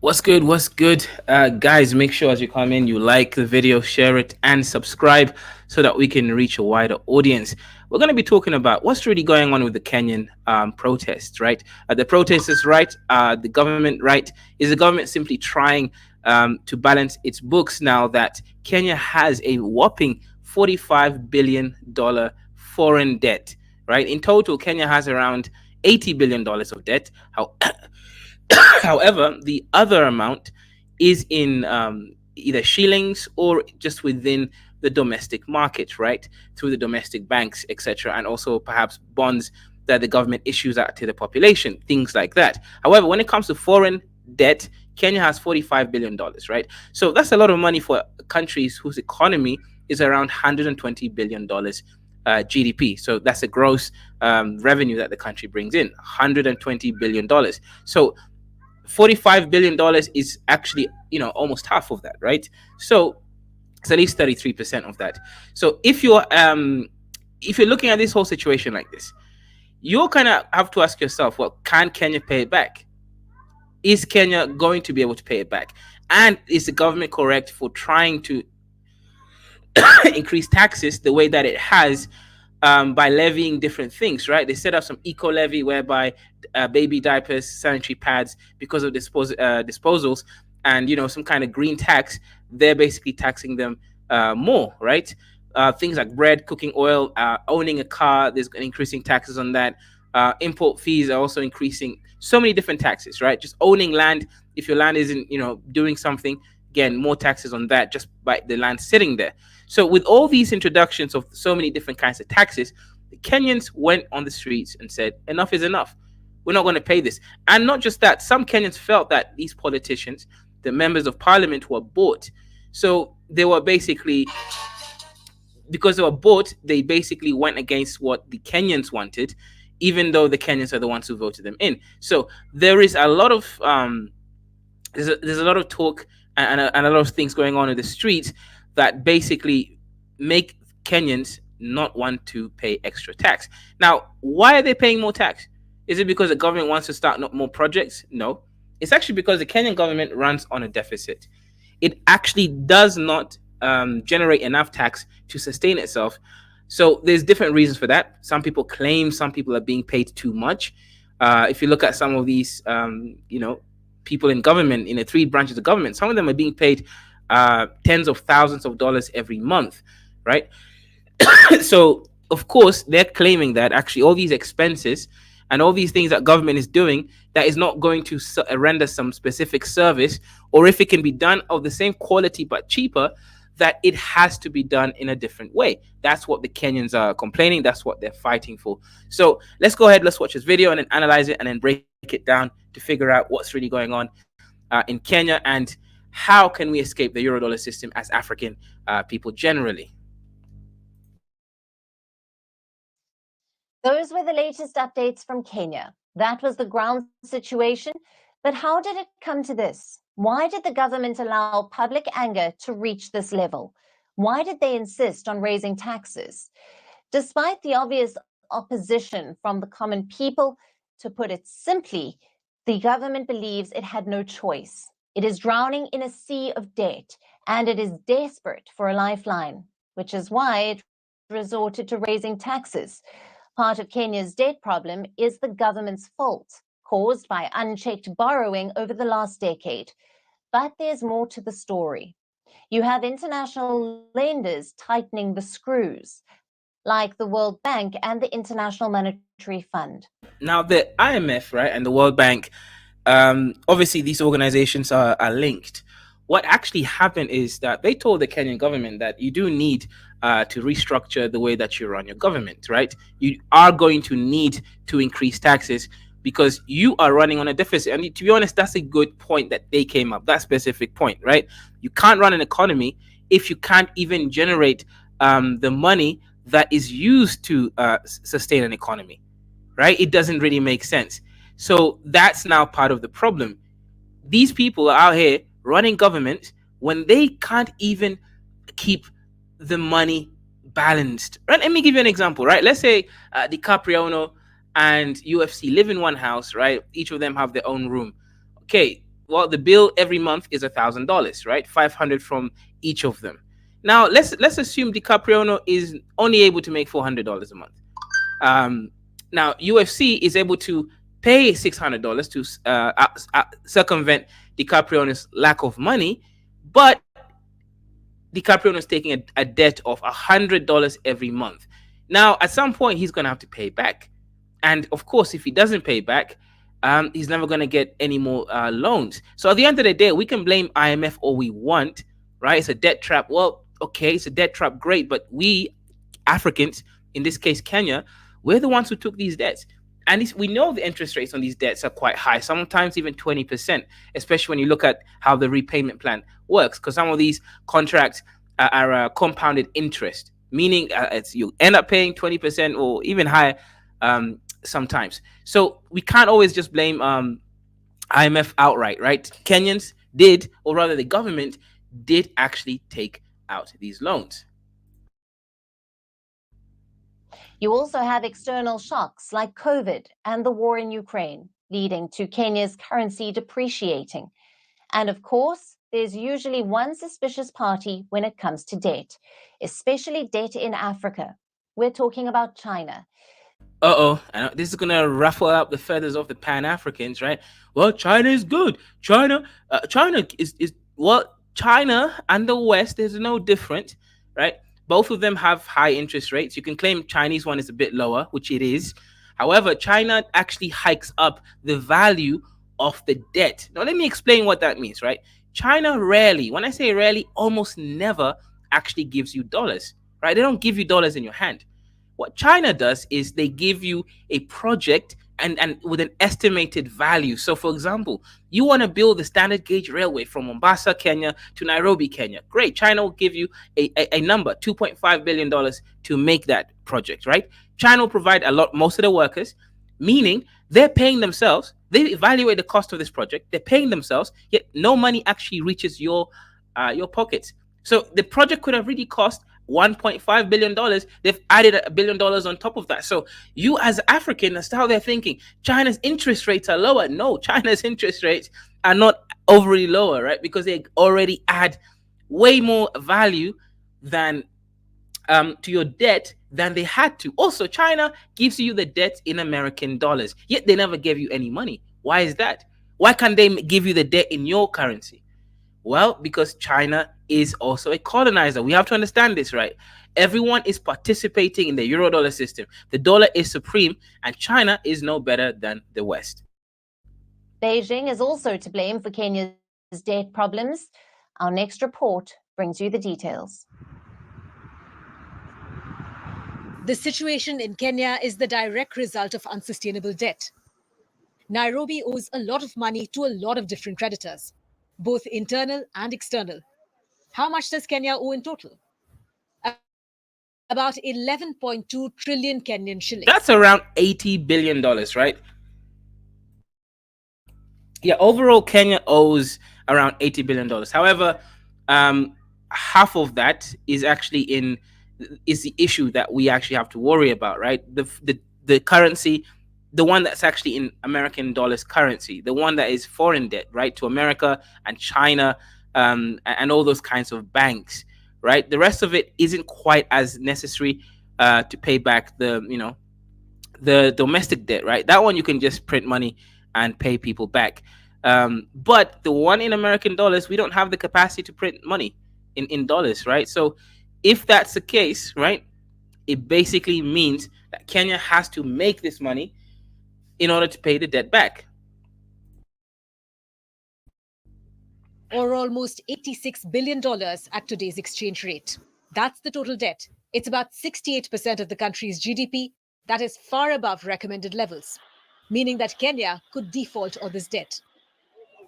What's good? What's good? Guys, make sure as you come in, you like the video, share it, and subscribe so that we can reach a wider audience. We're going to be talking about what's really going on with the Kenyan protests, right? The protesters, right? The government, right? Is the government simply trying to balance its books now that Kenya has a whopping $45 billion foreign debt, right? In total, Kenya has around $80 billion of debt. How However, the other amount is in either shillings or just within the domestic market, right? Through the domestic banks, etc., and also perhaps bonds that the government issues out to the population, things like that. However, when it comes to foreign debt, Kenya has $45 billion, right? So that's a lot of money for countries whose economy is around $120 billion GDP. So that's a gross revenue that the country brings in, $120 billion. So $45 billion is actually almost half of that, right? So it's at least 33% of that. So if you're looking at this whole situation like this, you kind of have to ask yourself, well, can Kenya pay it back? Is Kenya going to be able to pay it back? And is the government correct for trying to increase taxes the way that it has, by levying different things, right? They set up some eco levy whereby baby diapers, sanitary pads, because of disposals, and some kind of green tax, they're basically taxing them more, right? Things like bread, cooking oil, owning a car, there's increasing taxes on that. Import fees are also increasing. So many different taxes, right? Just owning land, if your land isn't, doing something, again, more taxes on that just by the land sitting there. So with all these introductions of so many different kinds of taxes, the Kenyans went on the streets and said, enough is enough. We're not going to pay this. And not just that, some Kenyans felt that these politicians, the members of parliament, were bought. So they were basically, because they were bought, they basically went against what the Kenyans wanted, even though the Kenyans are the ones who voted them in. So there is a lot of there's a lot of talk and a lot of things going on in the streets that basically make Kenyans not want to pay extra tax. Now, why are they paying more tax? Is it because the government wants to start more projects? No. It's actually because the Kenyan government runs on a deficit. It actually does not generate enough tax to sustain itself. So there's different reasons for that. Some people claim some people are being paid too much. If you look at some of these, people in government, in the three branches of government, some of them are being paid tens of thousands of dollars every month, right? So of course they're claiming that actually all these expenses and all these things that government is doing, that is not going to render some specific service, or if it can be done of the same quality but cheaper, that it has to be done in a different way. That's what the Kenyans are complaining. That's what they're fighting for. So let's go ahead, let's watch this video and then analyze it and then break it down to figure out what's really going on in Kenya, and how can we escape the Eurodollar system as African people generally. Those were the latest updates from Kenya. That was the ground situation. But how did it come to this? Why did the government allow public anger to reach this level? Why did they insist on raising taxes? Despite the obvious opposition from the common people, to put it simply, the government believes it had no choice. It is drowning in a sea of debt, and it is desperate for a lifeline, which is why it resorted to raising taxes. Part of Kenya's debt problem is the government's fault, caused by unchecked borrowing over the last decade. But there's more to the story. You have international lenders tightening the screws, like the World Bank and the International Monetary Fund. Now, the IMF, right, and the World Bank, obviously these organizations are linked. What actually happened is that they told the Kenyan government that you do need to restructure the way that you run your government, right? You are going to need to increase taxes because you are running on a deficit. And to be honest, that's a good point that they came up, that specific point, right? You can't run an economy if you can't even generate the money that is used to sustain an economy, right? It doesn't really make sense. So that's now part of the problem. These people are out here running government when they can't even keep the money balanced. Right? Let me give you an example, right? Let's say DiCaprio and UFC live in one house, right? Each of them have their own room. Okay, well, the bill every month is $1,000, right? 500 from each of them. Now let's assume DiCaprio is only able to make $400 a month. Um, Now UFC is able to pay $600 to circumvent DiCaprio's lack of money, but DiCaprio is taking a debt of $100 every month. Now, at some point, he's going to have to pay back. And of course, if he doesn't pay back, he's never going to get any more loans. So at the end of the day, we can blame IMF all we want, right? It's a debt trap. Well, okay, it's a debt trap, great. But we Africans, in this case, Kenya, we're the ones who took these debts. And we know the interest rates on these debts are quite high, sometimes even 20%, especially when you look at how the repayment plan works, because some of these contracts are compounded interest, meaning you end up paying 20% or even higher sometimes. So we can't always just blame IMF outright, right? Kenyans did, or rather the government did actually take out these loans. You also have external shocks like COVID and the war in Ukraine, leading to Kenya's currency depreciating. And of course, there's usually one suspicious party when it comes to debt, especially debt in Africa. We're talking about China. This is gonna ruffle up the feathers of the Pan Africans, right? Well, China is good. China is well, China and the West is no different, right? Both of them have high interest rates. You can claim Chinese one is a bit lower, which it is. However, China actually hikes up the value of the debt. Now, let me explain what that means, right? China rarely, when I say rarely, almost never actually gives you dollars, right? They don't give you dollars in your hand. What China does is they give you a project and with an estimated value. So, for example, you want to build the standard gauge railway from Mombasa, Kenya to Nairobi, Kenya. Great. China will give you a number, $2.5 billion to make that project, right? China will provide most of the workers, meaning they're paying themselves. They evaluate the cost of this project. They're paying themselves, yet no money actually reaches your pockets. So the project could have really cost $1.5 billion. They've added $1 billion on top of that. So you as African, that's how they're thinking. China's interest rates are lower. No, China's interest rates are not overly lower, right? Because they already add way more value than to your debt than they had to. Also, China gives you the debt in American dollars, yet they never gave you any money. Why is that? Why can't they give you the debt in your currency? Well, because China is also a colonizer. We have to understand this, right? Everyone is participating in the Eurodollar system. The dollar is supreme, and China is no better than the West. Beijing is also to blame for Kenya's debt problems. Our next report brings you the details. The situation in Kenya is the direct result of unsustainable debt. Nairobi owes a lot of money to a lot of different creditors, both internal and external. How much does Kenya owe in total? About 11.2 trillion Kenyan shillings. That's around $80 billion, right? Yeah, overall, Kenya owes around $80 billion. However, half of that is actually is the issue that we actually have to worry about, right? The currency, the one that's actually in American dollars currency, the one that is foreign debt, right, to America and China, and all those kinds of banks, right? The rest of it isn't quite as necessary to pay back the domestic debt, right? That one you can just print money and pay people back. But the one in American dollars, we don't have the capacity to print money in dollars, right? So if that's the case, right, it basically means that Kenya has to make this money in order to pay the debt back. Or almost $86 billion at today's exchange rate. That's the total debt. It's about 68% of the country's GDP. That is far above recommended levels, meaning that Kenya could default on this debt.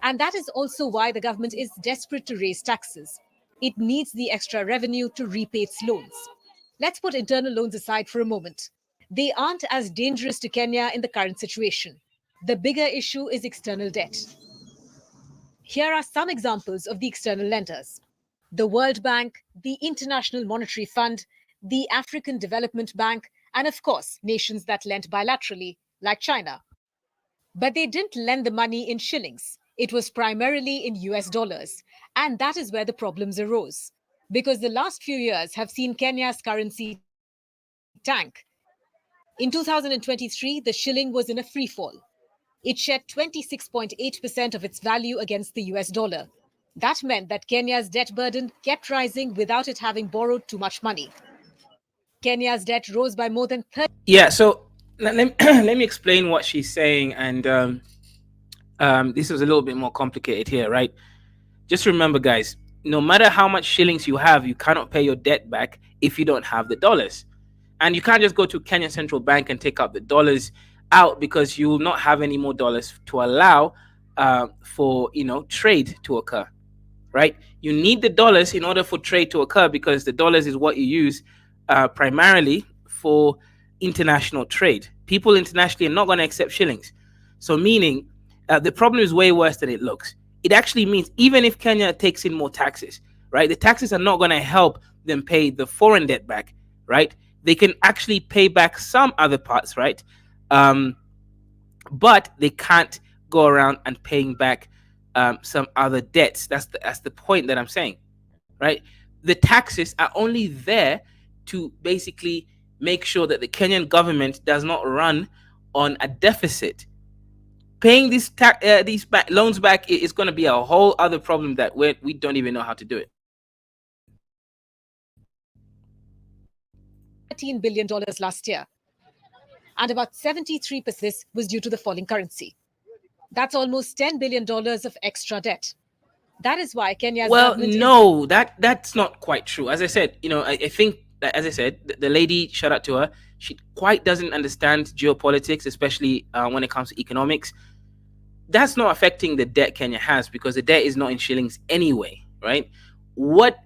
And that is also why the government is desperate to raise taxes. It needs the extra revenue to repay its loans. Let's put internal loans aside for a moment. They aren't as dangerous to Kenya in the current situation. The bigger issue is external debt. Here are some examples of the external lenders: the World Bank, the International Monetary Fund, the African Development Bank, and of course, nations that lent bilaterally, like China. But they didn't lend the money in shillings. It was primarily in US dollars. And that is where the problems arose. Because the last few years have seen Kenya's currency tank. In 2023, the shilling was in a free fall. It shed 26.8% of its value against the US dollar. That meant that Kenya's debt burden kept rising without it having borrowed too much money. Kenya's debt rose by more than 30. Yeah, so let me explain what she's saying, and this is a little bit more complicated here, right? Just remember, guys, no matter how much shillings you have, you cannot pay your debt back if you don't have the dollars. And you can't just go to Kenya Central Bank and take out the dollars out, because you will not have any more dollars to allow for trade to occur, right? You need the dollars in order for trade to occur, because the dollars is what you use primarily for international trade. People internationally are not going to accept shillings. So meaning the problem is way worse than it looks. It actually means even if Kenya takes in more taxes, right, the taxes are not going to help them pay the foreign debt back, right? They can actually pay back some other parts, right? But they can't go around and paying back some other debts. That's the point that I'm saying, right? The taxes are only there to basically make sure that the Kenyan government does not run on a deficit. Paying these loans back is going to be a whole other problem that we don't even know how to do it. $13 billion last year. And about 73% of this was due to the falling currency. That's almost $10 billion of extra debt. That is why Kenya's government no, that's not quite true. As I said, I think that, as I said, the lady, shout out to her, she quite doesn't understand geopolitics, especially when it comes to economics. That's not affecting the debt Kenya has, because the debt is not in shillings anyway, right? What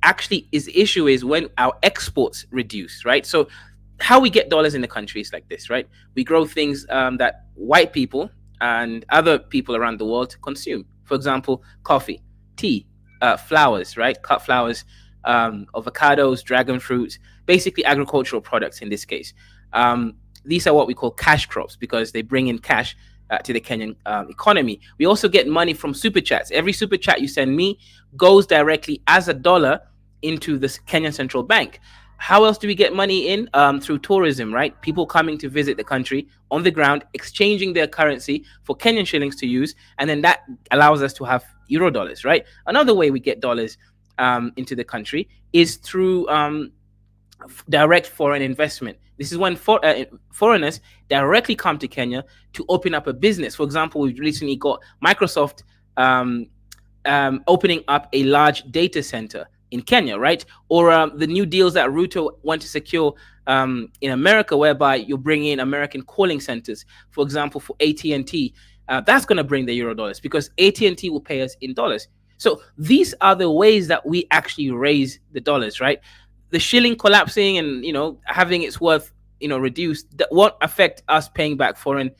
actually is the issue is when our exports reduce, right? So how we get dollars in the country is like this, right? We grow things that white people and other people around the world consume. For example, coffee, tea, flowers, right? Cut flowers, avocados, dragon fruits, basically agricultural products in this case. These are what we call cash crops, because they bring in cash to the Kenyan economy. We also get money from super chats. Every super chat you send me goes directly as a dollar into the Kenyan Central Bank. How else do we get money in? Through tourism, right? People coming to visit the country on the ground, exchanging their currency for Kenyan shillings to use, and then that allows us to have euro dollars, right? Another way we get dollars into the country is through direct foreign investment. This is when foreigners directly come to Kenya to open up a business. For example, we've recently got Microsoft opening up a large data center in Kenya, right? Or the new deals that Ruto want to secure in America, whereby you're bringing in American calling centers, for example, for AT&T. That's going to bring the euro dollars, because AT&T will pay us in dollars. So these are the ways that we actually raise the dollars, right? The shilling collapsing and having its worth reduced, that won't affect us paying back foreign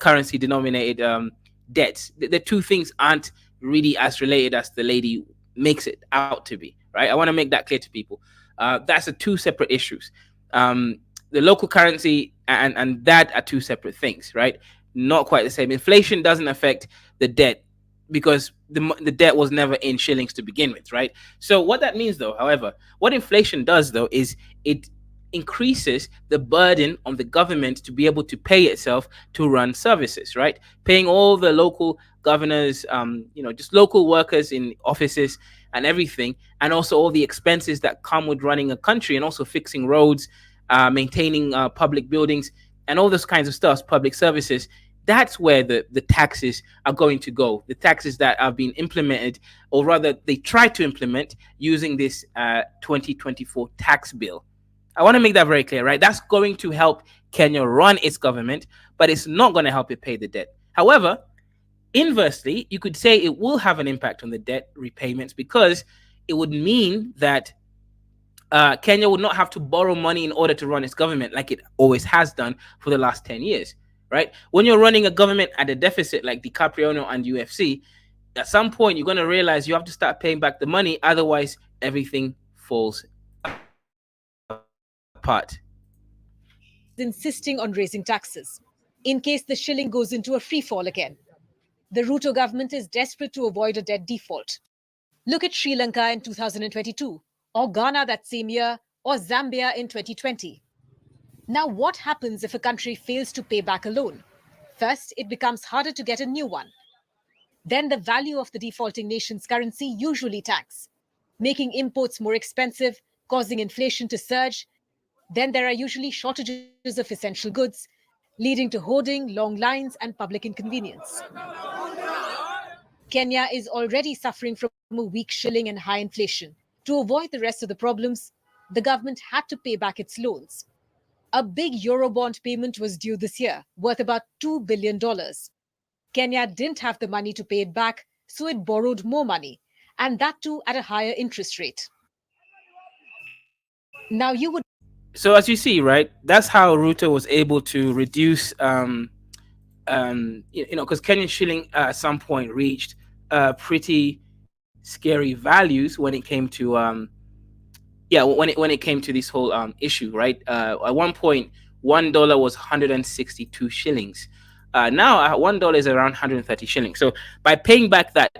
currency denominated debts. The two things aren't really as related as the lady makes it out to be, right? I want to make that clear to people. That's two separate issues. The local currency and that are two separate things, right? Not quite the same. Inflation doesn't affect the debt, because the debt was never in shillings to begin with, right? So what that means, though, however, what inflation does, though, is it increases the burden on the government to be able to pay itself to run services, right? Paying all the local governors, just local workers in offices and everything, and also all the expenses that come with running a country, and also fixing roads, maintaining public buildings, and all those kinds of stuff, public services. That's where the taxes are going to go. The taxes that have been implemented, or rather they tried to implement using this 2024 tax bill. I want to make that very clear, right? That's going to help Kenya run its government, but it's not going to help it pay the debt. However, inversely, you could say it will have an impact on the debt repayments, because it would mean that Kenya would not have to borrow money in order to run its government like it always has done for the last 10 years. Right? When you're running a government at a deficit like DiCaprio and UFC, at some point you're going to realize you have to start paying back the money, otherwise everything falls apart. insisting on raising taxes in case the shilling goes into a free fall again. The Ruto government is desperate to avoid a debt default. Look at Sri Lanka in 2022, or Ghana that same year, or Zambia in 2020. Now, what happens if a country fails to pay back a loan? First, it becomes harder to get a new one. Then the value of the defaulting nation's currency usually tanks, making imports more expensive, causing inflation to surge. Then there are usually shortages of essential goods, leading to hoarding, long lines, and public inconvenience. Kenya is already suffering from a weak shilling and high inflation. To avoid the rest of the problems, the government had to pay back its loans. A big Eurobond payment was due this year, worth about $2 billion. Kenya didn't have the money to pay it back, so it borrowed more money, and that too at a higher interest rate. Now, you would So as you see, right, that's how Ruto was able to reduce, because Kenyan shilling at some point reached pretty scary values when it came to when it came to this whole issue, right? At one point, $1 was 162 shillings. Now, $1 is around 130 shillings. So by paying back that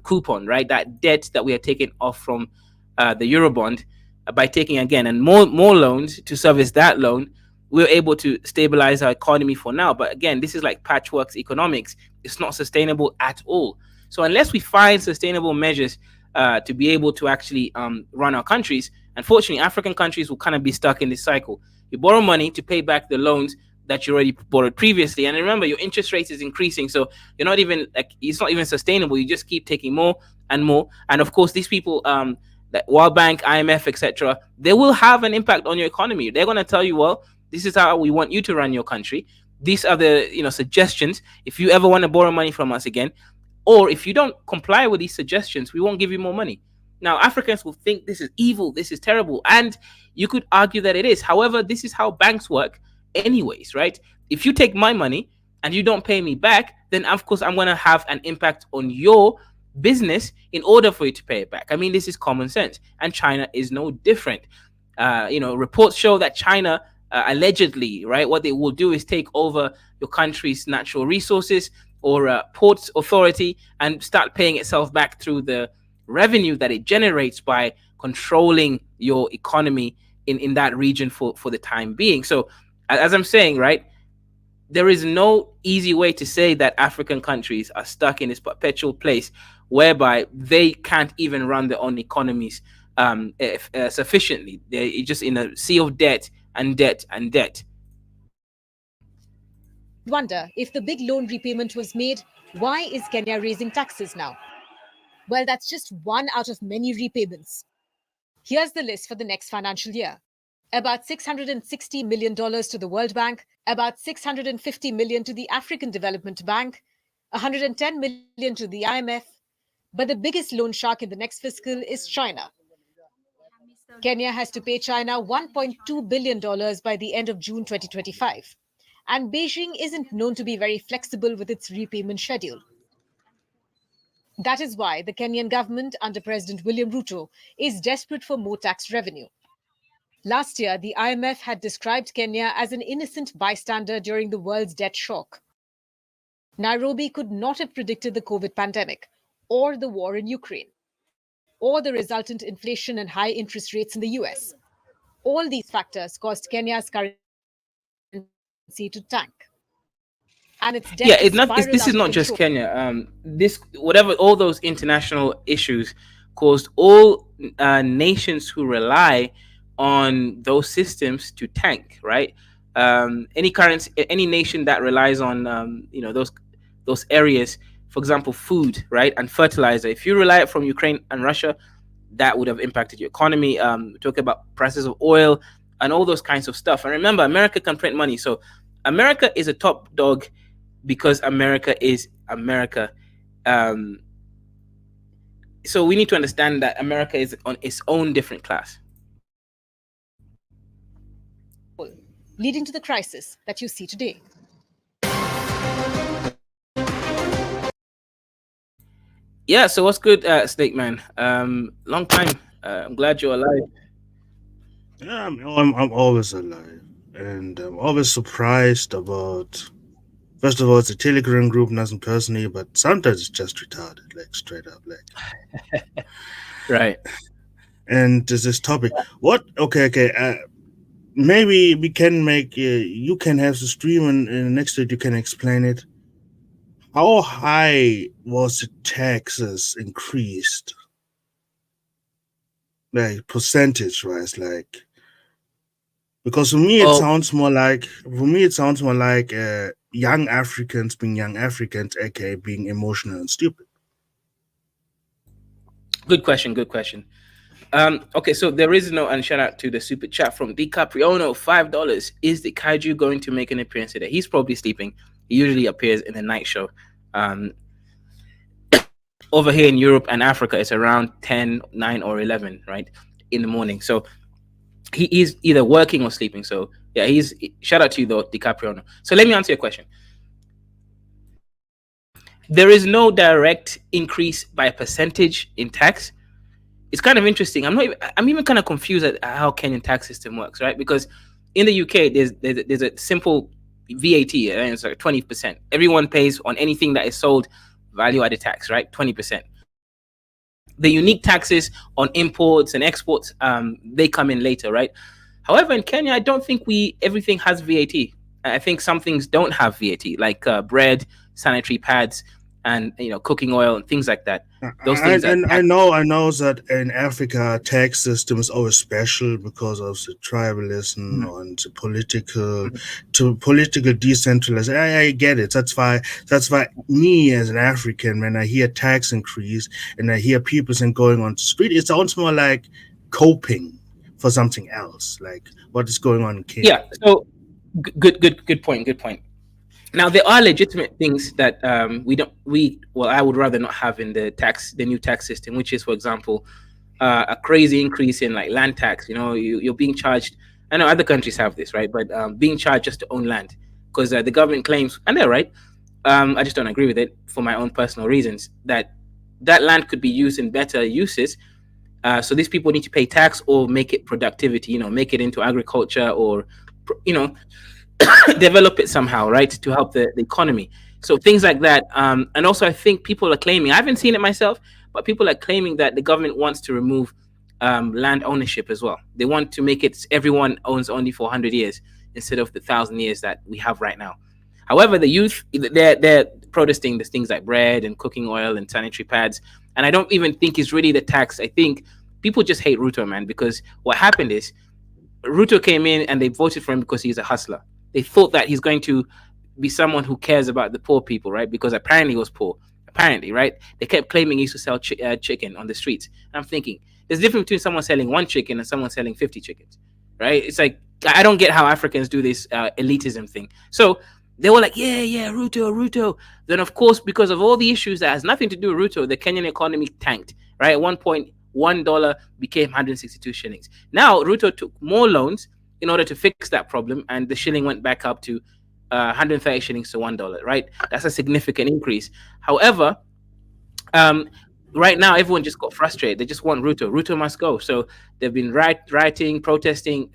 coupon, right, that debt that we had taken off from the Eurobond, by taking again and more loans to service that loan, we were able to stabilize our economy for now. But again, this is like patchwork economics. It's not sustainable at all. So unless we find sustainable measures to be able to actually run our countries, unfortunately, African countries will kind of be stuck in this cycle. You borrow money to pay back the loans that you already borrowed previously, and remember, your interest rate is increasing, so you're not even like it's not even sustainable. You just keep taking more and more, and of course, these people, that World Bank, IMF, etc., they will have an impact on your economy. They're going to tell you, well, this is how we want you to run your country. These are the suggestions. If you ever want to borrow money from us again, or if you don't comply with these suggestions, we won't give you more money. Now, Africans will think this is evil, this is terrible, and you could argue that it is. However, this is how banks work anyways, right? If you take my money and you don't pay me back, then of course I'm going to have an impact on your business in order for you to pay it back. I mean, this is common sense, and China is no different. Reports show that China allegedly, right, what they will do is take over your country's natural resources or ports authority and start paying itself back through the revenue that it generates by controlling your economy in that region for the time being. So as I'm saying, right, there is no easy way to say that African countries are stuck in this perpetual place whereby they can't even run their own economies sufficiently. They're just in a sea of debt and debt and debt. Now, you would wonder, if the big loan repayment was made, why is Kenya raising taxes now? Well, that's just one out of many repayments. Here's the list for the next financial year. About $660 million to the World Bank, about $650 million to the African Development Bank, $110 million to the IMF. But the biggest loan shark in the next fiscal is China. Kenya has to pay China $1.2 billion by the end of June 2025. And Beijing isn't known to be very flexible with its repayment schedule. That is why the Kenyan government under President William Ruto is desperate for more tax revenue. Last year, the IMF had described Kenya as an innocent bystander during the world's debt shock. Nairobi could not have predicted the COVID pandemic, or the war in Ukraine, or the resultant inflation and high interest rates in the US. All these factors caused Kenya's currency to tank, and its debt to spiral out Yeah, of control. this is not just Kenya. This whatever all those international issues caused all nations who rely on those systems to tank. Right? Any nation that relies on those areas, for example, food, right, and fertilizer. If you rely from Ukraine and Russia, that would have impacted your economy. Talk about prices of oil and all those kinds of stuff. And remember, America can print money, so America is a top dog because America is America. Um, so we need to understand that America is on its own different class. Leading to the crisis that you see today. Yeah, so what's good, Snake Man? Long time. I'm glad you're alive. Yeah, I'm always alive, and I'm always surprised about First of all, it's a Telegram group, nothing personally, but sometimes it's just retarded, like straight up, like. Right. And there's this topic. What? Okay, okay. Maybe we can make. You can have the stream, and next to it, you can explain it. How high was the taxes increased? Like percentage wise, like because Oh, for me it sounds more like young Africans being young Africans, aka being emotional and stupid. good question. Good question. Okay, so there is no, and shout out to the super chat from DiCapriono, $5. Is the kaiju going to make an appearance today? He's probably sleeping. He usually appears in the night show. Um, Over here in Europe and Africa, it's around 10, 9, or 11, right, in the morning. So he is either working or sleeping. So yeah, he's shout out to you though, DiCapriono. So let me answer your question. There is no direct increase by percentage in tax. It's kind of interesting. I'm even kind of confused at how Kenyan tax system works, right? Because in the UK, there's a simple VAT, and it's like 20%. Everyone pays on anything that is sold, value added tax, right? 20%. The unique taxes on imports and exports, they come in later, right? However, in Kenya, I don't think everything has VAT. I think some things don't have VAT, like bread, sanitary pads, and cooking oil and things like that. Those things are taxed. I know that in Africa tax system is always special because of the tribalism Mhm. and the political decentralization. I get it. That's why me as an African, when I hear tax increase and I hear people saying going on the street, it sounds more like coping for something else, like what is going on in Kenya. Yeah. So good point. Good point. Now there are legitimate things that we don't we well I would rather not have in the new tax system, which is, for example, a crazy increase in like land tax. You're being charged. I know other countries have this, right? But being charged just to own land, because the government claims, and they're right. I just don't agree with it for my own personal reasons. That land could be used in better uses. So these people need to pay tax or make it productivity. Make it into agriculture or you know develop it somehow, right, to help the economy. So things like that. And also, I think people are claiming, I haven't seen it myself, but people are claiming that the government wants to remove land ownership as well. They want to make it everyone owns only for 100 years instead of the 1,000 years that we have right now. However, the youth, they're protesting the things like bread and cooking oil and sanitary pads. And I don't even think it's really the tax. I think people just hate Ruto, man, because what happened is Ruto came in and they voted for him because he's a hustler. They thought that he's going to be someone who cares about the poor people, right? Because apparently he was poor. Apparently, right? They kept claiming he used to sell chicken on the streets. And I'm thinking, there's a difference between someone selling one chicken and someone selling 50 chickens, right? It's like, I don't get how Africans do this elitism thing. So they were like, yeah, Ruto, Ruto. Then, of course, because of all the issues that has nothing to do with Ruto, the Kenyan economy tanked, right? At one point, $1 became 162 shillings. Now, Ruto took more loans in order to fix that problem, and the shilling went back up to 130 shillings to $1, right? That's a significant increase. However, um, right now everyone just got frustrated. They just want Ruto. Ruto must go. So they've been rioting, protesting.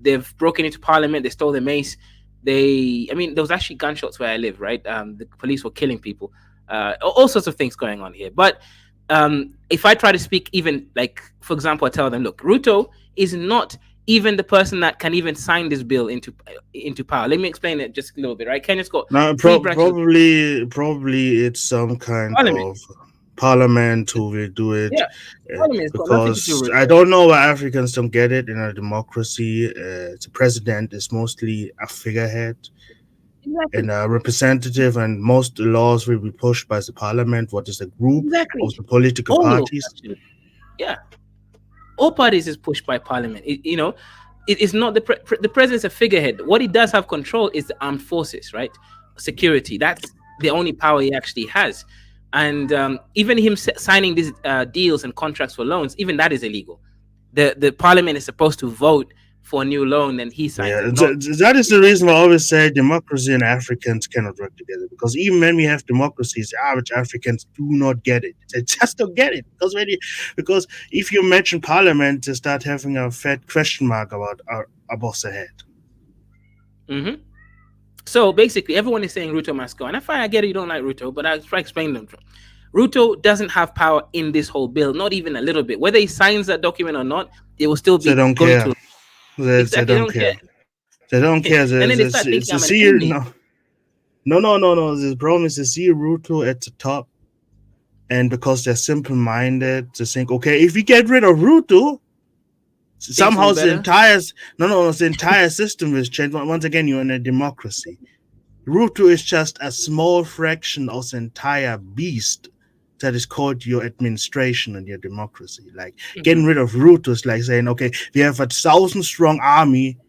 They've broken into parliament. They stole the mace. There was actually gunshots where I live, right? The police were killing people. All sorts of things going on here. But if I try to speak, even like, for example, I tell them, look, Ruto is not even the person that can even sign this bill into power. Let me explain it just a little bit, right? Kenya's got Now, three branches of probably it's some kind parliament. of parliament who will do it, Yeah, parliament has got nothing to do because with I it. don't know why Africans don't get it. In a democracy, the president is mostly a figurehead and Exactly. a representative, and most laws will be pushed by the parliament, what is a group of Exactly. the political All of parties. actually. Yeah. All parties is pushed by parliament. It is not the president's a figurehead. What he does have control is the armed forces, right? Security. That's the only power he actually has. And even him signing these deals and contracts for loans, even that is illegal. The parliament is supposed to vote for a new loan, and he signs Yeah, it. Not that is the reason why I always say democracy and Africans cannot work together. Because even when we have democracies, the average Africans do not get it. They just don't get it. Because if you mention parliament, they start having a fat question mark above their head. hmm So basically, everyone is saying Ruto must go, and I find I get it. You don't like Ruto, but I try to explain them. Ruto doesn't have power in this whole bill, not even a little bit. Whether he signs that document or not, it will still They be don't going care. to They exactly. They don't don't care. care. They don't care. And then they start thinking It's a I'm an see enemy. no no. The problem is to see Ruto at the top, and because they're simple minded, to think, okay, if we get rid of Ruto, Things will be somehow the better. entire the entire system will change. Once again, you're in a democracy. Ruto is just a small fraction of the entire beast that is called your administration and your democracy. Like Hmm. getting rid of Ruto is like saying, okay, we have 1,000 strong army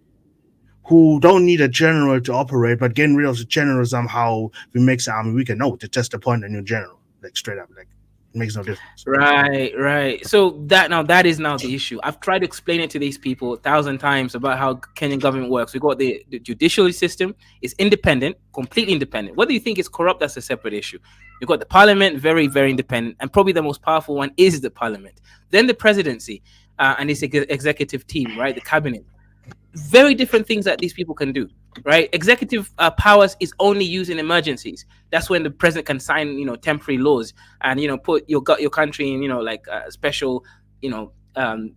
who don't need a general to operate, but getting rid of the general somehow we makes the army weaker. No, to just appoint a new general, like straight up, like it makes no difference. Right, right. So that is now the issue. I've tried to explain it to these people 1,000 times about how Kenyan government works. We got the judicial system is independent, completely independent. Whether you think it's corrupt, that's a separate issue. You got the parliament, very, very independent, and probably the most powerful one is the parliament. Then the presidency and its executive team, right? The cabinet, very different things that these people can do, right? Executive powers is only used in emergencies. That's when the president can sign, temporary laws and put your country in, like special,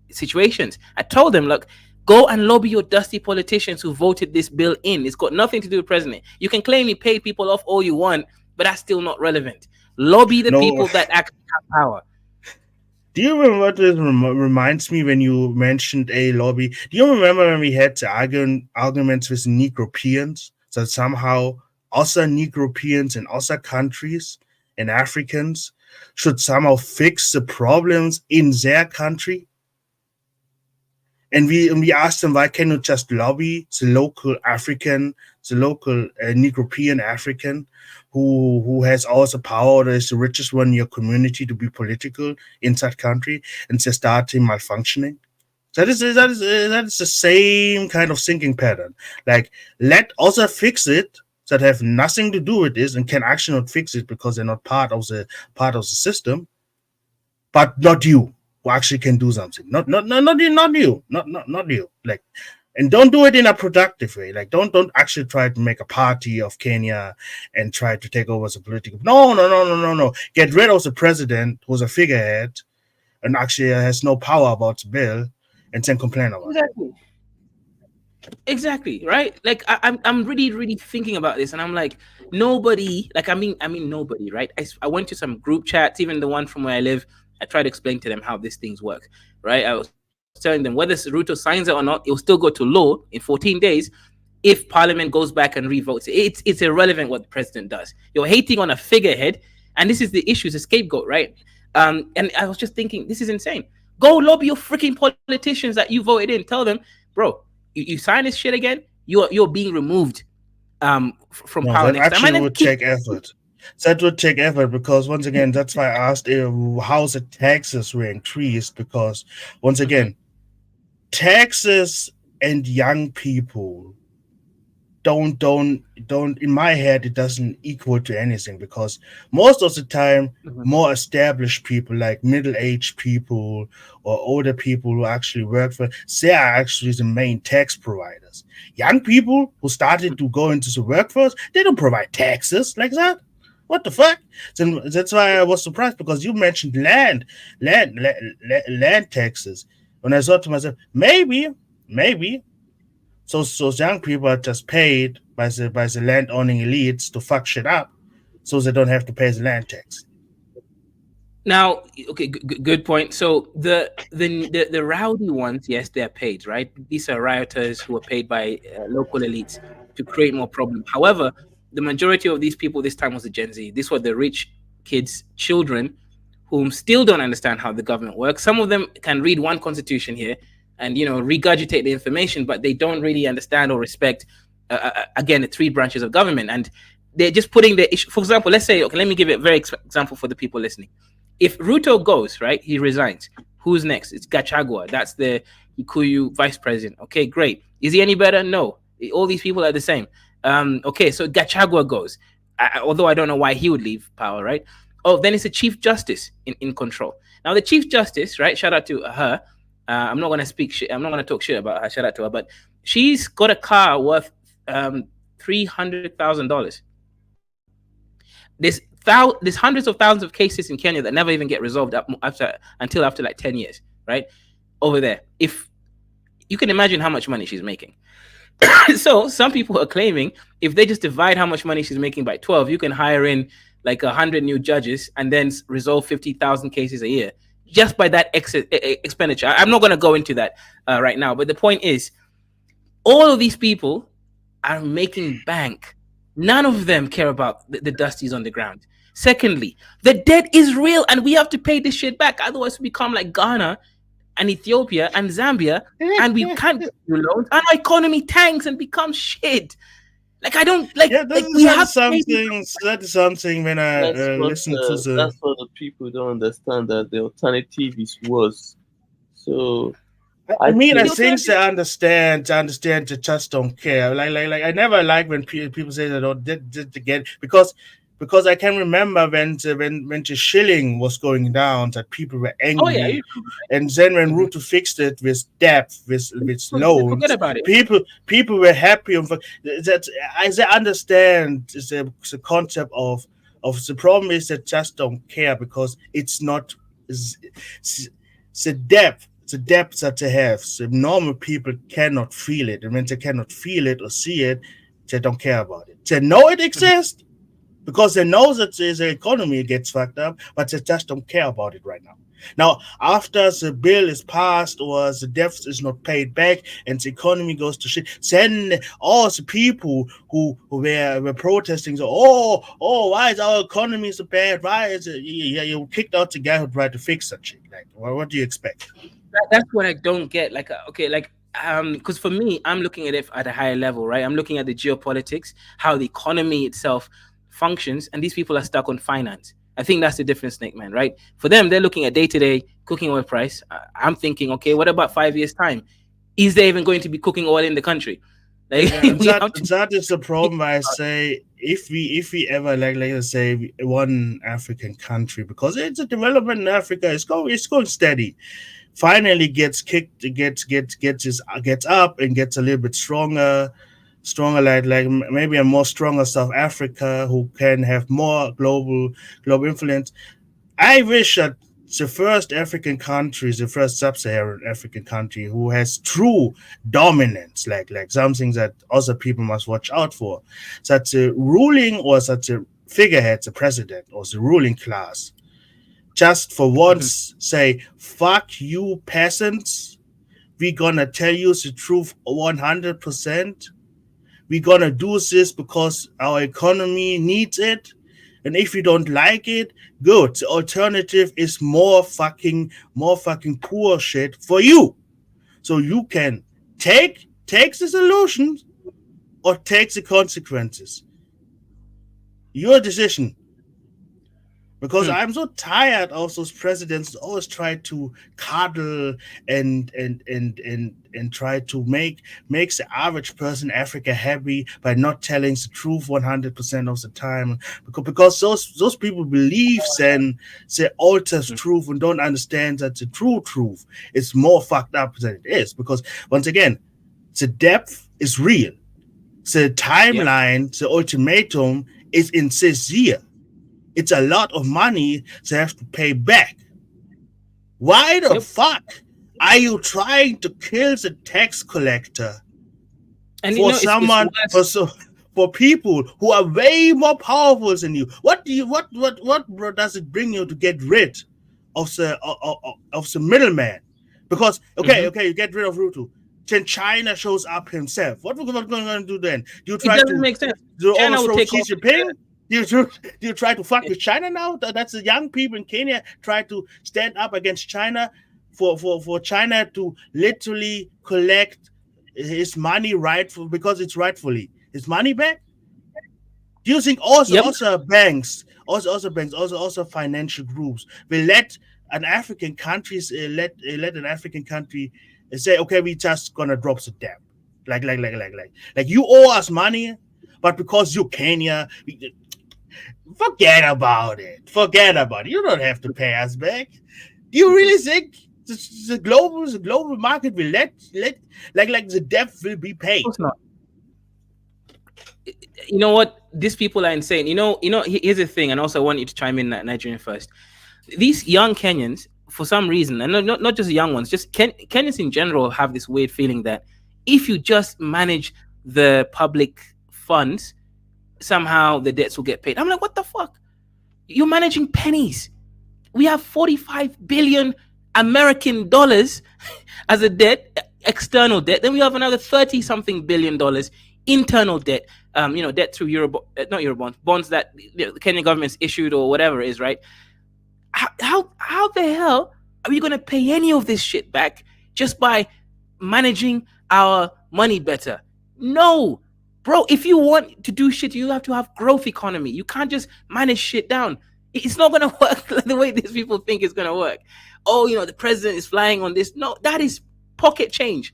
situations. I told them, look, go and lobby your dusty politicians who voted this bill in. It's got nothing to do with president. You can claim you paid people off all you want, but that's still not relevant. Lobby the No, people that actually have power. do you remember what this reminds me when you mentioned a lobby? Do you remember when we had the arguments with Negropeans that somehow other Negropeans in other countries and Africans should somehow fix the problems in their country? And we asked them, why can you just lobby the local African, the local Negropean African, who has all the power, that is the richest one in your community to be political in that country, and they starting malfunctioning. That is the same kind of thinking pattern. Like, let others fix it that have nothing to do with this and can actually not fix it because they're not part of the system, but not you who actually can do something. Not you. Not you. Like, and don't do it in a productive way. Like, don't actually try to make a party of Kenya and try to take over the political. No. Get rid of the president who's a figurehead and actually has no power about the bill, and then complain about it. Exactly. Exactly, right? Like I'm really, really thinking about this, and I'm like, nobody, like I mean nobody, right? I went to some group chats, even the one from where I live. I tried to explain to them how these things work, right? I was telling them whether Ruto signs it or not, it will still go to law in 14 days if Parliament goes back and revotes it. It's irrelevant what the president does. You're hating on a figurehead, and this is the issue, it's a scapegoat, right? And I was just thinking, this is insane. Go lobby your freaking politicians that you voted in. Tell them, bro, you sign this shit again, you're being removed from No, power that next time, and actually then would keep. take effort. That would take effort because once again, that's why I asked how the taxes were increased because once Mhm. again, taxes and young people don't in my head it doesn't equal to anything because most of the time Mhm. more established people like middle-aged people or older people who actually work for they are actually the main tax providers. Young people who started to go into the workforce, they don't provide taxes like that. What the fuck? Then that's why I was surprised because you mentioned land taxes. When I thought to myself, maybe so young people are just paid by the land owning elites to fuck shit up, so they don't have to pay the land tax. Now, okay, good point. So the rowdy ones, yes, they're paid, right? These are rioters who are paid by local elites to create more problem. However, the majority of these people this time was the Gen Z. These were the rich kids, children, whom still don't understand how the government works. Some of them can read one constitution here and regurgitate the information, but they don't really understand or respect again the three branches of government, and they're just putting the issue. For example, let's say, okay, let me give it a very example for the people listening. If Ruto goes, right, he resigns. Who's next? It's Gachagua. That's the Kikuyu vice president. Okay, great. Is he any better? No. All these people are the same. Okay, so Gachagua goes. Although I don't know why he would leave power, right? Oh, then it's a chief justice in control. Now the chief justice, right? Shout out to her. I'm not gonna speak shit. I'm not gonna talk shit about her. Shout out to her. But she's got a car worth $300,000. There's hundreds of thousands of cases in Kenya that never even get resolved until after like 10 years, right? Over there. If you can imagine how much money she's making. So some people are claiming if they just divide how much money she's making by 12, you can hire in like 100 new judges and then resolve 50,000 cases a year just by that expenditure. I'm not going to go into that right now, but the point is, all of these people are making bank. None of them care about the dusties on the ground. Secondly, the debt is real and we have to pay this shit back. Otherwise, we become like Ghana and Ethiopia and Zambia, and we can't get new loans, and our economy tanks and becomes shit. Like I don't like. Yeah, Like we have something. That is something when I listen to the. That's what the people don't understand, that the alternative is worse. So I mean, I think think they understand. They just don't care. Like I never like when people say they don't get because I can remember when the shilling was going down, that people were angry. Oh yeah, and then when Ruto fixed it with debt, with loans, forget about it. People were happy. That I understand the concept of the problem is that just don't care because it's not the depth. The depth that they have, so normal people cannot feel it. And when they cannot feel it or see it, they don't care about it. They know it exists because they know that the economy gets fucked up, but they just don't care about it right now. Now, after the bill is passed or the debt is not paid back and the economy goes to shit, then all the people who were protesting, so, why is our economy so bad? Why is it? You kicked out the guy who tried to fix that shit. Like, what do you expect? That's what I don't get. Like, okay, like, because for me, I'm looking at it at a higher level, right? I'm looking at the geopolitics, how the economy itself functions, and these people are stuck on finance. I think that's the difference, Snake Man, right? For them, they're looking at day-to-day cooking oil price. I'm thinking, okay, what about 5 years' time? Is there even going to be cooking oil in the country? Like, that is the problem. I say if we ever like let's say one African country, because it's a development in Africa, it's going steady. Finally gets up and gets a little bit stronger like maybe a more stronger South Africa who can have more global influence. I wish that the first African country, the first sub-Saharan African country who has true dominance, like something that other people must watch out for, such a ruling or such a figurehead, the president or the ruling class, just for once say, fuck you peasants, we're gonna tell you the truth 100%. We're gonna do this because our economy needs it. And if you don't like it, good. The alternative is more fucking poor shit for you. So you can take the solutions or take the consequences. Your decision. Because I'm so tired of those presidents always try to coddle and try to make the average person in Africa happy by not telling the truth 100% of the time. Because those people believe then they alter truth and don't understand that the true truth is more fucked up than it is. Because once again, the depth is real. The timeline, the ultimatum is in this year. It's a lot of money they have to pay back. Why the fuck are you trying to kill the tax collector and for someone for people who are way more powerful than you? What does it bring you to get rid of the middleman? Because you get rid of Ruto. Then China shows up himself. What are we going to do then? Do you try it doesn't make sense. China will take Xi Jinping? Do you try to fuck with China now? That's the young people in Kenya try to stand up against China for China to literally collect his money because it's rightfully his money back. Do you think also banks, also financial groups will let an African country let an African country say, okay, we just gonna drop the debt, like you owe us money, but because you're Kenya. Forget about it. You don't have to pay us back. Do you really think the global market will let like the debt will be paid? Of course not. You know what? These people are insane. Here's the thing, and also I want you to chime in, Nigerian first. These young Kenyans, for some reason, and not just young ones, just Kenyans in general have this weird feeling that if you just manage the public funds, somehow the debts will get paid. I'm like, what the fuck? You're managing pennies. We have 45 billion American dollars as a debt, external debt. Then we have another 30 something billion dollars internal debt. Debt through not Eurobonds, bonds that the Kenyan government's issued or whatever it is, right? How the hell are we going to pay any of this shit back just by managing our money better? No, bro. If you want to do shit, you have to have growth economy. You can't just manage shit down. It's not going to work the way these people think it's going to work. Oh, the president is flying on this. No, that is pocket change.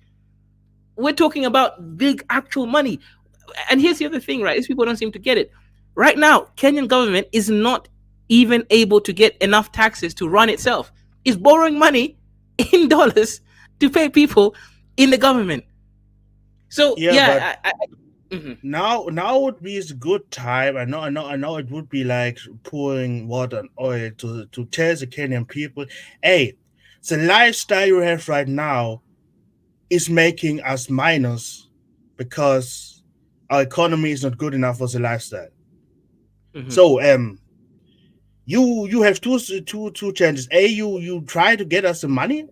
We're talking about big actual money. And here's the other thing, right? These people don't seem to get it. Right now, Kenyan government is not even able to get enough taxes to run itself. It's borrowing money in dollars to pay people in the government. So now would be a good time. I know it would be like pouring water and oil to tell the Kenyan people, hey, the lifestyle you have right now is making us minus because our economy is not good enough for the lifestyle. So you have two chances. A, you try to get us the money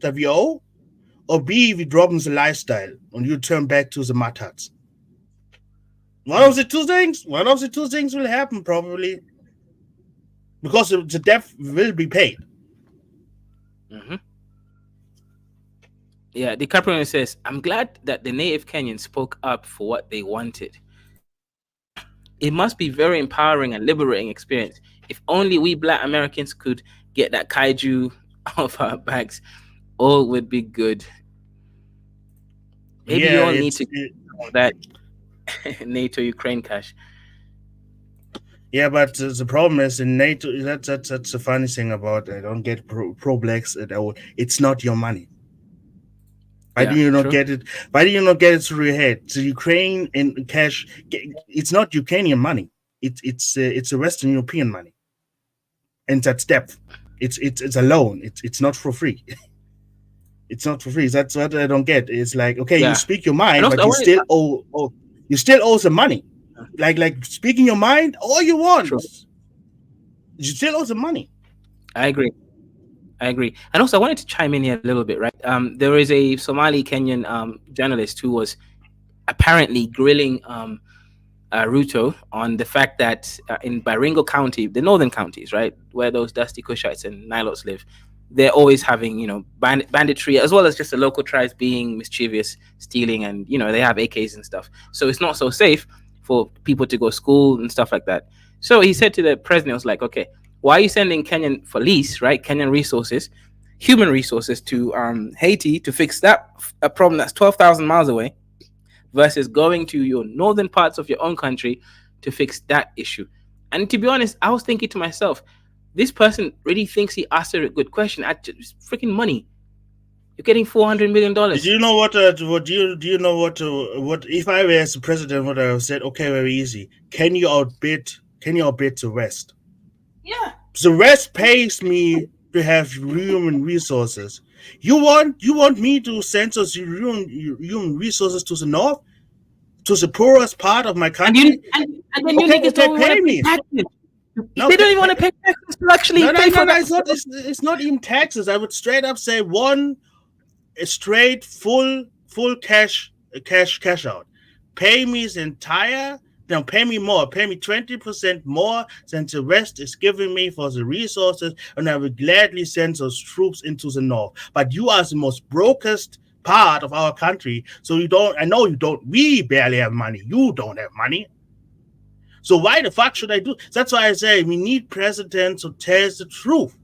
that we owe, or B, we drop in the lifestyle and you turn back to the mud huts. One of the two things will happen probably, because the debt will be paid. Yeah, the Capricorn says, I'm glad that the native Kenyans spoke up for what they wanted. It must be very empowering and liberating experience. If only we Black Americans could get that kaiju off our backs, all would be good. Maybe you all need to get that NATO Ukraine cash. Yeah, but the problem is in NATO. That's the funny thing about I don't get pro blacks at all. It's not your money. Why do you not get it? Why do you not get it through your head? The Ukraine in cash. It's not Ukrainian money. It's a Western European money, and that's debt. It's a loan. It's not for free. It's not for free. That's what I don't get. It's like, okay, you speak your mind, but you still owe the money. Like speaking your mind, all you want. True. You still owe the money. I agree. And also, I wanted to chime in here a little bit, right? There is a Somali Kenyan journalist who was apparently grilling Ruto on the fact that in Baringo County, the northern counties, right, where those dusty Kushites and Nilots live, they're always having, banditry, as well as just the local tribes being mischievous, stealing, and, they have AKs and stuff. So it's not so safe for people to go to school and stuff like that. So he said to the president, was like, okay, why are you sending Kenyan police, right, Kenyan resources, human resources to Haiti to fix that a problem that's 12,000 miles away versus going to your northern parts of your own country to fix that issue? And to be honest, I was thinking to myself, this person really thinks he asked a good question. Freaking money. You're getting $400 million. Do you know what? Do you know what? What if I were as the president? What I have said? Okay, very easy. Can you outbid the West? Yeah. The West pays me to have human resources. You want me to send those human resources to the north, to the poorest part of my country? And then you niggas don't pay me. No, they don't even want to pay taxes to actually pay for that. It's not even taxes. I would straight up say a straight full cash out. Pay me the entire. Now pay me more. Pay me 20% more than the West is giving me for the resources, and I will gladly send those troops into the north. But you are the most brokest part of our country, so you don't. I know you don't. We barely have money. You don't have money. So why the fuck should I do? That's why I say we need presidents who tells the truth.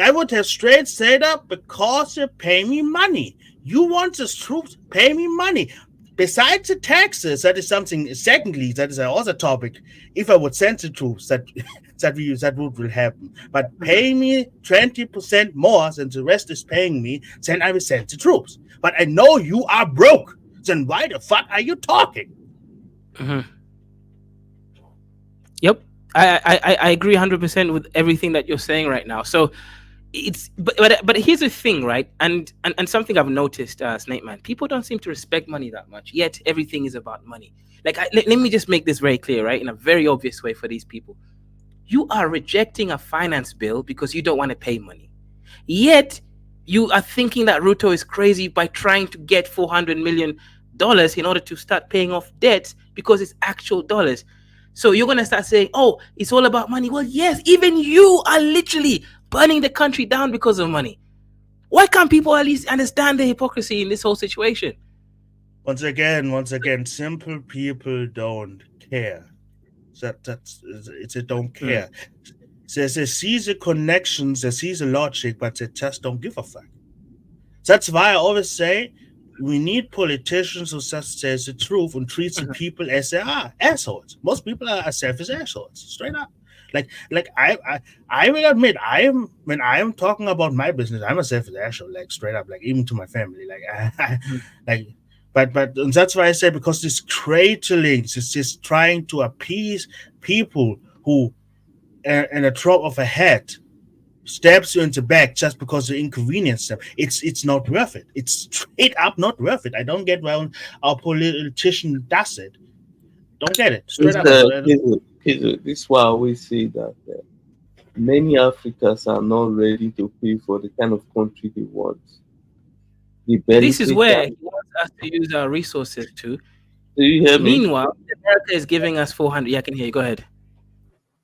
I would have straight said up because you pay me money. You want the troops, pay me money. Besides the taxes, that is something. Secondly, that is another topic. If I would send the troops, that will happen. But pay me 20% more than the rest is paying me, then I will send the troops. But I know you are broke. then why the fuck are you talking? Mhm. Yep. I agree 100% with everything that you're saying right now. So it's but here's the thing, right? And something I've noticed, Snake Man, people don't seem to respect money that much. Yet everything is about money. Like let me just make this very clear, right? In a very obvious way for these people. You are rejecting a finance bill because you don't want to pay money. Yet you are thinking that Ruto is crazy by trying to get $400 million in order to start paying off debts because it's actual dollars. So you're gonna start saying, "Oh, it's all about money." Well, yes, even you are literally burning the country down because of money. Why can't people at least understand the hypocrisy in this whole situation? Once again, simple people don't care. They don't Mm. care. They see the connections, they see the logic, but they just don't give a fuck. That's why I always say we need politicians who just say the truth and treat the people as they are, assholes. Most people are selfish assholes, straight up. I will admit when I am talking about my business, I'm a selfish asshole, like straight up, like even to my family, like. But and that's why I say, because this cradling, this is trying to appease people who, in a drop of a hat, stabs you in the back just because you inconvenience them. It's not worth it. It's straight up not worth it. I don't get why our politician does it. Don't get it. Straight This, up. this is why I always say that many Africans are not ready to pay for the kind of country they want. The This is benefit where that, he wants us to use our resources too. do you hear me? Meanwhile, America is giving us 400. Yeah, I can hear you. Go ahead.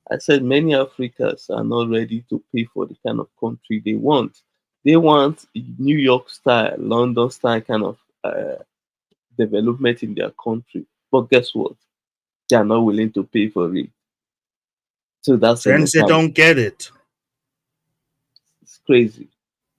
I said many Africans are not ready to pay for the kind of country they want. They want New York style, London style kind of development in their country. But guess what? They are not willing to pay for it. So that's the Friends, they mentality. don't get it. It's crazy.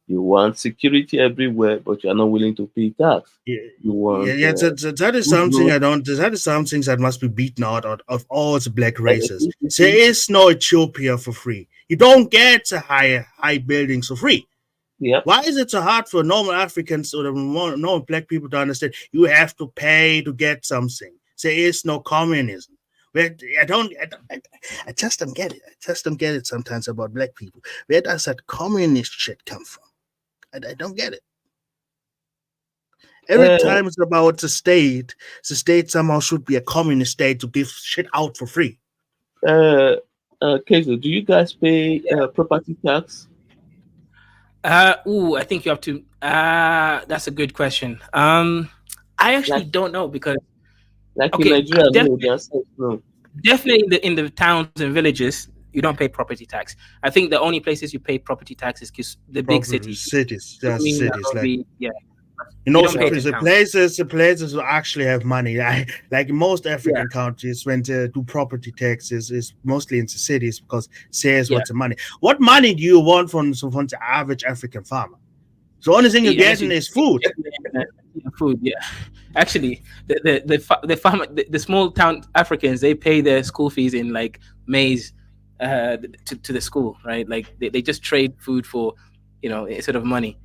You want security everywhere, but you are not willing to pay tax. Yeah, You want that is good something roads. I don't. That is something that must be beaten out of all the black races. You There see? is no Ethiopia for free. You don't get the high buildings for free. Yep. Why is it so hard for normal Africans or the normal black people to understand? You have to pay to get something. There is no communism. I just don't get it. I just don't get it sometimes about black people. Where does that communist shit come from? I don't get it. Every Uh, time it's about the state somehow should be a communist state to give shit out for free. uh, Kezo, do you guys pay property tax? I think you have to. That's a good question. I actually Like, don't know because like in okay, Nigeria, no, the definitely, answer is no. definitely in the towns and villages, you don't pay property tax. I think the only places you pay property tax is the big Proper cities. cities, So just meaning cities. Like, Nairobi, yeah, you you know, don't pay it in towns. the places who actually have money, like in most Yeah, African countries, when they do property taxes, is mostly in the cities because there's yeah. what's the money. What money do you want from the average African farmer? The only thing you're Unless getting you is food. food, yeah. Actually, the farmer, the small town Africans, they pay their school fees in like maize, to the school, right? Like they just trade food for, sort of money,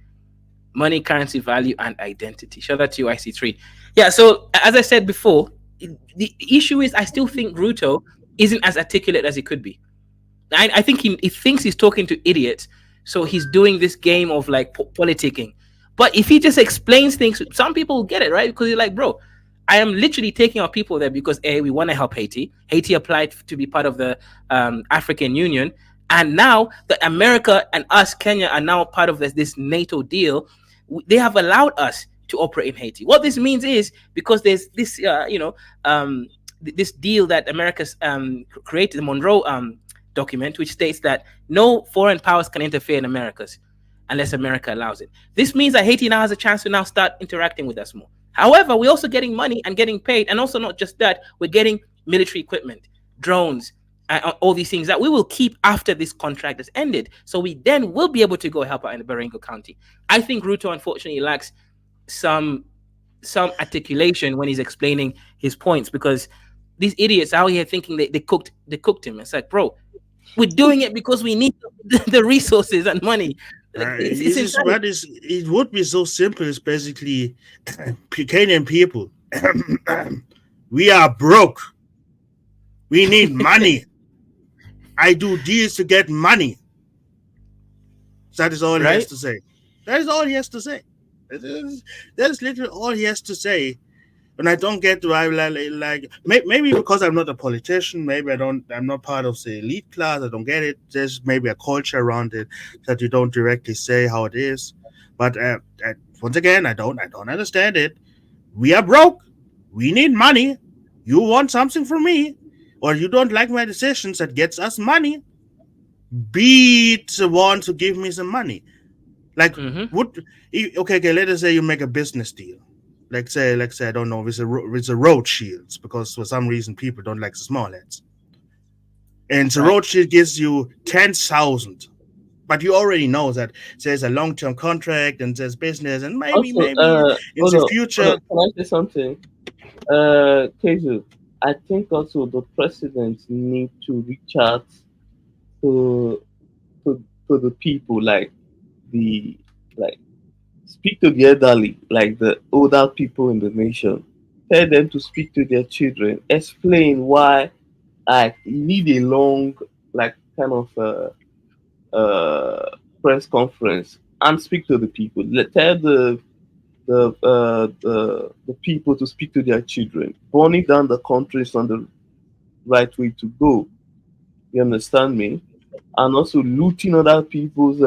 currency, value, and identity. Show that to you, IC3. Yeah. So as I said before, the issue is I still think Ruto isn't as articulate as he could be. I think he thinks he's talking to idiots, so he's doing this game of like politicking. But if he just explains things, some people will get it, right? Because you're like, bro, I am literally taking our people there because we want to help Haiti. Haiti applied to be part of the African Union, and now that America and us, Kenya, are now part of this NATO deal, they have allowed us to operate in Haiti. What this means is because there's this, this deal that America's created, the Monroe document, which states that no foreign powers can interfere in Americas unless America allows it. This means that Haiti now has a chance to now start interacting with us more. However, we're also getting money and getting paid, and also not just that, we're getting military equipment, drones, and all these things that we will keep after this contract has ended. So we then will be able to go help out in the Baringo County. I think Ruto unfortunately lacks some articulation when he's explaining his points, because these idiots out here thinking they cooked him. It's like, bro, we're doing it because we need the resources and money. Like it's It's just insane. what is it would be so simple. It's basically Kenyan people. We are broke. We need money. I do deals to get money. That is all he has Right? to say. That is all he has to say. That is literally all he has to say. And I don't get why, like maybe because I'm not a politician, maybe I'm not part of the elite class. I don't get it. There's maybe a culture around it that you don't directly say how it is. But once again, I don't understand it. We are broke. We need money. You want something from me, or you don't like my decisions that gets us money. Be the one to give me some money. Like, Mm-hmm. okay, let us say you make a business deal. Like say, I don't know, with the road shields, because for some reason people don't like the small heads. And the Right. road shield gives you 10,000, but you already know that there's a long-term contract and there's business, and Also, maybe in the hold future. on. Can I say something? Keju, I think also the president need to reach out to to the people, like the like speak to the elderly, like the older people in the nation. Tell them to speak to their children. Explain why like you need a long like kind of press conference and speak to the people. Tell the people to speak to their children. Burning down the country is not the right way to go. You understand me? And also looting other people's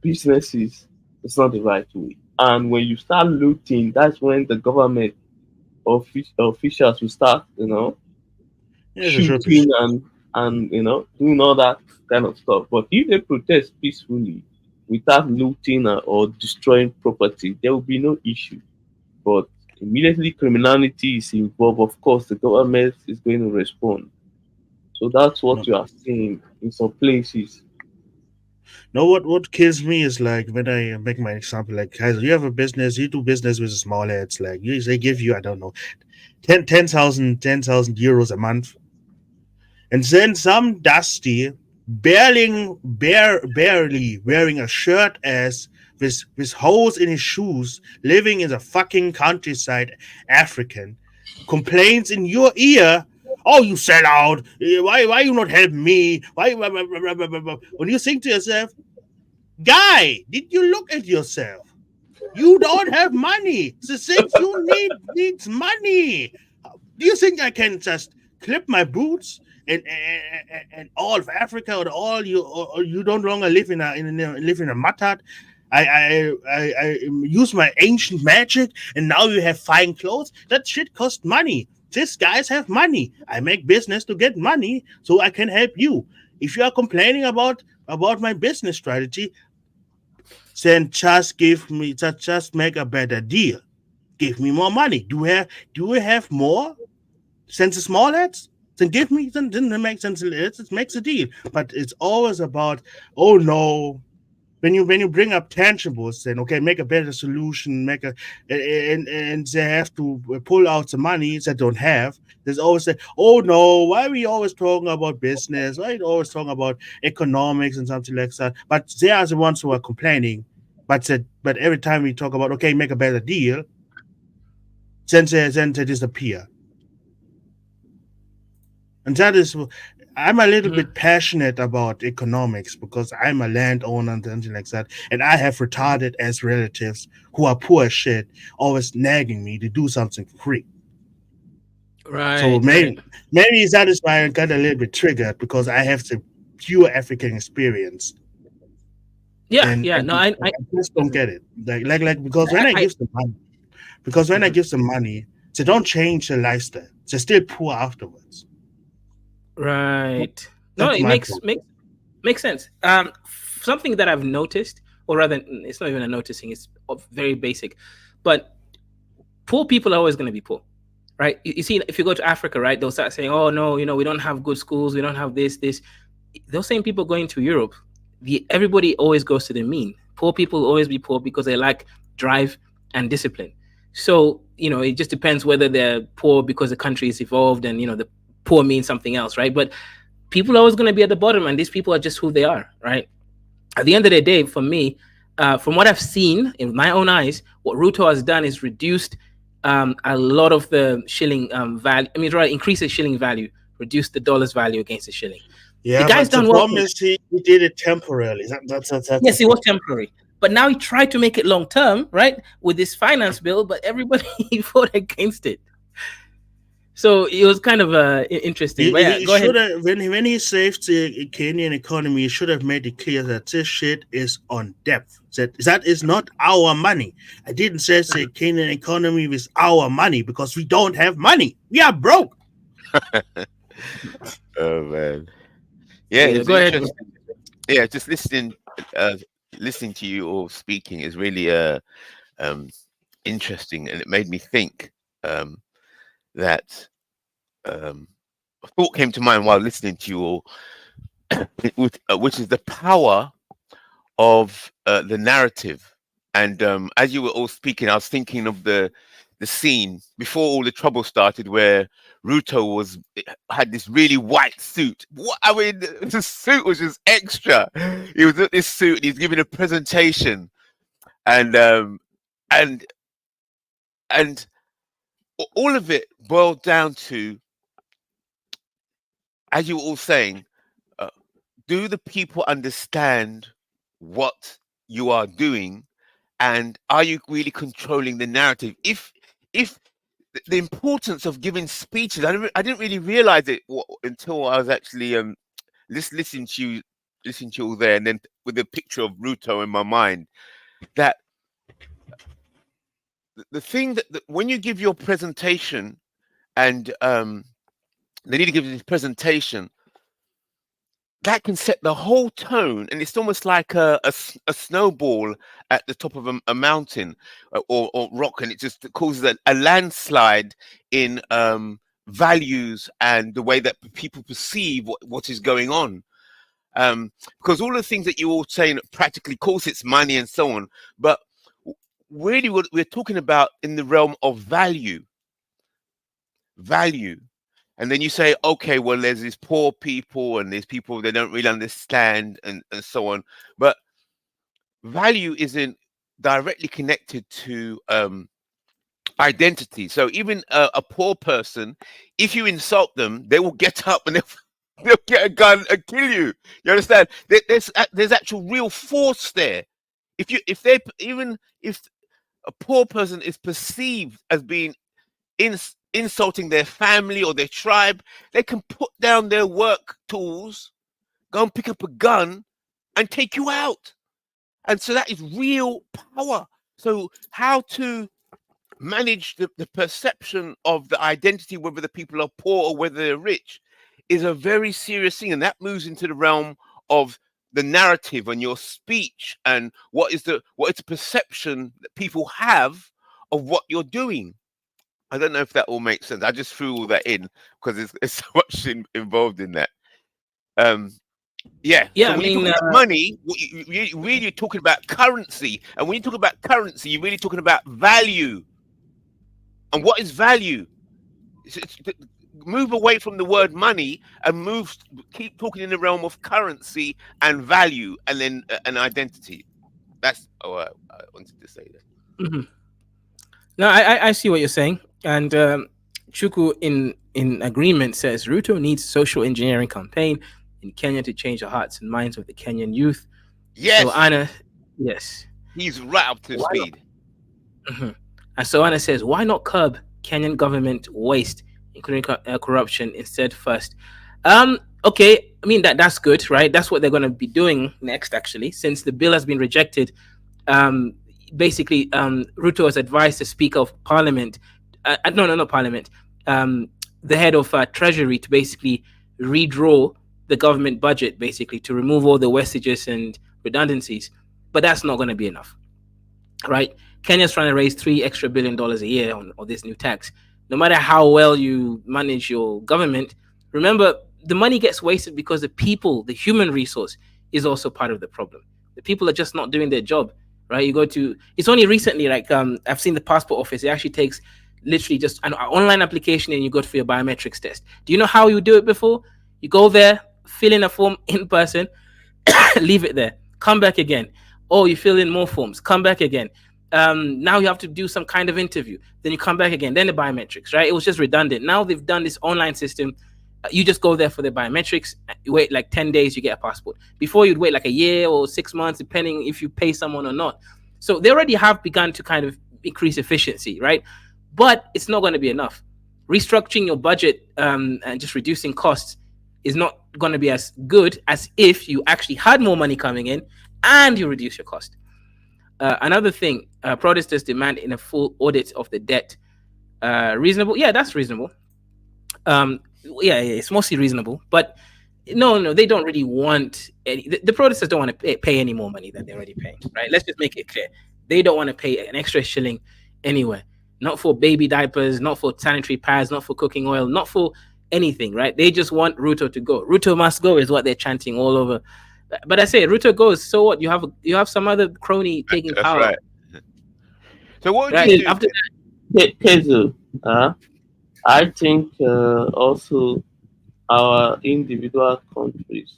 businesses is not the right way. And when you start looting, that's when the government officials will start, Yes, it should be. shooting and doing all that kind of stuff. But if they protest peacefully without looting or destroying property, there will be no issue. But immediately criminality is involved, of course, the government is going to respond. So that's No, what you are seeing in some places. no. What kills me is like when I make my example. Like, guys, you have a business, you do business with the small heads. Like, they give you, I don't know, 10,000 euros a month. And then some dusty, barely wearing a shirt as with holes in his shoes, living in the fucking countryside, African, complains in your ear. Oh, you sell out! Why you not help me? Why? When you think to yourself, guy, did you look at yourself? You don't have money. The things you needs money. Do you think I can just clip my boots and all of Africa, or all you, or you don't longer live live in a mud hut? I use my ancient magic, and now you have fine clothes. That shit costs money. These guys have money. I make business to get money so I can help you. If you are complaining about my business strategy, then just make a better deal. Give me more money. Do we have more since the small heads? Then give me, then it makes sense. It makes a deal. But it's always about, oh no. When you bring up tangibles, then okay, make a better solution, and they have to pull out the money they don't have. There's always say, oh no, why are we always talking about business? Why are we always talking about economics and something like that? But they are the ones who are complaining. But every time we talk about, okay, make a better deal, then they disappear. And that is, I'm a little Mm-hmm. bit passionate about economics because I'm a landowner and something like that. And I have retarded as relatives who are poor as shit, always nagging me to do something for free. So Right. Right. maybe that is why I got a little bit triggered, because I have the pure African experience. Yeah. And, Yeah. and No. I. I just don't get it. Like because when I. I I give them money, because when I mhm. give them money, they don't change their lifestyle. They're still poor afterwards. Right. No. That's It my makes sense. Something that I've noticed, or rather, it's not even a noticing. It's very basic, but poor people are always going to be poor, right? You see, if you go to Africa, right, they'll start saying, "Oh no, we don't have good schools, we don't have this." Those same people going to Europe, everybody always goes to the mean. Poor people will always be poor because they lack drive and discipline. So it just depends whether they're poor because the country is evolved, and the poor means something else, right? But people are always going to be at the bottom, and these people are just who they are, right? At the end of the day, for me, from what I've seen in my own eyes, what Ruto has done is reduced a lot of the shilling value. I mean, right, increase the shilling value, reduce the dollar's value against the shilling. The Yeah, guy's but the done well. problem is he did it temporarily. That's the Yes, it was problem. temporary, but now he tried to make it long term, right, with this finance bill, but everybody voted against it. So it was kind of interesting. But yeah, He go ahead. should have when he saved the Kenyan economy. He should have made it clear that this shit is on depth. That is not our money. I didn't say the Kenyan economy is our money because we don't have money. We are broke. Oh man, yeah, Yeah, it's go ahead. interesting. Yeah, just uh, listening to you all speaking is really um, interesting, and it made me think that a thought came to mind while listening to you all, which is the power of the narrative. And as you were all speaking, I was thinking of the scene before all the trouble started, where Ruto had this really white suit. What I mean, the suit was just extra. He was at this suit, and he's giving a presentation, and and and all of it boiled down to, as you were all saying, uh, do the people understand what you are doing, and are you really controlling the narrative? If the importance of giving speeches, I didn't really realize it until I was actually listening to you, listening to you all there, and then with the picture of Ruto in my mind, that the thing that when you give your presentation, and they need to give this presentation, that can set the whole tone, and it's almost like a snowball at the top of a mountain, or rock, and it just causes a landslide in values and the way that people perceive what is going on. Because all the things that you're all saying practically, course, it's money and so on, but really what we're talking about in the realm of value. And then you say, okay, well, there's these poor people and there's people they don't really understand, and so on. But value isn't directly connected to identity. So even a poor person, if you insult them, they will get up and they'll get a gun and kill you. You understand? There's actual real force there. Even if a poor person is perceived as being insulting their family or their tribe, they can put down their work tools, go and pick up a gun, and take you out. And so that is real power. So how to manage the perception of the identity, whether the people are poor or whether they're rich, is a very serious thing. And that moves into the realm of the narrative and your speech, and what is the perception that people have of what you're doing. I don't know if that all makes sense. I just threw all that in because there's so much involved in that. Um, yeah. Yeah, So I when you talk mean, about money, really you're talking about currency, and when you talk about currency, you're really talking about value. And what is value? Move away from the word money and keep talking in the realm of currency and value, and then an identity. That's I wanted to say that. mhm. No, I see what you're saying, and Chuku in agreement says Ruto needs social engineering campaign in Kenya to change the hearts and minds of the Kenyan youth. So Yes, Anna, yes. he's right up to Why not? speed. Mhm. And so Anna says, why not curb Kenyan government waste, including corruption, instead first? Okay, I mean that's good, right? That's what they're going to be doing next, actually, since the bill has been rejected. Um, Basically, Ruto has advised the Speaker of Parliament, no, not Parliament, um, the head of Treasury, to basically redraw the government budget, basically to remove all the wastages and redundancies. But that's not going to be enough, right? Kenya's trying to raise $3 extra billion a year on this new tax. No matter how well you manage your government, remember the money gets wasted because the people, the human resource, is also part of the problem. The people are just not doing their job, right? You go to, it's only recently, like I've seen the passport office. It actually takes literally just an online application, and you go for your biometrics test. Do you know how you do it before? You go there, fill in a form in person, leave it there. come back again. Oh, you fill in more forms, come back again. Now you have to do some kind of interview, then you come back again, then the biometrics, right? It was just redundant. Now they've done this online system. You just go there for the biometrics, you wait like 10 days, you get a passport. Before, you'd wait like a year or 6 months, depending if you pay someone or not. So they already have begun to kind of increase efficiency, right? But it's not going to be enough. Restructuring your budget and just reducing costs is not going to be as good as if you actually had more money coming in and you reduce your cost. Another thing, protesters demand in a full audit of the debt. Reasonable? Yeah, that's reasonable. Yeah, it's mostly reasonable. But no, they don't really want the protesters don't want to pay any more money than they're already paying, right? Let's just make it clear. They don't want to pay an extra shilling anywhere. Not for baby diapers, not for sanitary pads, not for cooking oil, not for anything, right? They just want Ruto to go. Ruto must go is what they're chanting all over. But I say Ruto goes, so what? You have some other crony taking That's power. right. So what would Right. you do? After that, Kezu, I think also our individual countries,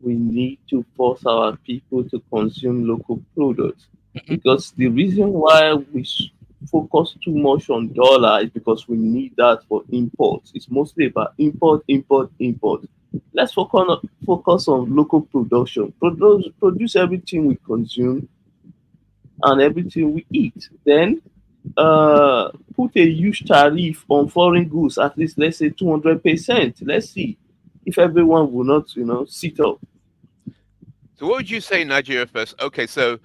we need to force our people to consume local products, because the reason why we focus too much on dollar is because we need that for imports. It's mostly about import, import, import. Let's focus on local production. Produce everything we consume and everything we eat. Then put a huge tariff on foreign goods, at least let's say 200%. Let's see if everyone will not, sit up. So what would you say, Nigeria first? Okay, so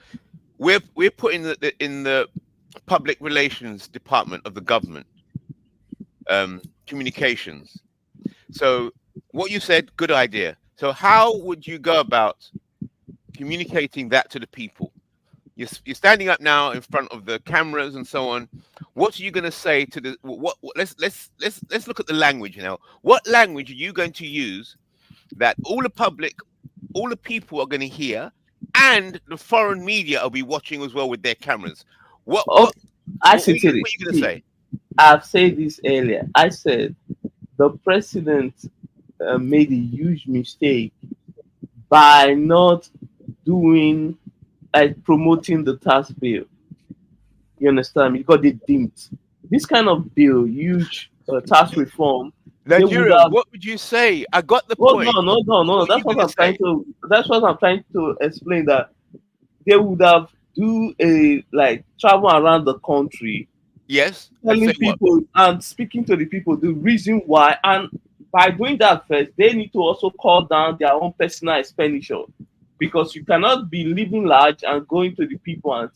we're putting in the public relations department of the government, communications. So what you said, good idea. So how would you go about communicating that to the people? You're standing up now in front of the cameras and so on. What are you going to say to the let's look at the language now. What language are you going to use that all the people are going to hear, and the foreign media will be watching as well with their cameras? What are you going to say? I've said this earlier. I said the president made a huge mistake by not doing, like, promoting the tax bill. You understand me? Because they didn't. This kind of bill, huge tax reform, Nigeria, what would you say? I got the point. No. That's what I'm trying to. That's what I'm trying to explain. That they would have do a, like, travel around the country. Yes. Telling people and speaking to the people the reason why, and by doing that first, they need to also call down their own personal expenditure, because you cannot be living large and going to the people and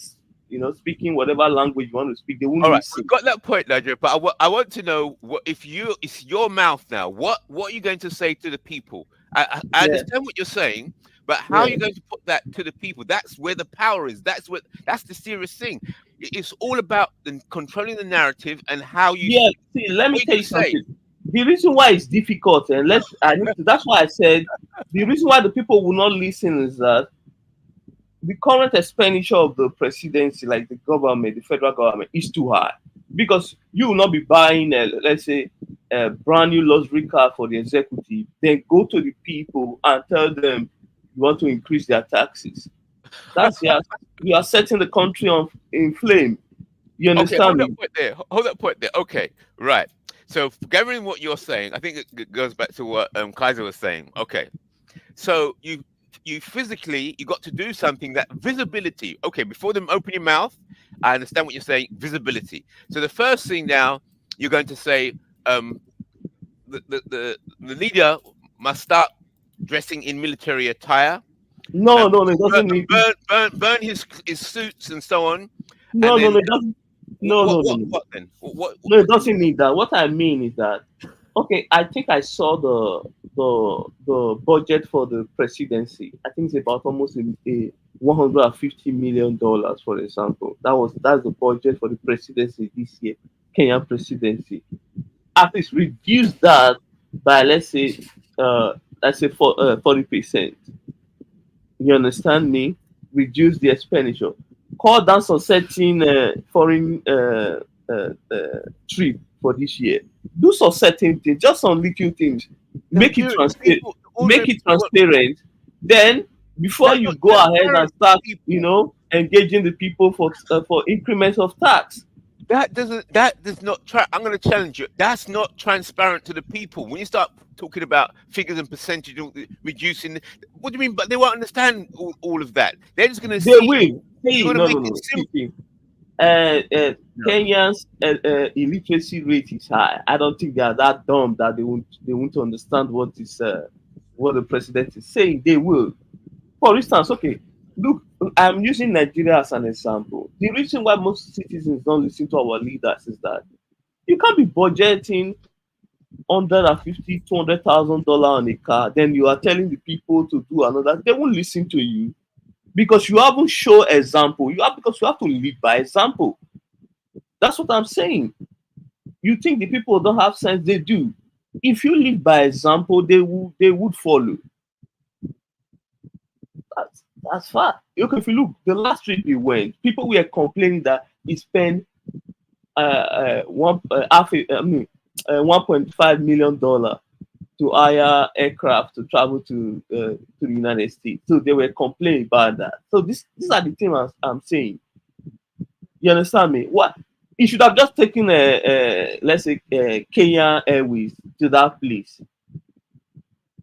speaking whatever language you want to speak. They won't listen. We've got that point, Nigeria. But I want to know if it's your mouth now. What are you going to say to the people? I understand what you're saying, but how are you going to put that to the people? That's where the power is. That's the serious thing. It's all about controlling the narrative and how you. Yeah. See, let me tell you something. The reason why it's difficult, and that's why I said the reason why the people will not listen is that the current expenditure of the presidency, like the government, the federal government, is too high. Because you will not be buying, let's say, a brand new luxury car for the executive, then go to the people and tell them you want to increase their taxes. That's you are setting the country in flame. You understand me? Hold that point there. Okay, right. So, gathering what you're saying, I think it goes back to what Kaiser was saying. Okay, so you physically, you got to do something that visibility. Okay, before them open your mouth, I understand what you're saying. Visibility. So the first thing now, you're going to say, the leader must start dressing in military attire. No, it doesn't mean burn his suits and so on. No, then, it doesn't. No. What then? What? No, it doesn't mean that. What I mean is that, okay, I think I saw the budget for the presidency. I think it's about almost a $150 million, for example. That's the budget for the presidency this year, Kenyan presidency. At least reduce that by, let's say 40%. You understand me? Reduce the expenditure. Call down some certain foreign trip for this year. Do some certain things, just some little things. Make it transparent. Then before That's you not go ahead and transparent to start, people. engaging the people for increments of tax. That does not try. I'm going to challenge you. That's not transparent to the people. When you start talking about figures and percentage reducing, what do you mean? But they won't understand all of that. They're just going to They see will. you're See, going to no, make no, it no. See, simple. see. No. Kenyans' illiteracy rate is high. I don't think they are that dumb that they won't understand what the president is saying. They will. For instance, okay, look, I'm using Nigeria as an example. The reason why most citizens don't listen to our leaders is that you can't be budgeting $150,000-$200,000 on a car, then you are telling the people to do another. They won't listen to you because you haven't shown example. Because you have to lead by example. That's what I'm saying. You think the people don't have sense? They do. If you lead by example, they would follow. That's far. Okay, if you look, the last trip we went, people were complaining that he spent one half I mean 1.5 million to hire aircraft to travel to the United States. So they were complaining about that. So these are the things I'm saying. You understand me? What he should have just taken let's say Kenya Airways to that place.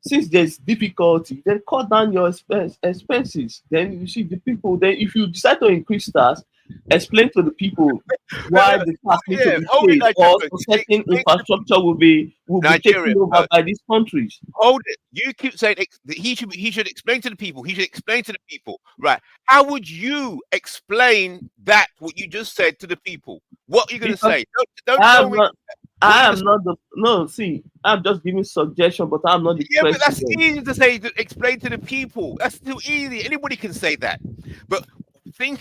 Since there's difficulty, then cut down your expenses. Then you see the people. Then if you decide to increase tax, explain to the people No, why no, the tax need to yeah, be hold it, paid, or Nigeria. certain Explain to the infrastructure people. will be taken Nigeria. over by these countries. Hold it. You keep saying that he should explain to the people. He should explain to the people. Right. How would you explain that what you just said to the people? What are you going to Because say? Don't tell I'm me not what are you I going to am say. not the no. See, I'm just giving suggestion, but I'm not the Yeah, but that's president. easy to say. To explain to the people. That's too easy. Anybody can say that. But think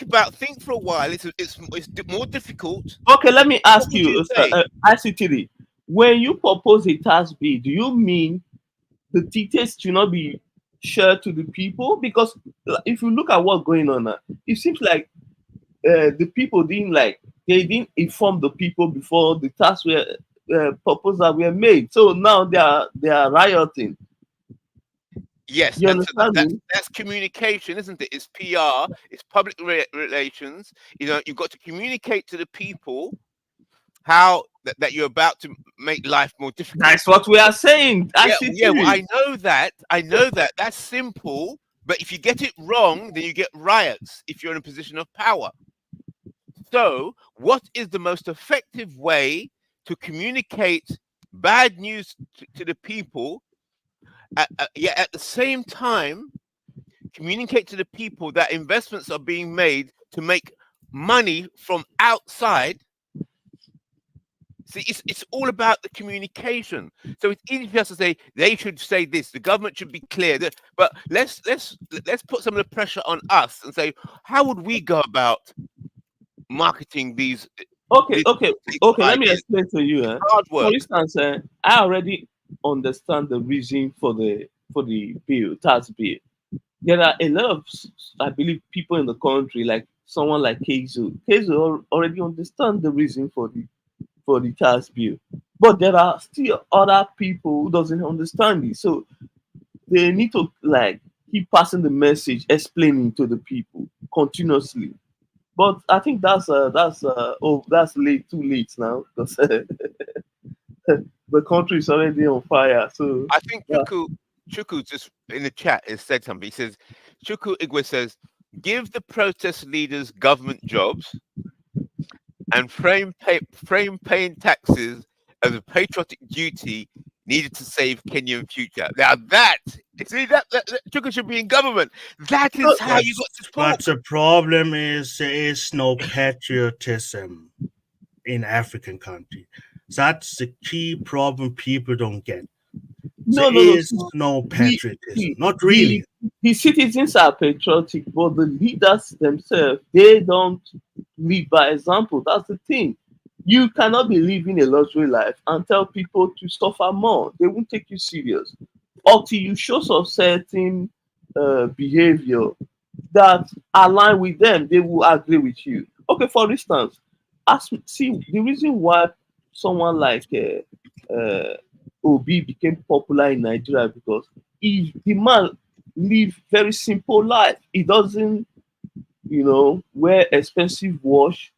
for a while. It's more difficult. Okay, let me What ask would you you, say? ICTD. When you propose a tax bill, do you mean the details should not be shared to the people? Because if you look at what's going on now, it seems like the people they didn't inform the people before the tax proposal were made. So now they are rioting. Yes, You and so understand that's me? that's communication, isn't it? It's PR, it's public relations. You've got to communicate to the people how that you're about to make life more difficult. That's what we are saying. Yeah, yeah. Well, ICTD. I know that. I know that. That's simple. But if you get it wrong, then you get riots. If you're in a position of power. So, what is the most effective way to communicate bad news to the people? Yeah, at the same time communicate to the people that investments are being made to make money from outside. See, it's all about the communication. So it's easy for us to say they should say this, the government should be clear. But let's put some of the pressure on us and say, how would we go about marketing Okay, these okay, people okay. Let me ideas? explain to you. Hard For work. instance, I already understand the reason for the bill, tax bill. There are a lot of, I believe, people in the country, like someone like Kezo. Kezo already understand the reason for the tax bill, but there are still other people who doesn't understand it. So they need to keep passing the message, explaining to the people continuously. But I think that's late, too late now because the country is already on fire. So I think yeah. Chuku just in the chat has said something. He says, Chuku Igwe says, give the protest leaders government jobs and frame paying taxes as a patriotic duty needed to save Kenyan future. Now that see that Chuku should be in government. That is how But you got to but talk. the problem is there is no patriotism in African country. That's the key problem people don't get. There No, no, no. is See, no the, patriotism. the, Not the, really. the citizens are patriotic, but the leaders themselves, they don't lead by example. That's the thing. You cannot be living a luxury life and tell people to suffer more. They won't take you serious until you show some certain behavior that align with them. They will agree with you. Okay, for instance, see the reason why someone like Obi became popular in Nigeria because the man live very simple life. He doesn't, wear expensive watch,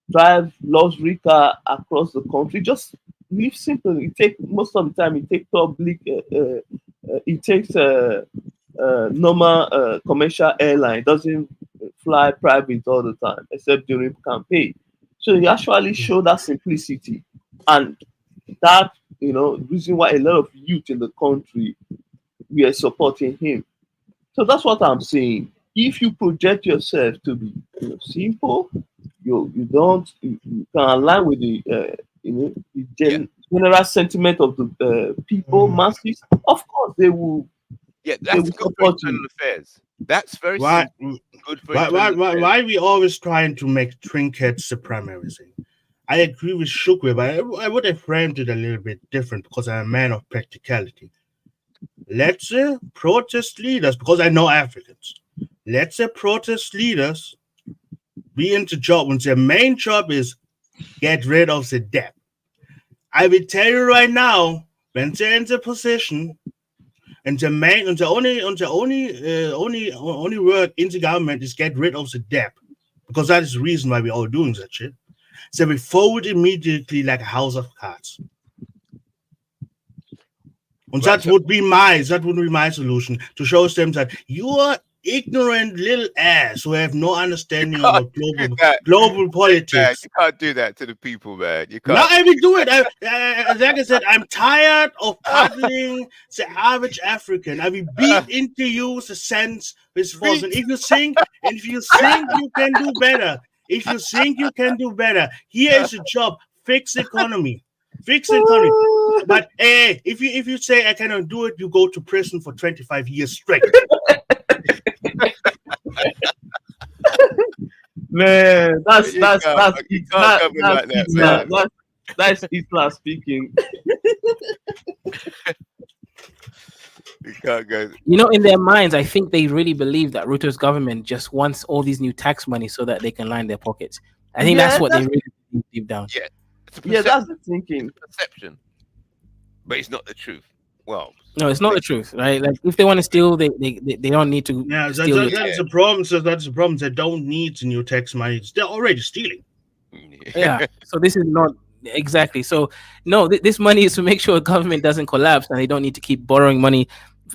drive luxury car across the country. Just live simple. He take most of the time. He take public. He takes normal commercial airline. Doesn't fly private all the time, except during campaign. So he actually show that simplicity, and that reason why a lot of youth in the country were supporting him. So that's what I'm saying. If you project yourself to be simple, you can align with the general sentiment of the people, masses. Of course, they will that's good for support internal you. affairs. That's very Why, simple. Good for why, why, internal why, affairs. why we always trying to make trinkets the primary thing? I agree with Shukri, but I would have framed it a little bit different because I'm a man of practicality. Let's say protest leaders, because I know Africans. Let's say protest leaders be into job when their main job is get rid of the debt. I will tell you right now, when they're in the position and the only work in the government is get rid of the debt, because that is the reason why we're all doing that shit. So we fold immediately like a house of cards. And Right, that would be my solution, to show them that you are ignorant little ass who have no understanding can't about do that. global Man, politics. you can't do that to the people, man. You Now can't. I will do it. Like I said, I'm tired of coddling the average African. I will beat into you the sense with force. And if you think you can do better, here is a job. Fix the economy. But if you say I cannot do it, you go to prison for 25 years straight. Man, that's You that's can't, that's you it- can't govern like that, Hitler. man. That's Hitler speaking. You can't go. In their minds, I think they really believe that Ruto's government just wants all these new tax money so that they can line their pockets. I think that's Yeah, what they really believe deep down. Yeah, it's a yeah, perception. that's the thinking. Perception, but it's not the truth. Well, No, it's not the truth, right? Like if they want to steal, they don't need to Yeah, steal your that's the problem. So that's the problem. They don't need the new tax money. They're already stealing. Yeah. So this is not exactly. So no, this money is to make sure government doesn't collapse and they don't need to keep borrowing money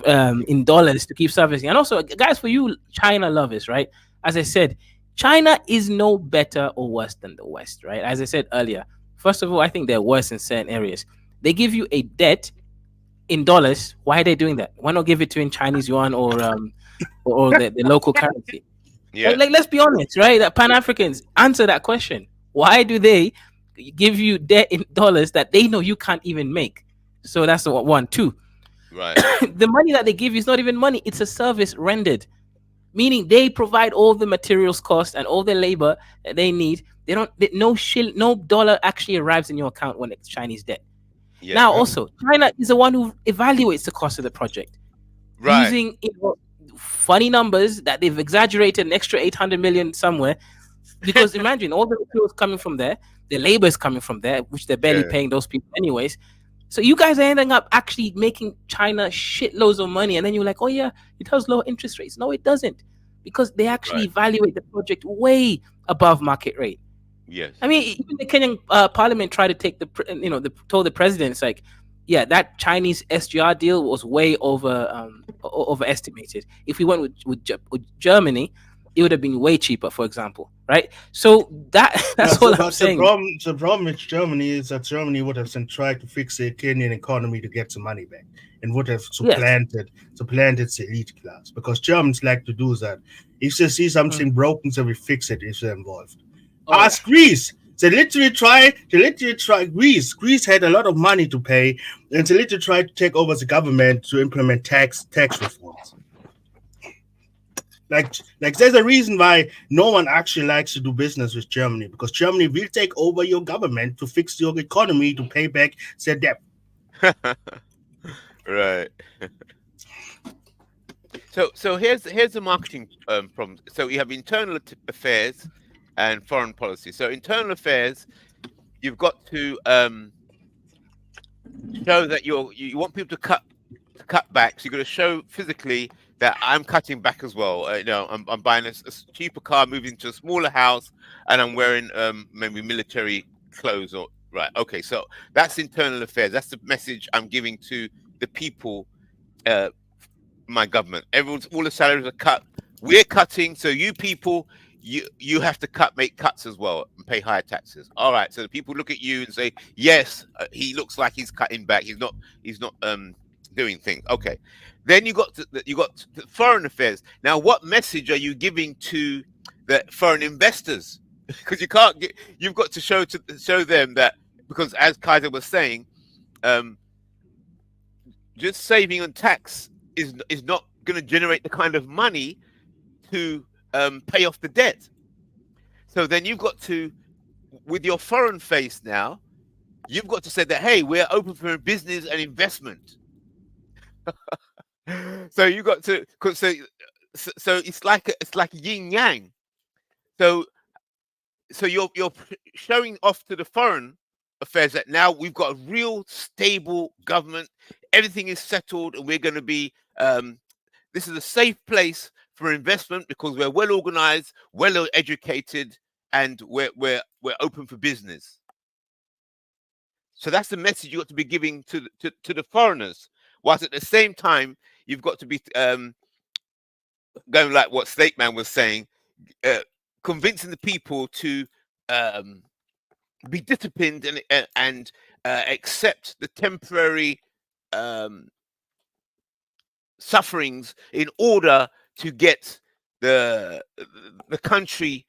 in dollars to keep servicing. And also, guys, for you China lovers, right? As I said, China is no better or worse than the West, right? As I said earlier, first of all, I think they're worse in certain areas. They give you a debt in dollars. Why are they doing that? Why not give it to in Chinese yuan or the local currency? yeah, Like let's be honest, right? That Pan Africans answer that question. Why do they give you debt in dollars that they know you can't even make? So that's the one. Two, right. the money that they give you is not even money; it's a service rendered, meaning they provide all the materials cost and all the labor that they need. No dollar actually arrives in your account when it's Chinese debt. Yeah, Now, also, China is the one who evaluates the cost of the project right. using funny numbers that they've exaggerated, an extra 800 million somewhere. Because imagine all the materials coming from there, the labor is coming from there, which they're barely Yeah. paying those people anyways. So you guys are ending up actually making China shitloads of money, and then you're like, oh yeah, it has low interest rates. No, it doesn't, because they actually Right. evaluate the project way above market rate. Yes. I mean, even the Kenyan parliament tried to take told the president, it's like, yeah, that Chinese SGR deal was way overestimated. If we went with Germany, it would have been way cheaper, for example, right? So that's all I'm saying. The problem with Germany is that Germany would have tried to fix the Kenyan economy to get some money back, and would have supplanted the elite class, because Germans like to do that. If they see something broken, they will fix it if they're involved. Ask Greece. They literally tried Greece. Greece had a lot of money to pay, and they literally tried to take over the government to implement tax reforms. Like there's a reason why no one actually likes to do business with Germany, because Germany will take over your government to fix your economy to pay back their debt. Right. So here's the marketing problem. So you have internal affairs and foreign policy. So internal affairs, you've got to show that you want people to cut back. So you've got to show physically that I'm cutting back as well. I'm buying a cheaper car, moving to a smaller house, and I'm wearing maybe military clothes. Or right, okay, so that's internal affairs. That's the message I'm giving to the people, uh, my government. Everyone's all the salaries are cut. We're cutting, so you people, you have to make cuts as well and pay higher taxes. All right, so the people look at you and say, yes, he looks like he's cutting back. He's not doing things. Okay, then you got foreign affairs. Now, what message are you giving to the foreign investors? Because you've got to show them that, because as Kaiser was saying, um, just saving on tax is not going to generate the kind of money to pay off the debt. So then you've got to, with your foreign face now, you've got to say that, hey, we're open for business and investment. So you got to, so it's like yin yang. So you're showing off to the foreign affairs that now we've got a real stable government, everything is settled, and we're going to be this is a safe place for investment because we're well organized, well educated, and we're open for business. So that's the message you got to be giving to the foreigners, whilst at the same time you've got to be going like what Stateman was saying, convincing the people to be disciplined and accept the temporary sufferings in order to get the country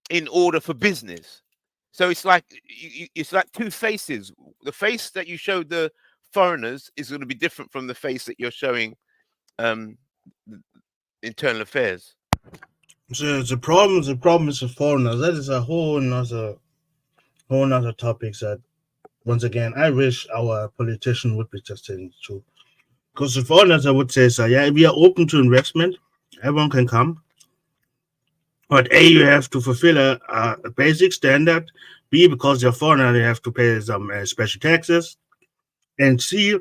in order for business. So it's like two faces. The face that you showed the foreigners is going to be different from the face that you're showing internal affairs. So the problem is the foreigners. That is a whole nother topic that, once again, I wish our politician would be just telling the truth. Because the foreigners, I would say, so yeah, we are open to investment. Everyone can come. But A, you have to fulfill a basic standard. B, because you're foreigner, you have to pay some special taxes. And C,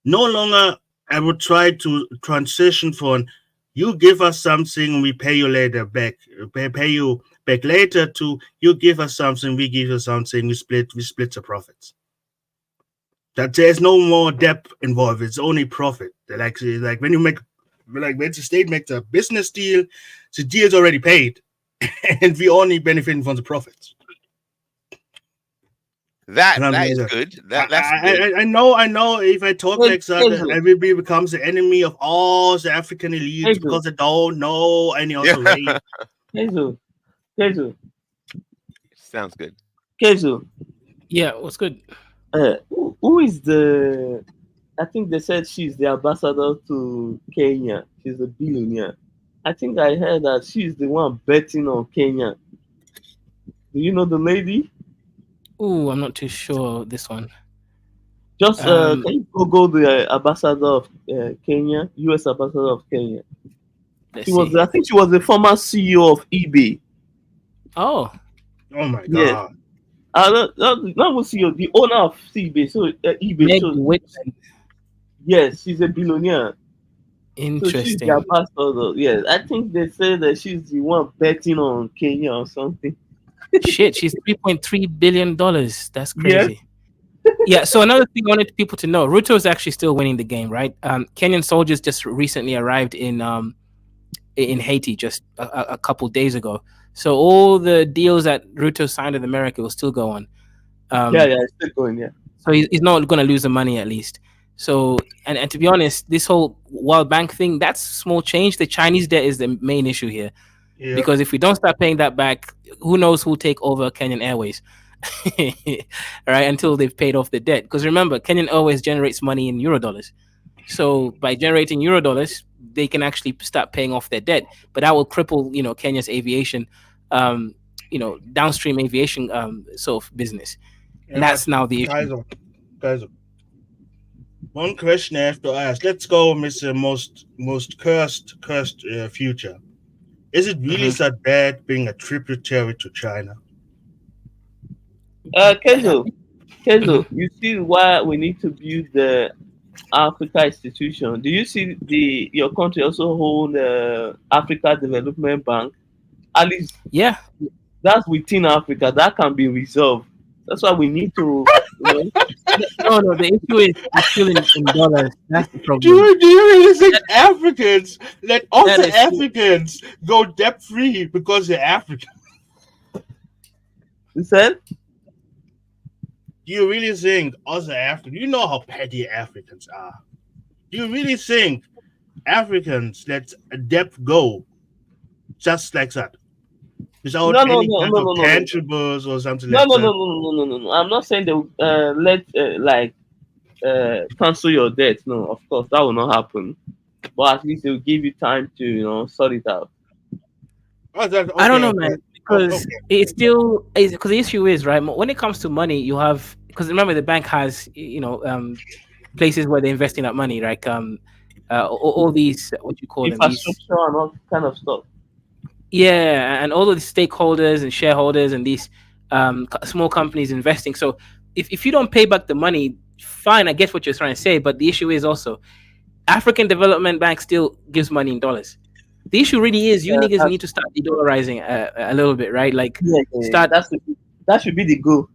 no longer I would try to transition from you give us something, we pay you later back, pay you back later, to you give us something, we give you something, we split the profits. That there's no more debt involved. It's only profit. Like when you make, like when the state makes a business deal, the deal's already paid, and we only benefiting from the profits. That And is good. That's good. I know. If I talk Hey, like that, everybody becomes the enemy of all the African elites because they don't know any other way. Kezu, Sounds good. Kezu, Yeah, what's good? who is the? I think they said she's the ambassador to Kenya. She's a billionaire. I think I heard that she's the one betting on Kenya. Do you know the lady? Ooh, I'm not too sure this one. Just can you Google the ambassador of Kenya, U.S. ambassador of Kenya? Let's She was, see. I think, she was the former CEO of eBay. Oh, Oh my Yes. god! Not CEO, the owner of eBay. So eBay. Meg So Whitman. yes, she's a billionaire. So she's the Interesting. ambassador. Yes, I think they say that she's the one betting on Kenya or something. Shit, she's $3.3 billion. That's Yes. crazy. Yeah. So another thing I wanted people to know: Ruto is actually still winning the game, right? Kenyan soldiers just recently arrived in Haiti just a couple days ago. So all the deals that Ruto signed with America will still go on. Yeah, it's still going. Yeah. So he's not going to lose the money at least. So and to be honest, this whole World Bank thing, that's small change. The Chinese debt is the main issue here. Yeah. Because if we don't start paying that back, who knows who'll take over Kenyan Airways, right? Until they've paid off the debt. Because remember, Kenyan Airways generates money in Eurodollars. So by generating Eurodollars, they can actually start paying off their debt. But that will cripple, Kenya's aviation, downstream aviation sort of business. And that's now the issue. Guys, one question I have to ask. Let's go with the most cursed future. Is it really so bad being a tributary to China? Kenzo, you see why we need to build the Africa institution. Do you see the your country also hold Africa Development Bank? At least Yeah. that's within Africa. That can be resolved. That's why we need to, you know, No, no. The issue is it's still in dollars. That's the Do problem. you really think Africans, let That other is Africans go debt free because they're African? you said Do you really think other Africans, you know how petty Africans are? Do you really think Africans let a debt go just like that without no, no, any no, kind no, of no, no, no, tangibles or something no, like no, no, that? no, no, no, no, no. I'm not saying they let like cancel your debt. No, of course that will not happen. But at least they will give you time to sort it out. Oh, that, I don't okay, know, okay. man, Oh, because okay. it's still because the issue is right when it comes to money, you have because remember the bank has places where they're investing that money, like all these what you call them these Infrastructure and all kind of stuff. yeah, and all of the stakeholders and shareholders and these small companies investing. So if you don't pay back the money, fine, I get what you're trying to say, but the issue is also African Development Bank still gives money in dollars. The issue really is you niggas That's, need to start de-dollarizing a little bit, right? Like yeah, yeah, yeah. start. That should be the goal.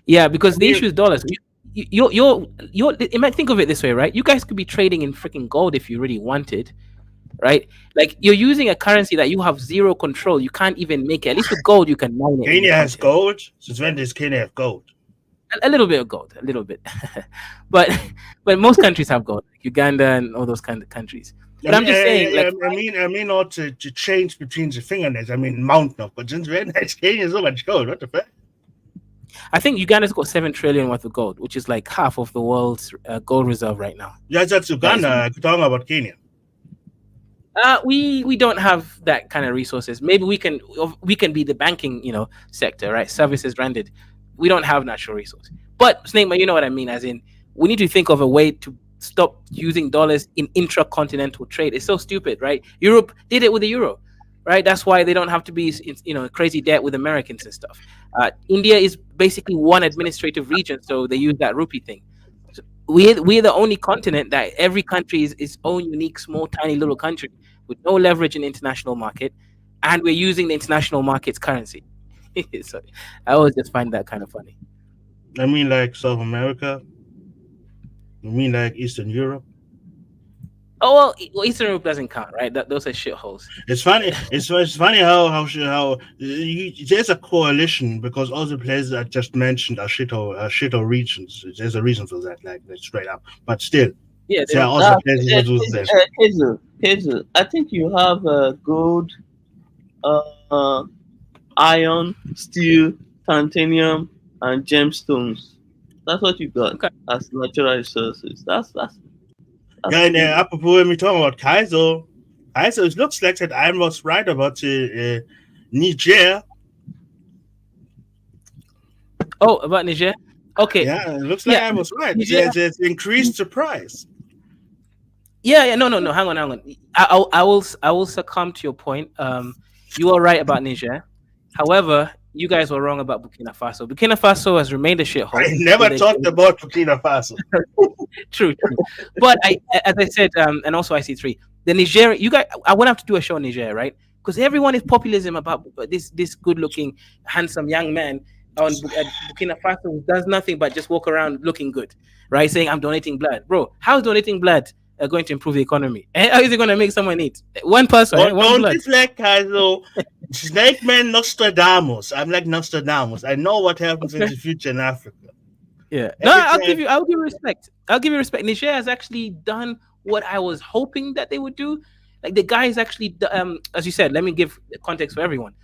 Yeah, I because the mean, issue is dollars. You're. You might think of it this way, right? You guys could be trading in freaking gold if you really wanted, right? Like you're using a currency that you have zero control. You can't even make it. At least with gold, you can mine it in the Kenya has continent. gold. Since when does Kenya have gold? A little bit of gold, a little bit, but most countries have gold, like Uganda and all those kind of countries. I But I'm mean, just saying, like, I mean, not to change between the fingernails. I mean, mountain of, but since when has Kenya so much gold? What the fuck? I think Uganda's got 7 trillion worth of gold, which is like half of the world's gold reserve right now. Yeah, that's That is Uganda. Talking about Kenya. we don't have that kind of resources. Maybe we can be the banking sector, right? Services rendered. We don't have natural resource. But Snake, you know what I mean? As in, we need to think of a way to stop using dollars in intracontinental trade. It's so stupid, right? Europe did it with the euro, right? That's why they don't have to be crazy debt with Americans and stuff. India is basically one administrative region, so they use that rupee thing. So we're the only continent that every country is its own unique, small, tiny little country with no leverage in the international market, and we're using the international market's currency. So I always just find that kind of funny. I mean, like South America. I mean, like Eastern Europe. Oh well, Eastern Europe doesn't count, right? Those are shitholes. It's funny. It's funny there's a coalition because all the places I just mentioned are shithole regions. There's a reason for that, like that's straight up. But still, Yeah, there are also places that do that. Hazel, I think you have gold, uh, iron, steel, titanium, and gemstones. That's what you got okay. as natural resources. That's Yeah, and pretty. apropos when we talk about Kaiser, it looks like that I was right about Niger. Oh, about Niger. Okay. Yeah, it looks like Yeah, I was right. Niger. There's increased the price. Yeah, yeah. No, no, no. Hang on, hang on. I will succumb to your point. You are right about Niger. However, you guys were wrong about Burkina Faso. Burkina Faso has remained a I shithole never with a talked about Burkina Faso. true, true. But as I said, and also IC3, the Niger, you guys, I won't have to do a show on Niger, right? Because everyone is populism about this good-looking, handsome young man on Burkina Faso who does nothing but just walk around looking good, right? Saying I'm donating blood, bro. How's donating blood going to improve the economy? How is it going to make someone eat one person, one Don't blood? deflect, Kaiser. Snake Man Nostradamus. I'm like Nostradamus. I know what happens in Okay. the future in Africa. Yeah. No, Every I'll time, give you respect. I'll give you respect. Niger has actually done what I was hoping that they would do. Like the guy is actually, as you said, let me give context for everyone.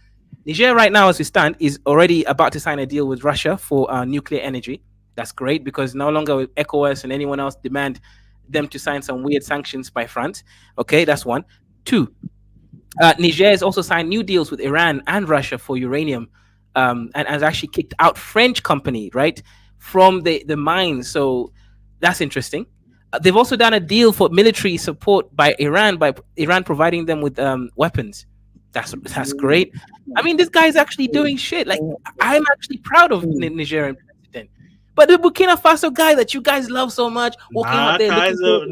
Niger right now, as we stand, is already about to sign a deal with Russia for nuclear energy. That's great because no longer will ECOWAS and anyone else demand them to sign some weird sanctions by France. Okay, that's one. Two, Niger has also signed new deals with Iran and Russia for uranium, and has actually kicked out French company right from the mines. So that's interesting. They've also done a deal for military support by Iran providing them with weapons. That's great. I mean, this guy's actually doing shit. Like I'm actually proud of Nigerian president But the Burkina Faso guy that you guys love so much, walking out there looking so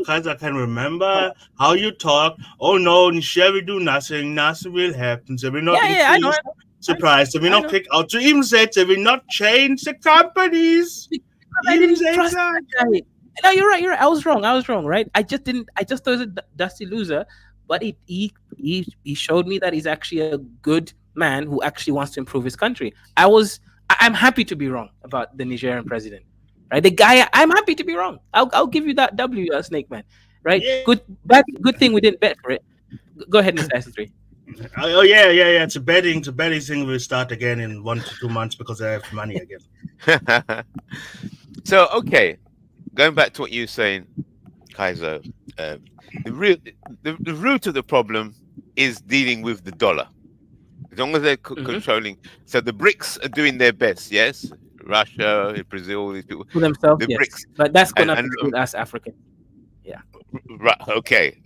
Kaiser, I can remember how you talk. Oh no, shall we do nothing? Nothing will happen. They will not yeah, I know, increase surprise. They will I not know. kick out. They even said they will not change the companies. Because I Even didn't said trust that. that guy. No, you're right. You're right. I was wrong. Right. I just didn't. I just thought he was a dusty loser. But he showed me that he's actually a good man who actually wants to improve his country. I'm happy to be wrong about the Nigerian president. Right. The guy. I'm happy to be wrong. I'll give you that W, Snake Man. Right. Yeah. Good thing we didn't bet for it. Go ahead, Mr. Ice3. Oh yeah. It's a betting thing will start again in 1 to 2 months because I have money again. So, okay, going back to what you were saying, Kaiser, the root of the problem is dealing with the dollar. As long as they're controlling, so the BRICS are doing their best. Yes, Russia, Brazil, these people, For themselves, the yes. BRICS, But that's gonna and include us Africans. Yeah. right, okay,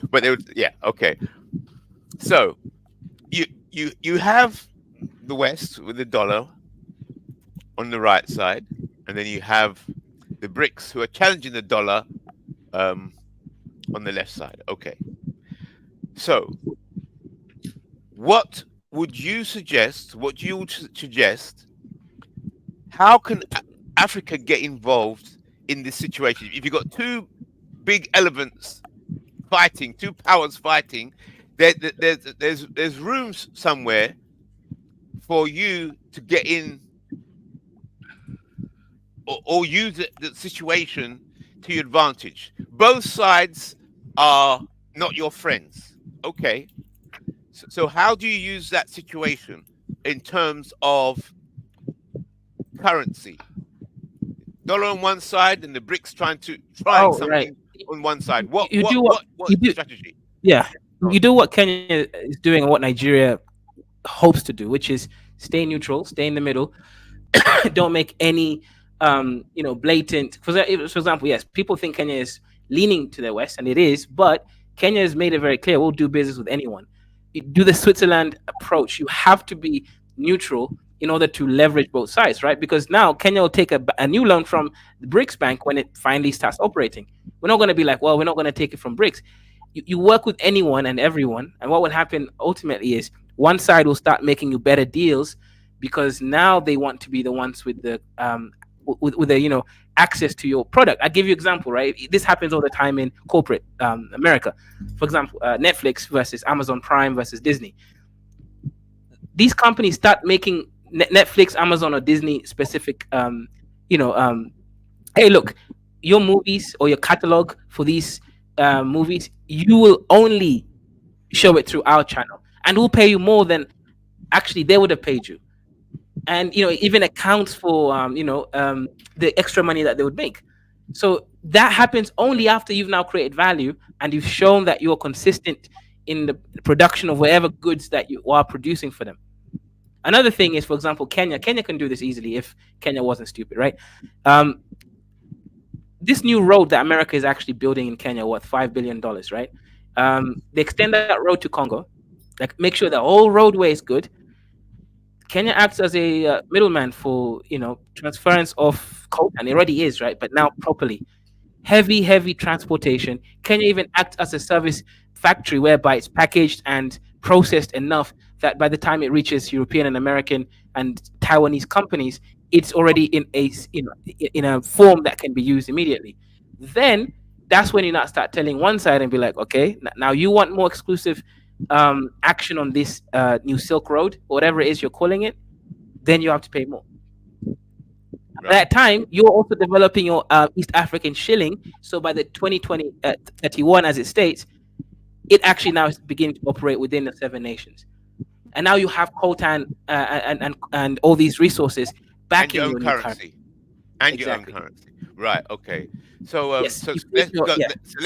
but they would, yeah, okay. So you have the West with the dollar on the right side, and then you have the BRICS who are challenging the dollar on the left side. Okay. So what would you suggest? What do you suggest? How can Africa get involved in this situation? If you've got two big elements fighting, two powers fighting, there's rooms somewhere for you to get in or use the situation to your advantage. Both sides are not your friends. Okay. So how do you use that situation in terms of currency? Dollar on one side and the BRICS trying something Right. on one side. What You do what what you do. strategy? Yeah, you do what Kenya is doing and what Nigeria hopes to do, which is stay neutral, stay in the middle, don't make any blatant. For example, yes, people think Kenya is leaning to the west, and it is, but Kenya has made it very clear we'll do business with anyone. You do the Switzerland approach. You have to be neutral in order to leverage both sides, right? Because now Kenya will take a new loan from the BRICS Bank when it finally starts operating. We're not going to be like, well, we're not going to take it from BRICS. You work with anyone and everyone, and what will happen ultimately is one side will start making you better deals because now they want to be the ones with the with the access to your product. I give you an example, right? This happens all the time in corporate America. For example, Netflix versus Amazon Prime versus Disney. These companies start making Netflix, Amazon, or Disney specific. Hey, look, your movies or your catalog for these movies, you will only show it through our channel, and we'll pay you more than actually they would have paid you. And it even accounts for the extra money that they would make. So that happens only after you've now created value and you've shown that you're consistent in the production of whatever goods that you are producing for them. Another thing is, for example, Kenya can do this easily if Kenya wasn't stupid, right? This new road that America is actually building in Kenya worth $5 billion, right? They extend that road to Congo, like make sure the whole roadway is good. Kenya acts as a middleman for transference of coal, and it already is, right? But now properly, heavy transportation. Kenya even acts as a service factory whereby it's packaged and processed enough that by the time it reaches European and American and Taiwanese companies, it's already in a form that can be used immediately. Then that's when you not start telling one side and be like, okay, now you want more exclusive action on this new Silk Road, whatever it is you're calling it, then you have to pay more. At that time, you're also developing your East African shilling. So by the 2031, as it states, it actually now is beginning to operate within the 7 nations. And now you have coltan and all these resources back in your new currency. And your own currency. Right. Okay. So Yes, so you let's put go. your- yeah. So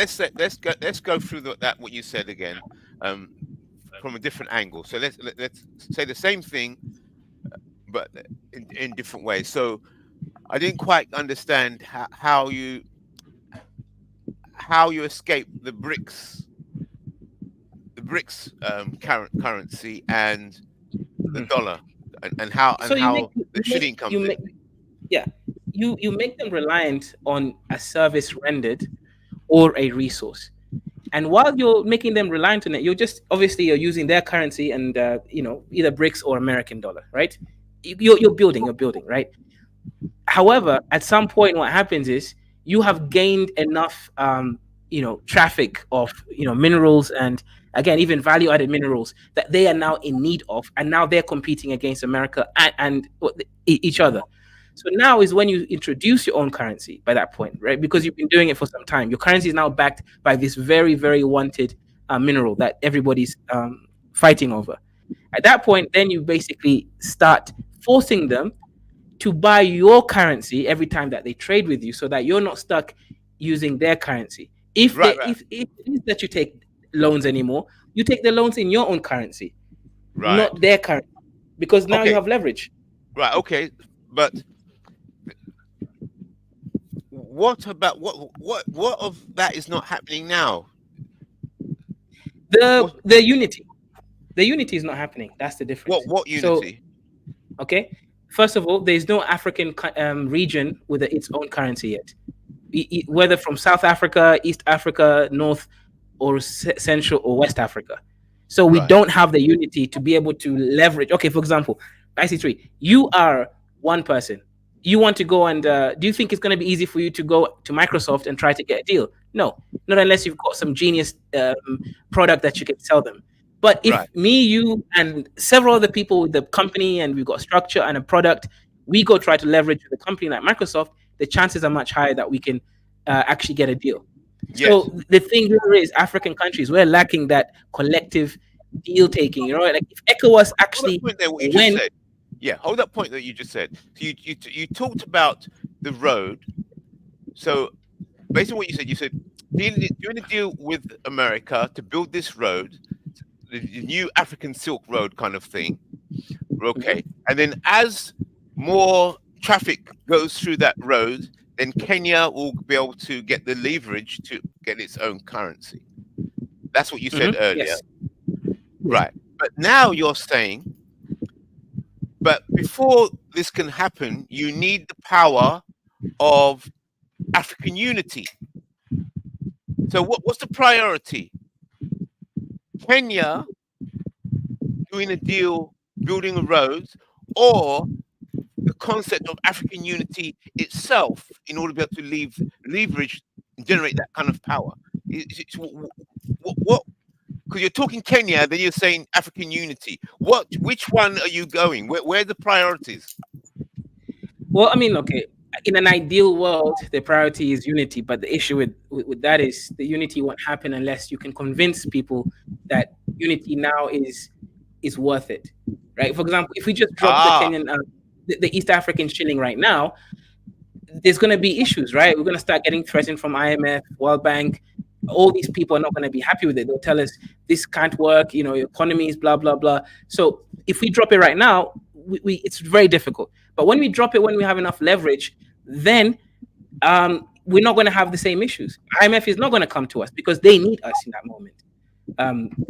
let's go through that what you said again, from a different angle. So let's say the same thing, but in different ways. So I didn't quite understand how you escape the BRICS currency and the dollar, and how So the shilling comes in. Yeah, you make them reliant on a service rendered or a resource. And while you're making them reliant on it, you're just obviously you're using their currency and either bricks or American dollar, right? You're building, right? However, at some point, what happens is you have gained enough, traffic of minerals and again even value-added minerals that they are now in need of, and now they're competing against America and each other. So now is when you introduce your own currency by that point, right? Because you've been doing it for some time. Your currency is now backed by this very, very wanted mineral that everybody's fighting over. At that point, then you basically start forcing them to buy your currency every time that they trade with you so that you're not stuck using their currency. If Right, they right, if it is that you take loans anymore, you take the loans in your own currency, right. not their currency, because now you Okay, have leverage. right, okay. But what about what of that is not happening now? The What the unity. The unity is not happening. That's the difference. what So, unity? okay, first of all, there's no African region with its own currency yet. Whether from South Africa, East Africa, North or Central or West Africa. So we Right, don't have the unity to be able to leverage. Okay, for example, IC3, you are one person. You want to go and do you think it's going to be easy for you to go to Microsoft and try to get a deal? No, not unless you've got some genius product that you can sell them. But if right. me, you, and several other people with the company and we've got structure and a product, we go try to leverage the company like Microsoft, the chances are much higher that we can actually get a deal. Yes. So the thing here is African countries, we're lacking that collective deal taking. Like if ECOWAS Hold that actually point there. What you just went, said. Yeah, hold that point that you just said. So you talked about the road. So based on what you said doing a deal with America to build this road, the new African Silk Road kind of thing. Okay. And then as more traffic goes through that road, then Kenya will be able to get the leverage to get its own currency. That's what you said earlier. yes, Right. But now you're saying, but before this can happen, you need the power of African unity. So what's the priority? Kenya doing a deal, building a road, or the concept of African unity itself in order to be able to leverage and generate that kind of power? What because you're talking Kenya, then you're saying African unity. Which one are you going? Where are the priorities? well, I mean, okay, in an ideal world, the priority is unity, but the issue with that is the unity won't happen unless you can convince people that unity now is worth it, right? For example, if we just drop the Ah, Kenyan, the East African shilling right now, there's going to be issues, right? We're going to start getting threatened from IMF, World Bank. All these people are not going to be happy with it. They'll tell us this can't work, your economy is blah, blah, blah. So if we drop it right now, it's very difficult. But when we drop it, when we have enough leverage, then we're not going to have the same issues. IMF is not going to come to us because they need us in that moment.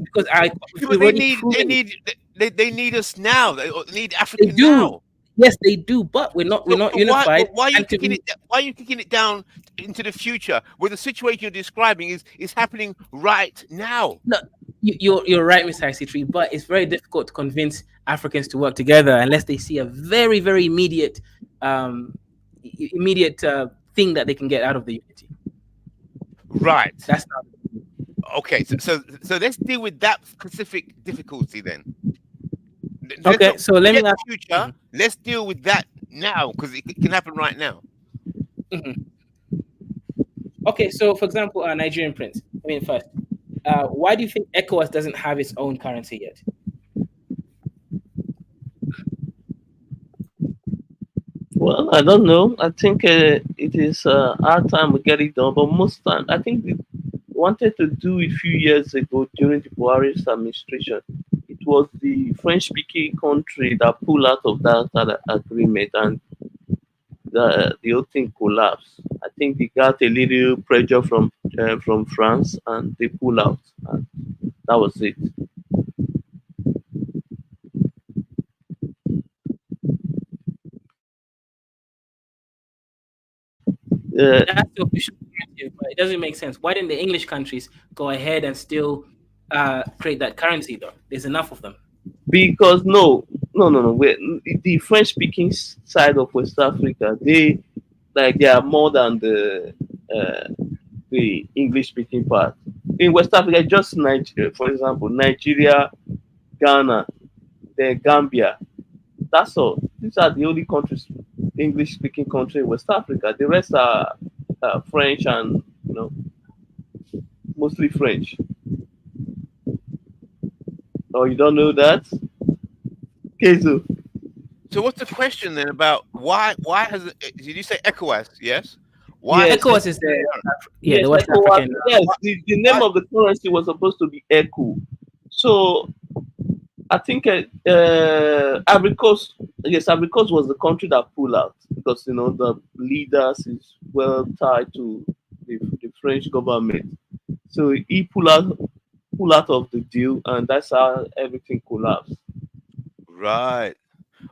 Because yeah, but we've they already need they proven need they need us now. They need they Africa do. now. Yes, they do. But we're not So why unified. but why are you And to kicking be it why are you kicking it down into the future where the situation you're describing is happening right now? No, you're right, Mr. IC3, but it's very difficult to convince Africans to work together unless they see a very, very um, immediate thing that they can get out of the unity. Right. That's not. Okay. So let's deal with that specific difficulty then. Let's Okay. not So let me forget the ask. future. Let's deal with that now because it can happen right now. Mhm. Okay. So, for example, Nigerian prince. I mean, first, why do you think ECOWAS doesn't have its own currency yet? Well, I don't know. I think it is our time to get it done, but most time I think we wanted to do it a few years ago during the Buhari's administration. It was the French-speaking country that pulled out of that agreement, and the whole thing collapsed. I think they got a little pressure from France, and they pulled out, and that was it. That's the official currency, but it doesn't make sense. Why didn't the English countries go ahead and still create that currency though? There's enough of them. Because no. The French speaking side of West Africa, they are more than the English speaking part. In West Africa, just Nigeria, for example, Nigeria, Ghana, then Gambia. That's all. These are the only countries, English speaking country in West Africa. The rest are French and mostly French. Oh, you don't know that? Okay, So what's the question then about why has it, did you say ECOWAS? Yes. Why yes, ECOWAS is the yes, the West ECOWAS, African. yes. why, The name why of the currency was supposed to be ECO. So I think Ivory Coast, yes, Ivory Coast was the country that pulled out because the leaders is well tied to the French government. So he pull out of the deal, and that's how everything collapsed. right?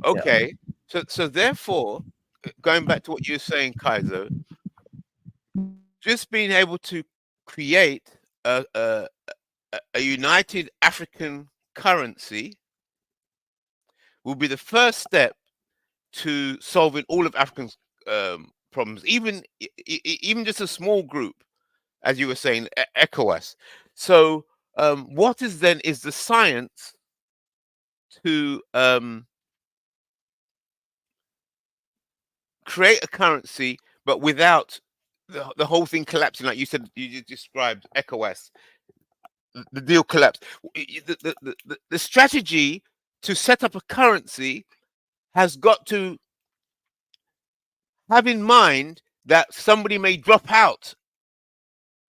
Yeah. Okay. So therefore, going back to what you're saying, Kaiser, just being able to create a united African currency will be the first step to solving all of Africa's problems, even just a small group, as you were saying, ECOWAS. So, what is then is the science to create a currency, but without the whole thing collapsing, like you said, you just described ECOWAS, the deal collapsed. The strategy to set up a currency has got to have in mind that somebody may drop out.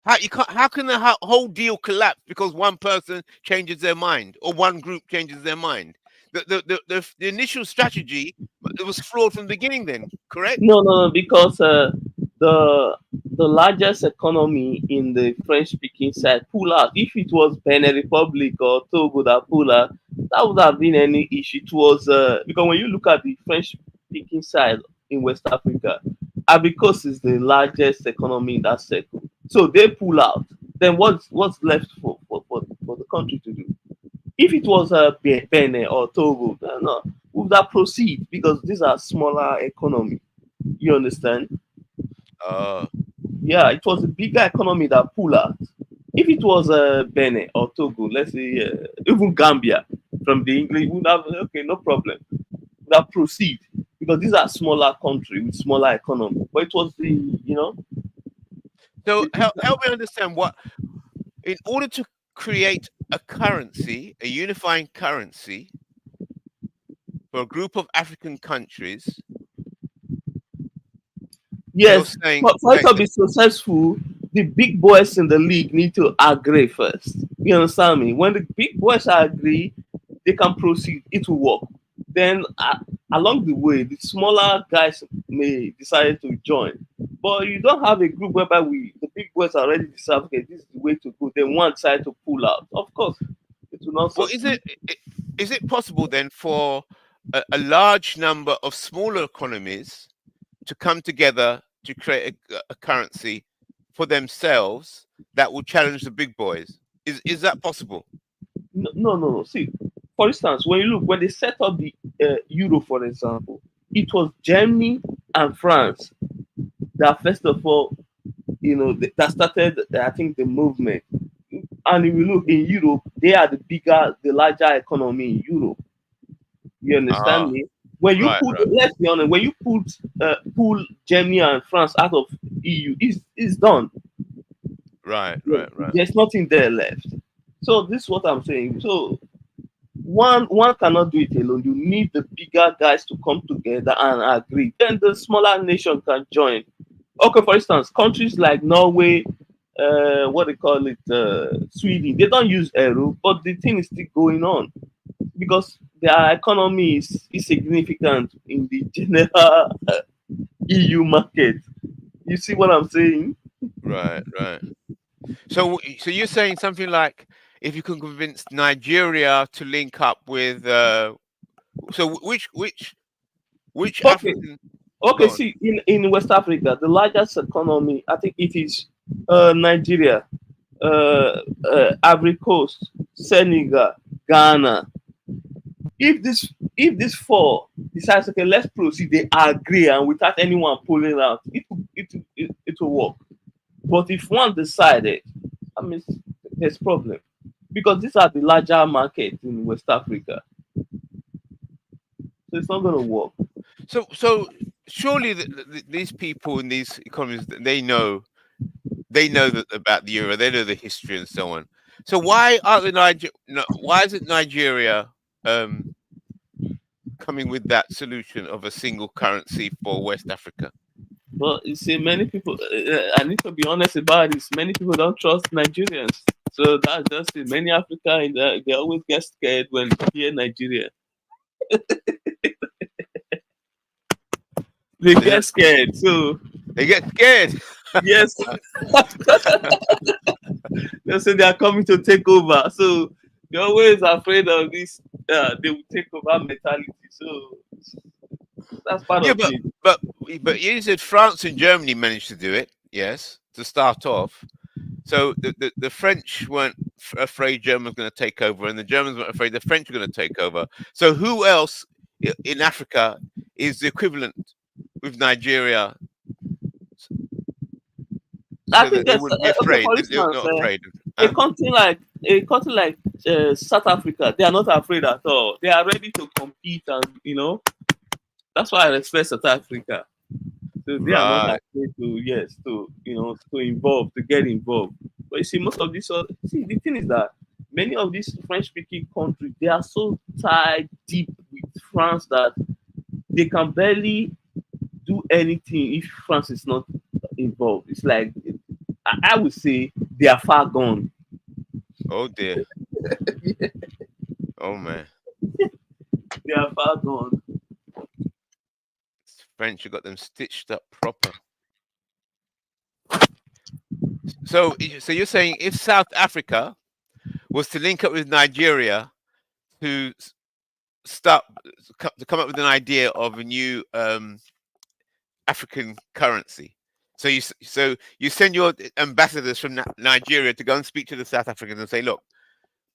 How can the whole deal collapse because one person changes their mind or one group changes their mind? The initial strategy, it was flawed from the beginning. Then, correct? No, because the the largest economy in the French speaking side pull out. If it was Benin Republic or Togo that pull out, that would have been any issue. It was because when you look at the French speaking side in West Africa, Ivory Coast is the largest economy in that circle. So they pull out. Then what's left for the country to do? If it was Benin or Togo, no, would that proceed because these are smaller economy. You understand? Uh, Yeah, it was a bigger economy that pull out. If it was Benin or Togo, let's say even Gambia from the English, would have okay, no problem. Would have proceed because these are smaller country with smaller economy. But it was so the help me understand what, in order to create a currency, a unifying currency for a group of African countries, you're yes, saying for it to be successful, the big boys in the league need to agree first. You understand me? When the big boys agree, they can proceed. It will work. Then along the way, the smaller guys may decide to join. But you don't have a group whereby the big boys already decide, okay, this is the way to go. Then one side to pull out. Of course, it will not well, succeed. is it possible then for a large number of smaller economies to come together to create a currency for themselves that will challenge the big boys? Is that possible? No. See, for instance, when you look when they set up the euro, for example, it was Germany and France that first of all, that started, I think, the movement. And if you look in Europe, they are the larger economy in Europe. You understand Ah, me? When you right, put, right, let's be honest, when you pull Germany and France out of EU, it's done. right. There's nothing there left. So this is what I'm saying. So one cannot do it alone. You need the bigger guys to come together and agree. Then the smaller nation can join. Okay, for instance, countries like Norway, what they call it, Sweden, they don't use euro, but the thing is still going on because their economy is significant in the general EU market. You see what I'm saying? Right. So you're saying something like if you can convince Nigeria to link up with so which Okay, African? Okay, Go on. see, in West Africa, the largest economy, I think it is Nigeria, Ivory Coast, Senegal, Ghana. If this four decides, okay, let's proceed, they agree, and without anyone pulling out, it will work. But if one decided, I mean, there's problem because these are the larger markets in West Africa, so it's not going to work. So surely these people in these economies, they know that about the euro, they know the history and so on. So why aren't the why isn't Nigeria um, coming with that solution of a single currency for West Africa? But you see, many people, I need to be honest about this. Many people don't trust Nigerians. So that's just it. Many Africans, they always get scared when they hear Nigeria. They They get don't. scared. So, They get scared. yes, they say they are coming to take over. So they're always afraid of this. They will take over mentality. So that's part Yeah, of it. but you said France and Germany managed to do it. Yes, to start off. So the French weren't afraid Germans were going to take over, and the Germans weren't afraid the French were going to take over. So who else in Africa is the equivalent with Nigeria, I so that think they that's wouldn't be okay. afraid? For They're instance, not afraid. a Huh? country like South Africa, they are not afraid at all. They are ready to compete, and that's why I respect South Africa. So they are not Right. afraid to, yes, to get involved. But you see, most of these see, the thing is that many of these French speaking countries, they are so tied deep with France that they can barely do anything if France is not involved. It's like I would say they are far gone. Oh dear. Oh man. They are far gone. French have got them stitched up proper. So you're saying if South Africa was to link up with Nigeria to start to come up with an idea of a new African currency. So you send your ambassadors from Nigeria to go and speak to the South Africans and say, look,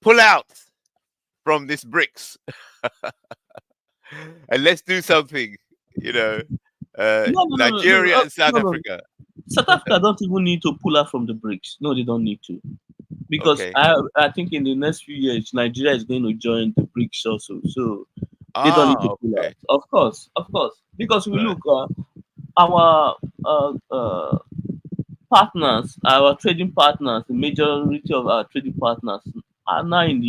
pull out from this BRICS and let's do something. You know, No, no, no, no, no, Nigeria and South no, no. Africa. South Africa don't even need to pull out from the BRICS. No, they don't need to. Because Okay. I think in the next few years, Nigeria is going to join the BRICS also. So they don't need to Ah, pull out. okay. Of course. Because we Right. look, our partners, our trading partners, the majority of our trading partners are now in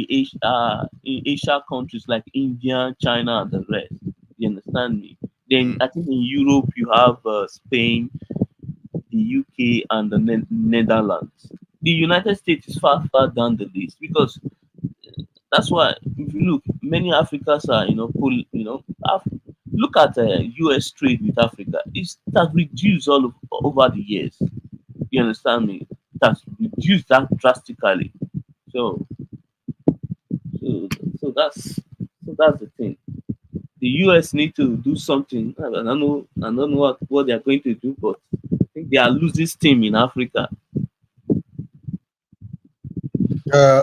Asia countries like India, China, and the rest. You understand me? Then Mm. I think in Europe you have Spain, the UK, and the Netherlands. The United States is far, far down the list because that's why if you look, many Africans are look at U.S. trade with Africa. It has reduced over the years. You understand me? It has reduced that drastically. So so so that's the thing. The US need to do something. I don't know what they are going to do, but I think they are losing steam in Africa. Yeah,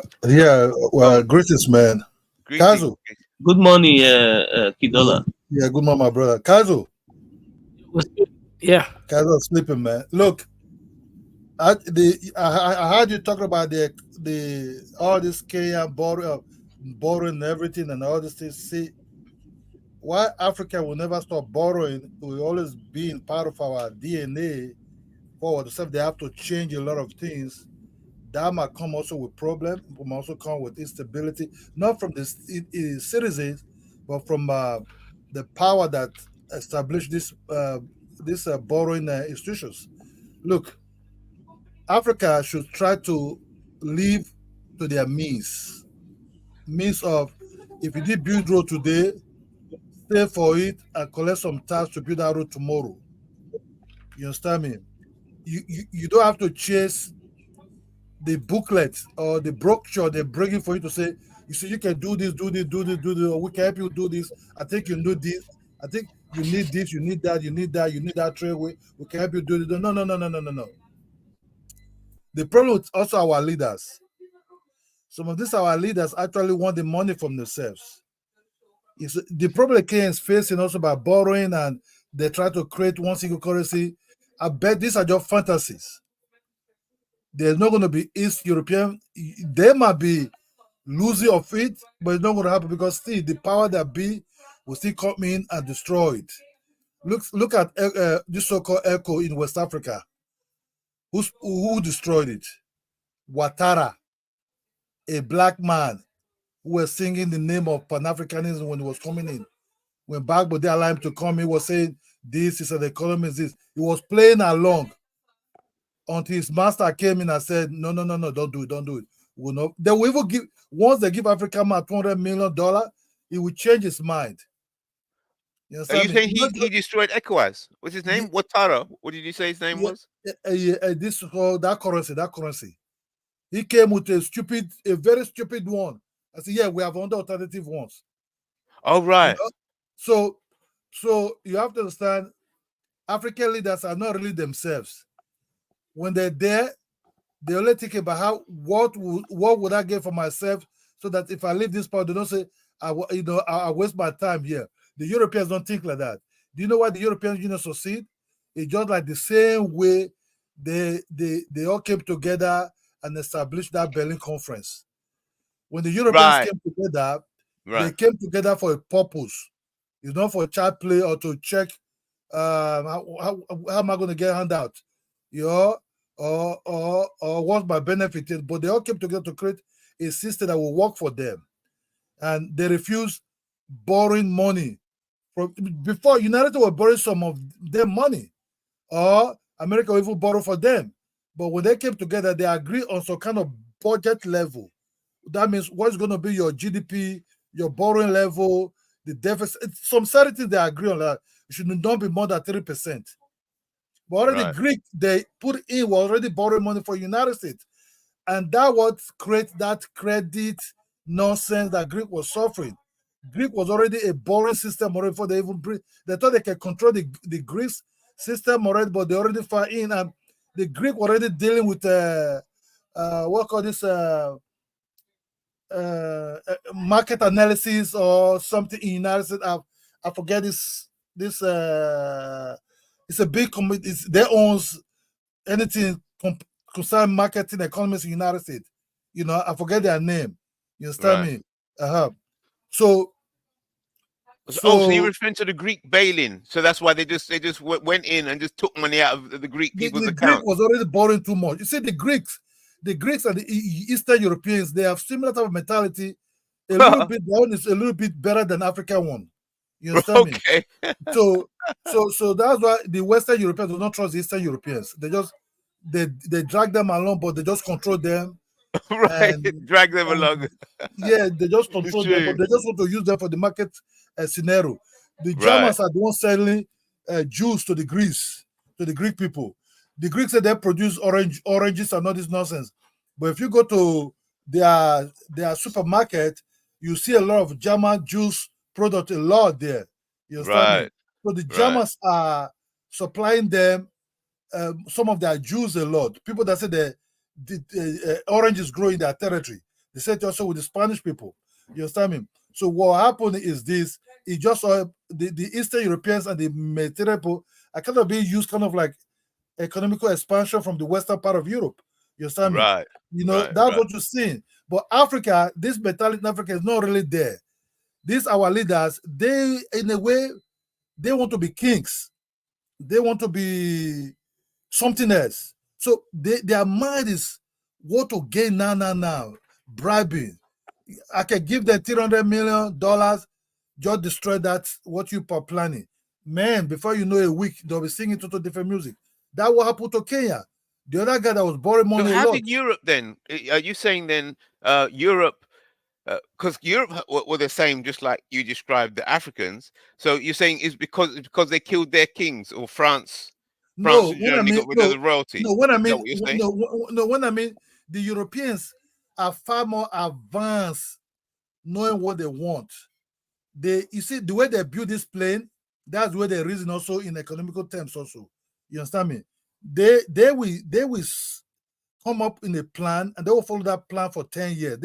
Go well, on. greetings, man. Greetings. Kazu, Good morning, Kidola. yeah, good morning, my brother. Kazu, Was yeah. Kazu is sleeping, man. Look, I heard you talking about the all this Kenya borrowing and everything and all this things. See, why Africa will never stop borrowing will always be in part of our DNA forward. Except they have to change a lot of things. That might come also with problem. It might also come with instability, not from the citizens, but from the power that established this borrowing institutions. Look, Africa should try to live to their means of if you did build road today, pay for it and collect some tax to build that road tomorrow. You understand me? You don't have to chase the booklet or the brochure they're bringing for you to say, you see, you can do this, or we can help you do this. I think you do this. I think you need this, you need that, you need that, you need that trade. We can help you do it. No, no, no, no, no, no, no. The problem with also our leaders. Some of these our leaders actually want the money from themselves. It's the problem Kenya is facing also by borrowing and they try to create one single currency. I bet these are just fantasies. There's not going to be East European. They might be losing of it, but it's not going to happen because still the power that be will still come in and destroy it. Look at this so-called ECHO in West Africa. Who destroyed it? Ouattara, a black man who was singing the name of Pan-Africanism when he was coming in. When Bagbo they allowed him to come, he was saying this is an economy. This he was playing along until his master came in and said, no, no, no, no, don't do it, don't do it. Will not. They will even give once they give Africa man $200 million, he will change his mind. You Are you understand me? saying he destroyed ECOWAS? What's his name? Ouattara. What did you say his name was? This called that currency. He came with a very stupid one. I said, yeah, we have other alternative ones. Oh, right. You know? So you have to understand, African leaders are not really themselves. When they're there, they only think about what would I get for myself, so that if I leave this part, they don't say I waste my time here. The Europeans don't think like that. Do you know why the European Union succeed? It's just like the same way they all came together and established that Berlin Conference. When the Europeans came together, they came together for a purpose. It's not for child play or to check how am I going to get handout, you know, or what my benefit is. But they all came together to create a system that will work for them, and they refused borrowing money from before. United will borrow some of their money, or America will even borrow for them. But when they came together, they agreed on some kind of budget level. That means what's going to be your GDP, your borrowing level, the deficit. Some certain things they agree on that. It should not be more than 3%. But already the Greek they put in were already borrowing money for United States. And that what create that credit nonsense that Greek was suffering. Greek was already a borrowing system already before they even they thought they could control the Greek system already, but they already fell in, and the Greek already dealing with what call this market analysis or something in United States. I forget this it's a big company. They owns anything concern marketing economists in the United States. You know, I forget their name. You understand me? So you're referring to the Greek bail-in. So that's why they just went in and just took money out of the Greek people's the account. Greek was already borrowing too much. You see, the Greeks and the Eastern Europeans, they have similar type of mentality. A little bit, their own is a little bit better than African one. You understand me? So that's why the Western Europeans do not trust the Eastern Europeans. They drag them along, but they just control them. Drag them along. Yeah, they just control them, but they just want to use them for the market scenario. The Germans are the ones selling juice to the Greek people. The Greeks say they produce oranges and all this nonsense. But if you go to their supermarket, you see a lot of German juice product, a lot there. You understand me? So the Germans are supplying them some of their juice a lot. People that say the oranges grow in their territory. They say it also with the Spanish people. You understand me? So what happened is this: it just the Eastern Europeans and the Mediterranean people are kind of being used kind of like economical expansion from the western part of Europe. You understand me? You know, that's what you're seeing. But Africa, this mentality in Africa is not really there. These our leaders, they in a way, they want to be kings. They want to be something else. So their mind is what to gain now, bribing. I can give them $300 million, just destroy that, what you are planning. Man, before you know a week, they'll be singing total different music. That what happened to Kenya. The other guy that was borrowing money So a how lot. did Europe then? Are you saying then Europe, because Europe were the same, just like you described the Africans. So you're saying it's because they killed their kings, or France No, and when I Germany mean got rid of the royalty? no, when I Is that mean what you're saying? when I mean the Europeans are far more advanced knowing what they want. You see the way they build this plane, That's where they reason also in economical terms also. You understand me? They will come up in a plan and they will follow that plan for 10 years.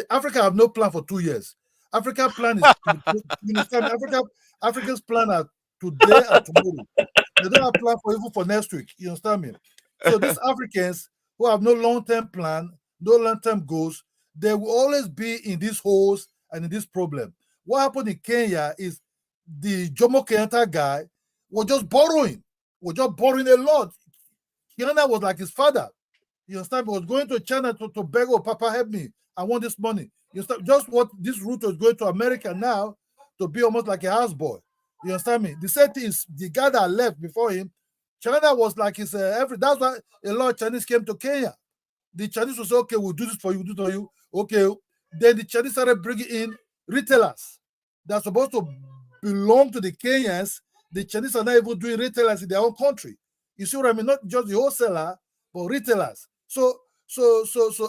Africa have no plan for 2 years. Africa plan is you understand me? Africa's plan are today and tomorrow. They don't have plan for even for next week. You understand me? So these Africans who have no long-term plan, no long-term goals, they will always be in these holes and in this problem. What happened in Kenya is the Jomo Kenyatta guy was just borrowing, a lot. Kenyatta was like his father. You understand? He was going to China to beg, oh, Papa, help me. I want this money. You understand? Just what this route was going to America now to be almost like a houseboy. You understand me? The same thing is the guy that left before him. China was like his that's why a lot of Chinese came to Kenya. The Chinese will say, okay, we'll do this for you, we'll do this for you. Okay. Then the Chinese started bringing in retailers that are supposed to belong to the Kenyans. The Chinese are not even doing retailers in their own country. You see what I mean? Not just the wholesaler, but retailers. So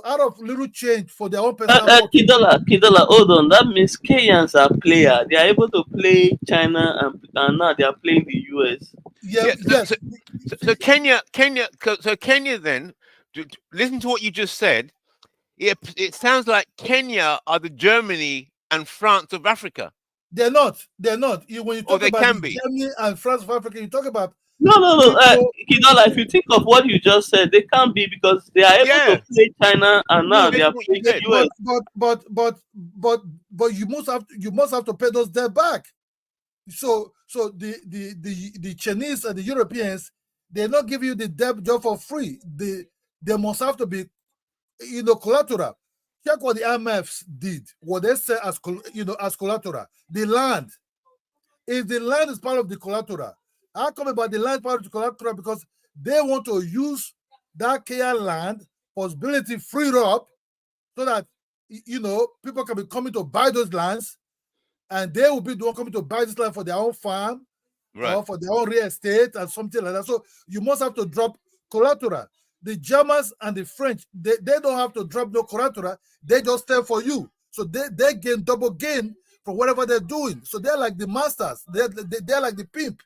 out of little change for their own personal pocket. Kidola, hold on. That means Kenyans are player. They are able to play China and now they are playing the US. Yeah, Yeah, yes. so Kenya then, listen to what you just said. It sounds like Kenya are the Germany and France of Africa. They're not. When you Or talk they about can the be. Germany and France of Africa, you talk about No. people. Kidola, if you think of what you just said, they can't be because they are able Yeah, to play China and now Look, they are listen to what you playing said. US. but you must have to pay those debt back. So the Chinese and the Europeans, they're not giving you the debt just for free. They must have to be, collateral. Check what the IMFs did. What they say as as collateral. The land. If the land is part of the collateral, how come about the land part of the collateral? Because they want to use that Kenya land possibility freed up so that people can be coming to buy those lands, and they will be the one coming to buy this land for their own farm Right. or for their own real estate and something like that. So you must have to drop collateral. The Germans and the French, they don't have to drop no collateral. They just sell for you. So they gain double gain from whatever they're doing. So they're like the masters. They're like the pimp.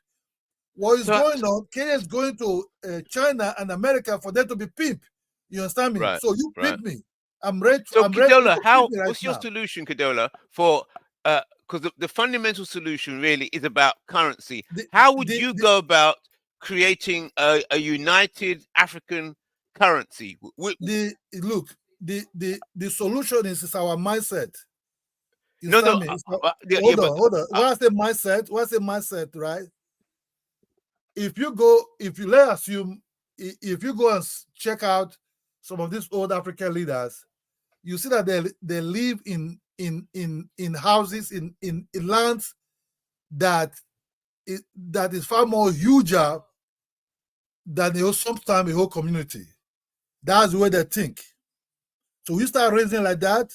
What is So, going on? Kenya is going to China and America for them to be pimp. You understand me? right, So you right. pimp me. I'm ready. So I'm ready for you Kidola, to pimp me right what's your now. solution, Kidola, for because the fundamental solution really is about currency. How would you go about creating a united African currency? Look, the solution is our mindset. You No, understand me? Hold on. When I say mindset, right? If you let's assume, if you go and check out some of these old African leaders, you see that they live in houses in lands that is far more huger than sometimes a whole community. That's the way they think. So you start raising like that,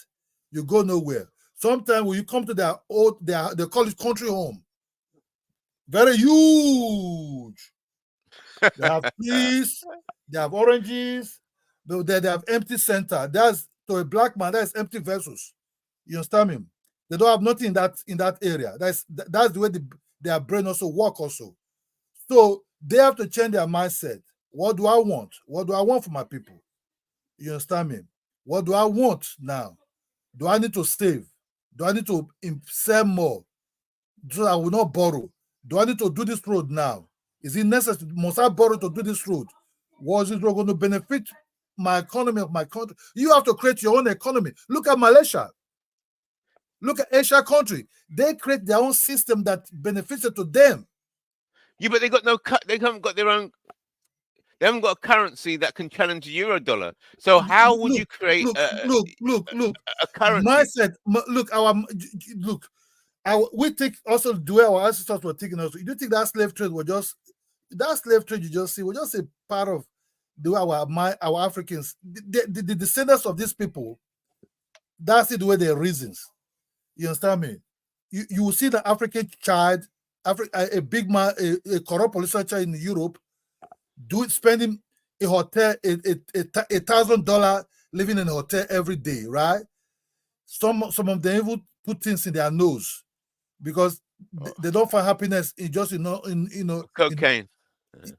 you go nowhere. Sometimes when you come to they call it country home. Very huge. They have trees, they have oranges, they have empty center. That's, to a black man, that's empty vessels. You understand me? They don't have nothing in that area. That's the way their brain also work also. So they have to change their mindset. What do I want? What do I want for my people? You understand me? What do I want now? Do I need to save? Do I need to sell more so I will not borrow? Do I need to do this road now? Is it necessary? Must I borrow to do this road? Was this road going to benefit my economy of my country? You have to create your own economy. Look at Malaysia. Look at Asia country. They create their own system that benefits to them. Yeah, but they haven't got their own. They haven't got a currency that can challenge the euro dollar. So how would you create a currency? Mindset. Look. We take also the way our ancestors were thinking. Also, you do think that slave trade was just you just see was just a part of the way our Africans, the descendants of these people. That's the way their reasons. You understand me? You will see the African child, a big man, a corrupt policeman child in Europe, spending a hotel $1,000 living in a hotel every day, right? Some of them even put things in their nose because They don't find happiness in just Cocaine.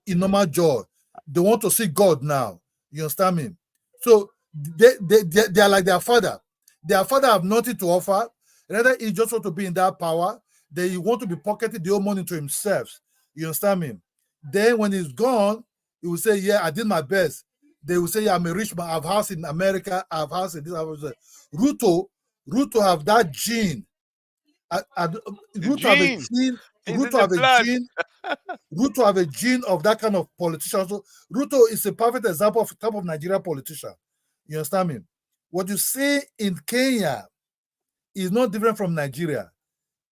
in normal joy. They want to see God now. You understand me? So they are like their father. Their father have nothing to offer. Rather, he just want to be in that power. They want to be pocketing the whole money to himself. You understand me? Then when he's gone, he will say, "Yeah, I did my best." They will say, "Yeah, I'm a rich man. I've house in America. I've house in this." Ruto have that gene. Ruto have a Gene. gene. It's in Ruto the have a blood. gene. Ruto have a gene of that kind of politician. So Ruto is a perfect example of type of Nigerian politician. You understand me? What you see in Kenya is not different from Nigeria.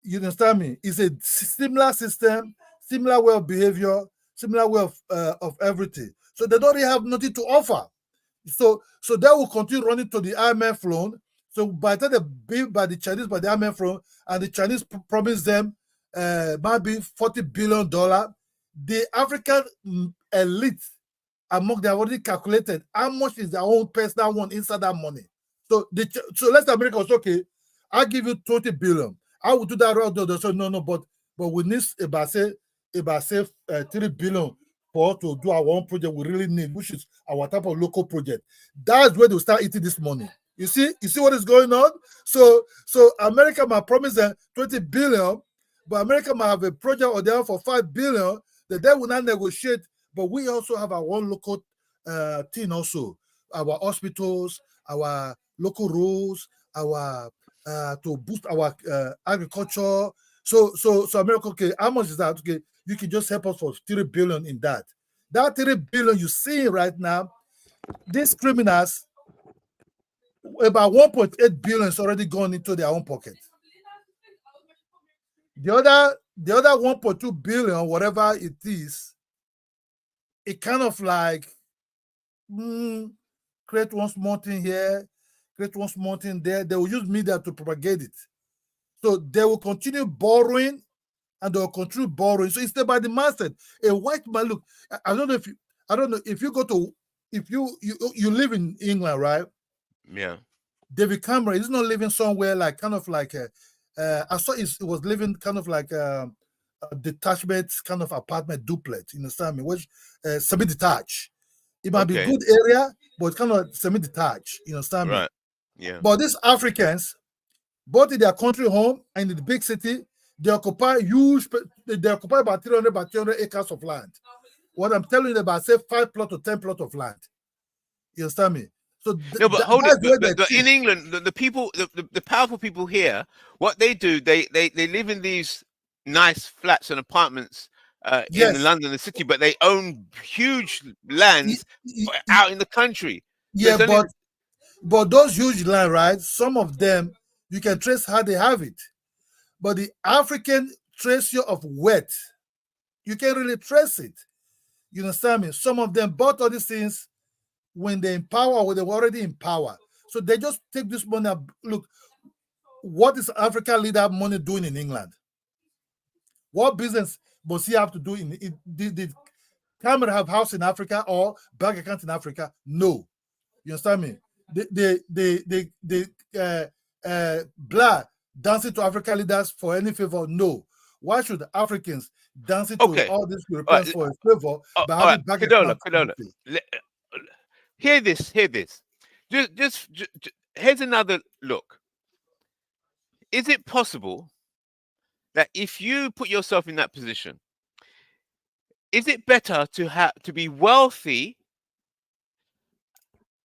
You understand me? It's a similar system, similar way of behavior, similar way of everything. So they don't really have nothing to offer. So they will continue running to the IMF loan. So by the time they built by the Chinese by the IMF loan, and the Chinese promised them maybe $40 billion, the African elite among they have already calculated how much is their own personal one inside that money. So let's say America was okay. I'll give you 20 billion. I will do that right. They say no, but we need about 3 billion for us to do our own project we really need, which is our type of local project. That's where they'll start eating this money. You see what is going on? So America might promise them 20 billion, but America might have a project or they have for 5 billion that they will not negotiate. But we also have our own local thing also, our hospitals, our local rules, our to boost our agriculture. So America, okay, how much is that? Okay, you can just help us for 3 billion in that. That 3 billion you see right now, these criminals, about 1.8 billion is already gone into their own pocket. The other 1.2 billion, whatever it is, it kind of like create one small thing here, create one small thing there. They will use media to propagate it. So they will continue borrowing and they will continue borrowing. So it's by the mindset. A white man, look, I don't know if you go to, if you live in England, right? Yeah. David Cameron is not living somewhere like kind of like I saw it was living kind of like a detachment kind of apartment duplex, you understand me? Which semi-detached. It might be a good area, but it's kind of semi-detached, you understand me? Right. Yeah. But these Africans, both in their country home and in the big city, they occupy about 300 by 300 acres of land. What I'm telling you about, say 5 plot or 10 plot of land. You understand me? So no, but hold it. But in England, the people, the powerful people here, what they do, they live in these nice flats and apartments in London, the city, but they own huge lands out in the country. Yeah, but those huge land, right? Some of them you can trace how they have it, but the African treasure of wealth, you can't really trace it. You understand me? Some of them bought all these things when they're in power or they were already in power. So they just take this money. Look, what is African leader money doing in England? What business does he have to do did Cameron have house in Africa or bank account in Africa? No. You understand me? Black dancing to African leaders for any favor? No. Why should Africans dancing to all these Europeans for a favor by having bank accounts? Hear this. Just here's another look. Is it possible that if you put yourself in that position, is it better to be wealthy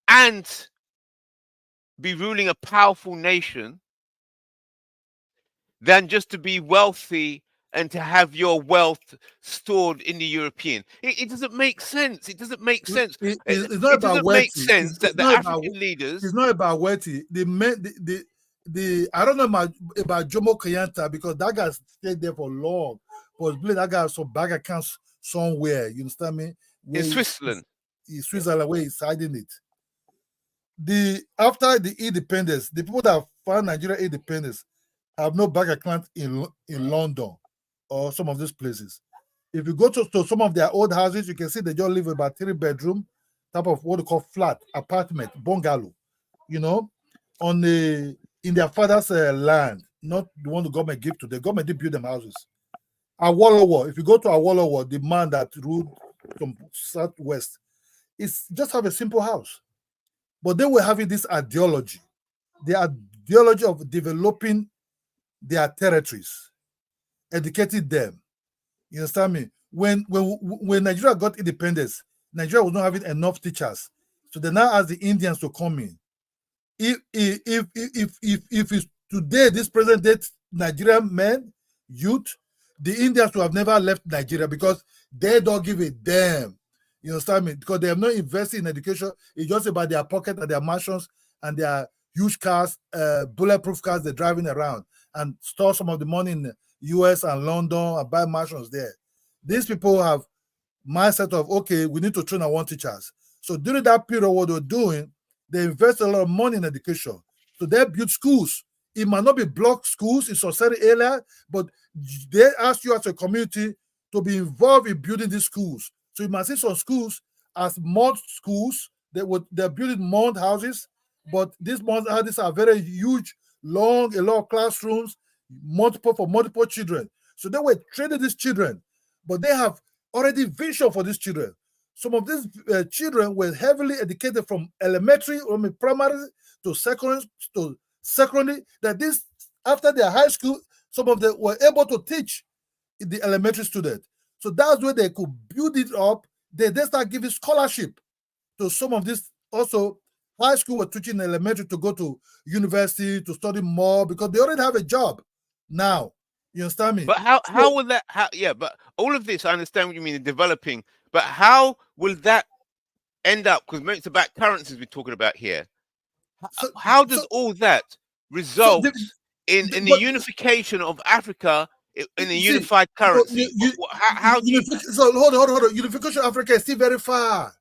and be ruling a powerful nation than just to be wealthy and to have your wealth stored in the European? It doesn't make sense. It doesn't make sense. It's not about doesn't make sense that the African leaders. It's not about wealthy. I don't know about Jomo Kenyatta because that guy stayed there for long. But that guy has some bank accounts somewhere. You understand me? In Switzerland. In Switzerland, where he's hiding it. After the independence, the people that found Nigeria independence have no bank account in London or some of these places. If you go to some of their old houses, you can see they just live about 3-bedroom type of what they call flat apartment bungalow, in their father's land. not the one the government give to. The government did build them houses. Awolowo, if you go to Awolowo, the man that ruled from southwest, it's just have a simple house. But they were having this ideology, the ideology of developing their territories, educating them. You understand me? When Nigeria got independence, Nigeria was not having enough teachers, so they now asked the Indians to come in. If it's today, this present day Nigerian men, youth, the Indians would have never left Nigeria because they don't give a damn. You understand me? Because they have not invested in education. It's just about their pocket and their mansions and their huge cars, bulletproof cars they're driving around, and store some of the money in the US and London and buy mansions there. These people have mindset of, okay, we need to train our own teachers. So during that period, what they're doing, they invest a lot of money in education. So they build schools. It might not be block schools in society area, but they ask you as a community to be involved in building these schools. So you might see some schools as mud schools. They're building mud houses, but these mud houses are very huge, long, a lot of classrooms, for multiple children. So they were training these children, but they have already vision for these children. Some of these children were heavily educated from elementary or primary to secondary. That this, after their high school, some of them were able to teach the elementary student. So that's where they could build it up. They start giving scholarship to some of this. Also, high school were teaching elementary to go to university to study more because they already have a job now. You understand me? But how will that? But all of this, I understand what you mean in developing. But how will that end up? Because it's about currencies we're talking about here. How does all that result in the unification of Africa in a unified currency? How do you? So hold on. Unification of Africa is still very far.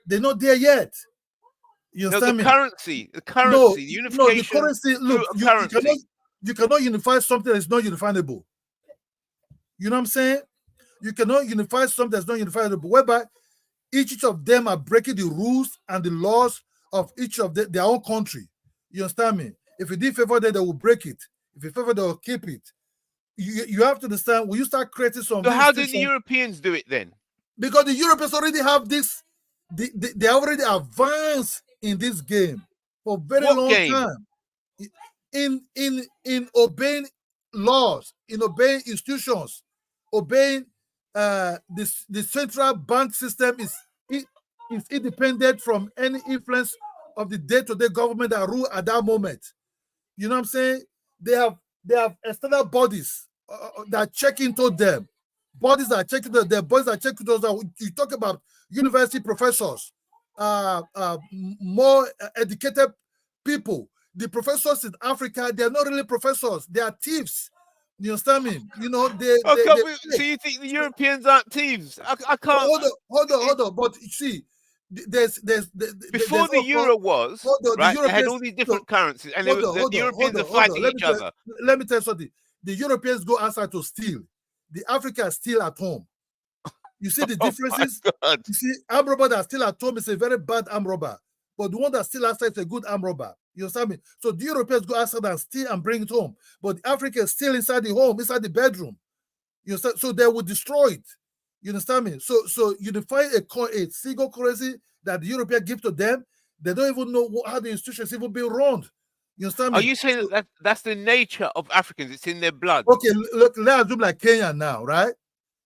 They're not there yet. You understand me? The currency, the unification. No, the currency. Look, you cannot unify something that's not unifiable. You know what I'm saying? You cannot unify something that's not unifiable, whereby each of them are breaking the rules and the laws of each of their own country. You understand me? If you did favor them, they will break it. If you favor, they will keep it. You have to understand, when you start creating some... So how did the Europeans do it then? Because the Europeans already have this, they already advanced in this game for a very long time. In obeying laws, in obeying institutions, obeying the central bank system is independent from any influence of the day-to-day government that rule at that moment. You know what I'm saying? They have external bodies that check into them. Bodies that check into them. Bodies that check into those. You talk about university professors, more educated people. The professors in Africa, they're not really professors. They are thieves. You understand me? You know, so you think the Europeans aren't thieves? I can't. Hold on. But you see, before the euro was right, they had all these different currencies, and the Europeans are fighting each other. Let me tell you something. The Europeans go outside to steal. The Africans steal at home. You see the differences? You see, armed robber that steal at home is a very bad armed robber, but the one that steal outside is a good armed robber. You understand me? So the Europeans go outside and steal and bring it home, but the Africans steal inside the home, inside the bedroom. You understand? So they will destroy it. You understand me? So unify a single currency that the Europeans give to them, they don't even know how the institutions even being run. You understand me? Are you saying that's the nature of Africans? It's in their blood. Okay, look, let's do like Kenya now, right?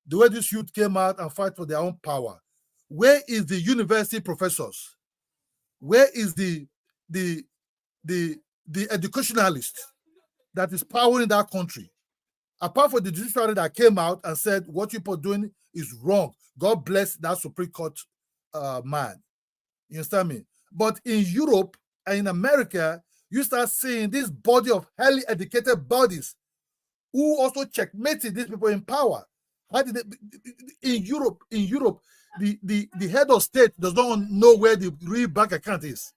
The way this youth came out and fight for their own power. Where is the university professors? Where is the educationalist that is powering that country? Apart from the judiciary that came out and said what people are doing is wrong. God bless that Supreme Court man. You understand me? But in Europe and in America, you start seeing this body of highly educated bodies who also checkmated these people in power. How did they, in Europe, the head of state does not know where the real bank account is.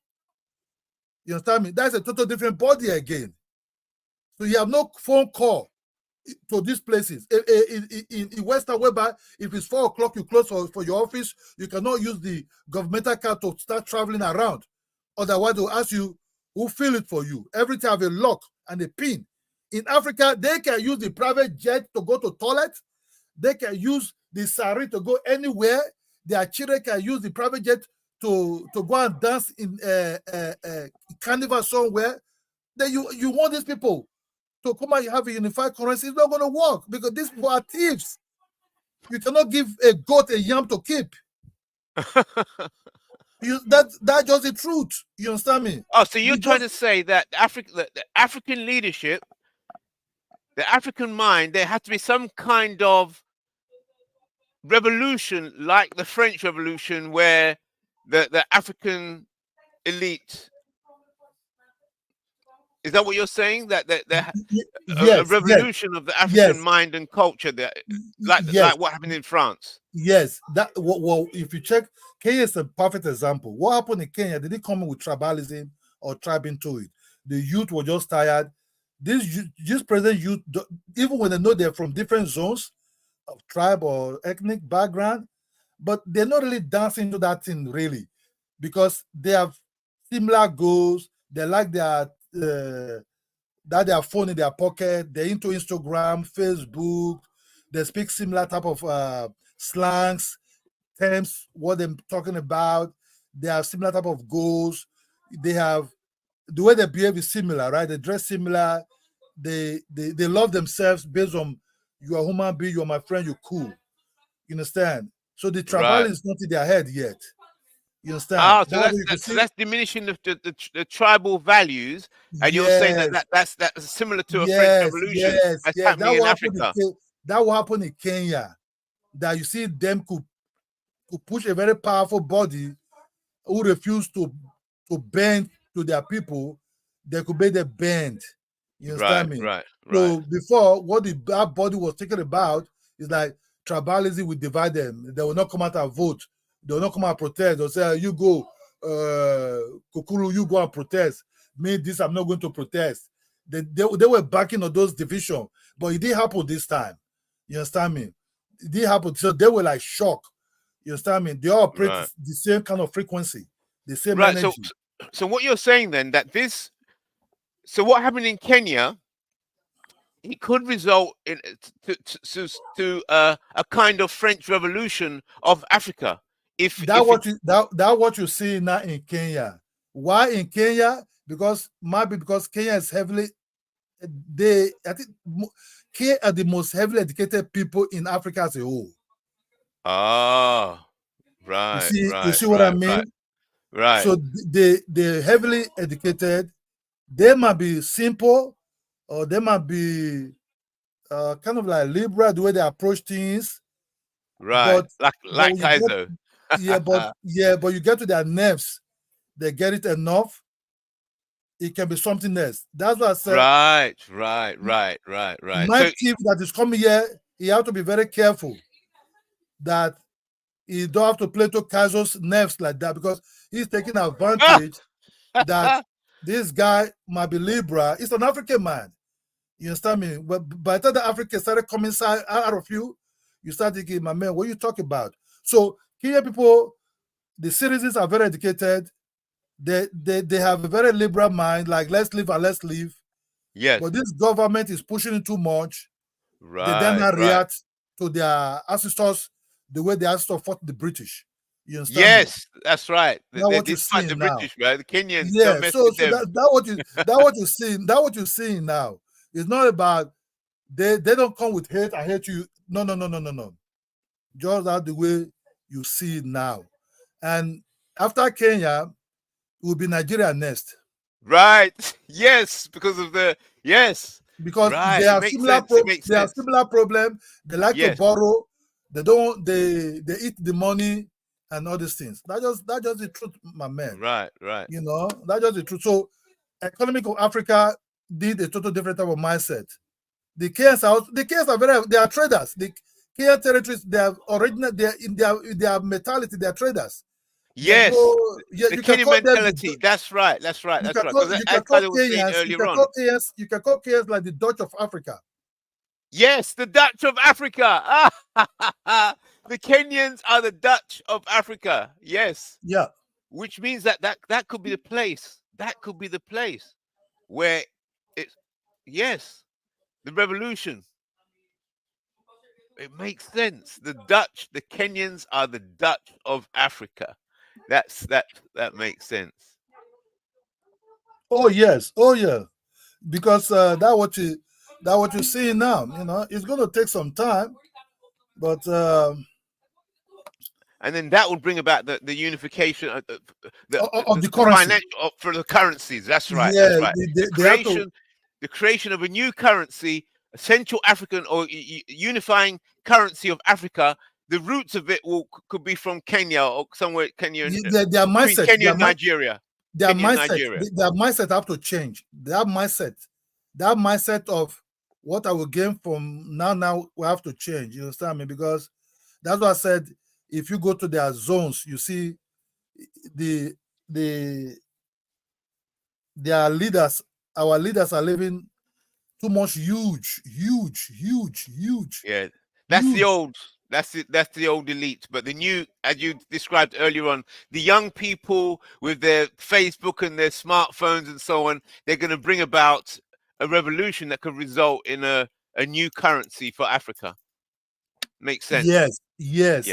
You understand me? That's a total different body again. So you have no phone call to these places. In Western, whereby if it's 4 o'clock, you close for your office, you cannot use the governmental card to start traveling around. Otherwise, they'll ask you who fill it for you. Everything have a lock and a pin. In Africa, they can use the private jet to go to toilet. They can use the sari to go anywhere. Their children can use the private jet to go and dance in carnival somewhere. Then you want these people to come and have a unified currency. It's not going to work because these people are thieves. You cannot give a goat a yam to keep. That's just the truth. You understand me? Oh, so you're trying to say that the African leadership, the African mind, there has to be some kind of revolution like the French Revolution, where the African elite. Is that what you're saying? That a Yes, revolution of the African mind and culture, like what happened in France? Yes, well, if you check, Kenya is a perfect example. What happened in Kenya? They didn't come in with tribalism or tribe into it. The youth were just tired. This present youth, even when they know they're from different zones of tribe or ethnic background, but they're not really dancing to that thing really, because they have similar goals. They like their phone in their pocket. They're into Instagram, Facebook. They speak similar type of slangs, terms, what they're talking about. They have similar type of goals. They have the way they behave is similar, right? They dress similar. They love themselves based on you're a human being, you're my friend, you're cool. You understand? So the tribal is not in their head yet. You understand? Ah, so that's diminishing the tribal values, and you're saying that's similar to a French Revolution that's happening in Africa. That will happen in Kenya. That you see them could push a very powerful body who refuse to bend to their people. They could be the bend. You understand me? Right. So before, what that body was thinking about is like tribalism will divide them. They will not come out and vote. They will not come out and protest. They'll say, you go, Kukuru, you go and protest. Me, this, I'm not going to protest. They were backing on those divisions, but it didn't happen this time. You understand me? It didn't happen. So they were like shocked. You understand me? They all operate the same kind of frequency, the same energy. So what you're saying then, so what happened in Kenya, it could result in to a kind of French Revolution of Africa. What you see now in Kenya. Why in Kenya? Because Kenya is heavily, I think Kenya are the most heavily educated people in Africa as a whole. Ah, right. You see what I mean? Right. So they're heavily educated. They might be simple, or they might be kind of like liberal the way they approach things. Right. But, like Kaizo. But you get to their nerves, they get it enough. It can be something else. That's what I said. Right. My chief that is coming here, he have to be very careful that he don't have to play to Kaizo's nerves like that, because he's taking advantage that this guy might be liberal. He's an African man. You understand me? But by the time the Africans started coming out of you, you start thinking, my man, what are you talking about? So Kenya people, the citizens are very educated. They have a very liberal mind, like let's live and let's live. Yes. But this government is pushing it too much. Right. They then react to their ancestors the way the ancestors fought the British. You understand? Yes, that's right. That's what you're seeing the now. British, right? The Kenyans. Yeah. So that what you're seeing. That what you're seeing now. It's not about they don't come with hate. I hate you. No. Just that the way you see it now. And after Kenya, it will be Nigeria next. Right. Yes, because they have similar problem. They like to borrow. They don't. They eat the money and all these things. That's just the truth, my man. Right. You know, that's just the truth. So, economic of Africa did a total different type of mindset. The Kenyans are they are traders. The Kenyan territories, they are original. They are in their mentality. They are traders. Yes, the Kenyan mentality. That's right. You can call Kenyans like the Dutch of Africa. Yes, the Dutch of Africa. The Kenyans are the Dutch of Africa. Yes. Yeah. Which means that could be the place. That could be the place where it's. Yes. The revolution. It makes sense. The Dutch, the Kenyans are the Dutch of Africa. That makes sense. Oh yes, oh yeah, because that what you see now. You know, it's going to take some time, but And then that would bring about the unification of of the the currency. financial for the currencies. That's right. Yeah, That's right. The they have to. creation of a new currency, a Central African or unifying currency of Africa. The roots of it could be from Kenya or somewhere Kenya and Their between mindset, Kenya and Nigeria. Kenya and Nigeria. their mindset have to change. That mindset of what I will gain from now we have to change. You understand me? Because that's what I said. If you go to their zones, you see the the their leaders, our leaders are living too much Yeah, that's the huge. old. That's the old elite. But the new, as you described earlier on, the young people with their Facebook and their smartphones and so on, they're going to bring about a revolution that could result in a new currency for Africa. Makes sense. Yeah.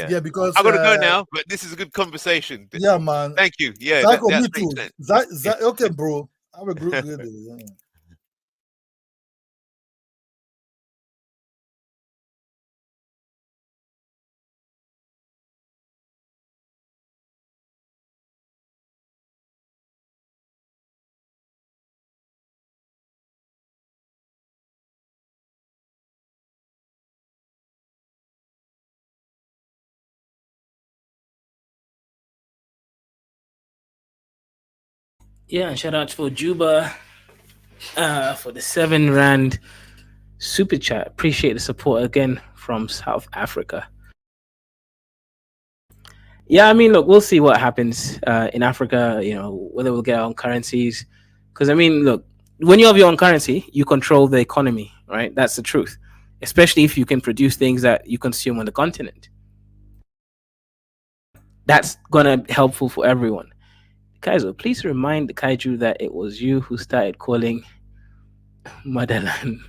Yeah, because I got to go now, but this is a good conversation. yeah, man. Thank you. Yeah, Psycho, that me makes too. sense. Yeah. Okay, bro. Have a good day. Yeah. Yeah, and shout out for Juba for the 7 rand super chat. Appreciate the support again from South Africa. Yeah, I mean, look, we'll see what happens in Africa. You know, whether we'll get our own currencies. Because I mean, look, when you have your own currency, you control the economy, right? That's the truth. Especially if you can produce things that you consume on the continent. That's gonna be helpful for everyone. Kaizo, please remind the kaiju that it was you who started calling motherland,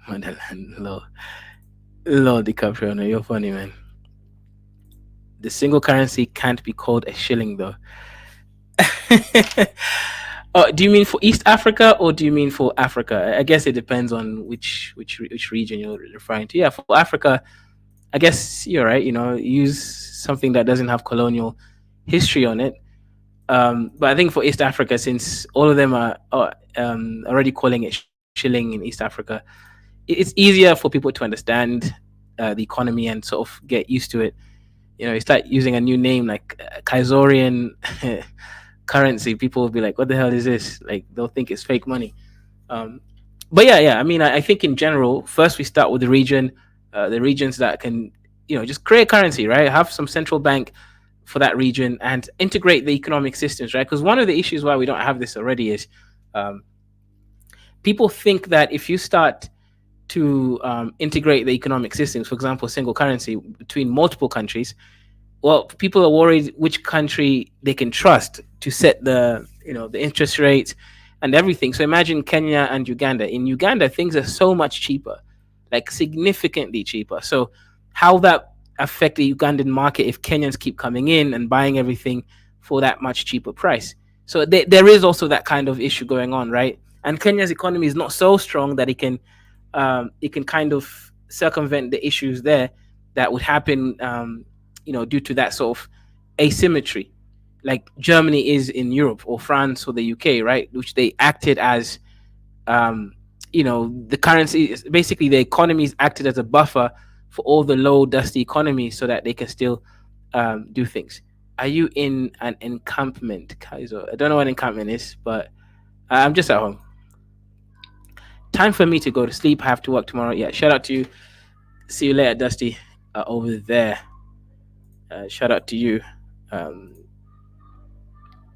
motherland. Lord DiCaprio, no, you're funny, man. The single currency can't be called a shilling, though. Do you mean for East Africa or do you mean for Africa? I guess it depends on which region you're referring to. Yeah, for Africa, I guess you're right. You know, use something that doesn't have colonial history on it. But I think for East Africa, since all of them are already calling it shilling in East Africa, it's easier for people to understand the economy and sort of get used to it. You know, you start using a new name like Kaisorian currency, people will be like, "What the hell is this?" Like they'll think it's fake money. Um, but yeah. I mean, I think in general, first we start with the regions that can, just create currency, right? Have some central bank for that region and integrate the economic systems, right? Because one of the issues why we don't have this already is um, people think that if you start to integrate the economic systems, for example, single currency between multiple countries, well, people are worried which country they can trust to set the interest rates and everything. So imagine Kenya and Uganda. In Uganda, things are so much cheaper, like significantly cheaper. So how that affect the Ugandan market if Kenyans keep coming in and buying everything for that much cheaper price? So there is also that kind of issue going on, right? And Kenya's economy is not so strong that it can kind of circumvent the issues there that would happen, due to that sort of asymmetry, like Germany is in Europe or France or the UK, right? Which they acted as, the currency, basically the economies acted as a buffer for all the low, dusty economies so that they can still do things. Are you in an encampment, Kaiser? I don't know what encampment is, but I'm just at home. Time for me to go to sleep. I have to work tomorrow. Yeah, shout out to you. See you later, Dusty, over there. Shout out to you. Um,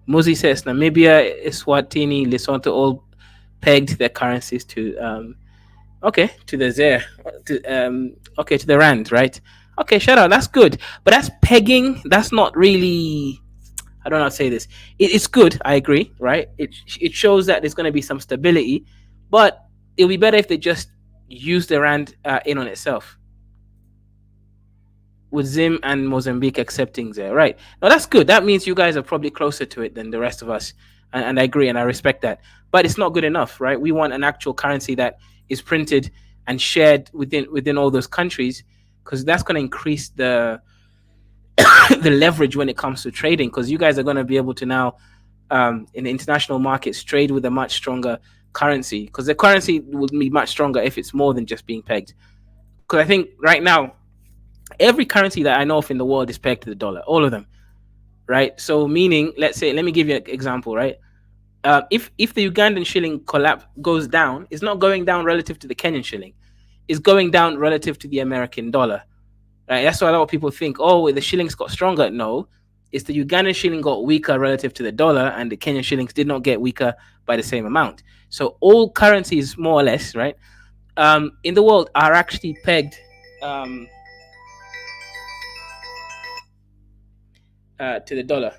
Muzi says Namibia, Eswatini, Lesotho all pegged their currencies to to the Zaire, to the rand, right? Okay, shout out. That's good, but that's pegging. That's not really. I don't know how to say this. It's good. I agree, right? It shows that there's going to be some stability, but it'll be better if they just use the rand in on itself, with Zim and Mozambique accepting there. Right. Now that's good. That means you guys are probably closer to it than the rest of us. And I agree and I respect that. But it's not good enough, right? We want an actual currency that is printed and shared within all those countries, because that's going to increase the the leverage when it comes to trading, because you guys are going to be able to now in the international markets trade with a much stronger currency, because the currency will be much stronger if it's more than just being pegged. Because I think right now every currency that I know of in the world is pegged to the dollar, all of them, right? So meaning, let's say, let me give you an example, right? If the Ugandan shilling collapse goes down, it's not going down relative to the Kenyan shilling, it's going down relative to the American dollar, right? That's why a lot of people think, oh, the shillings got stronger. No, it's the Ugandan shilling got weaker relative to the dollar, and the Kenyan shillings did not get weaker by the same amount. So all currencies, more or less, right, in the world are actually pegged to the dollar.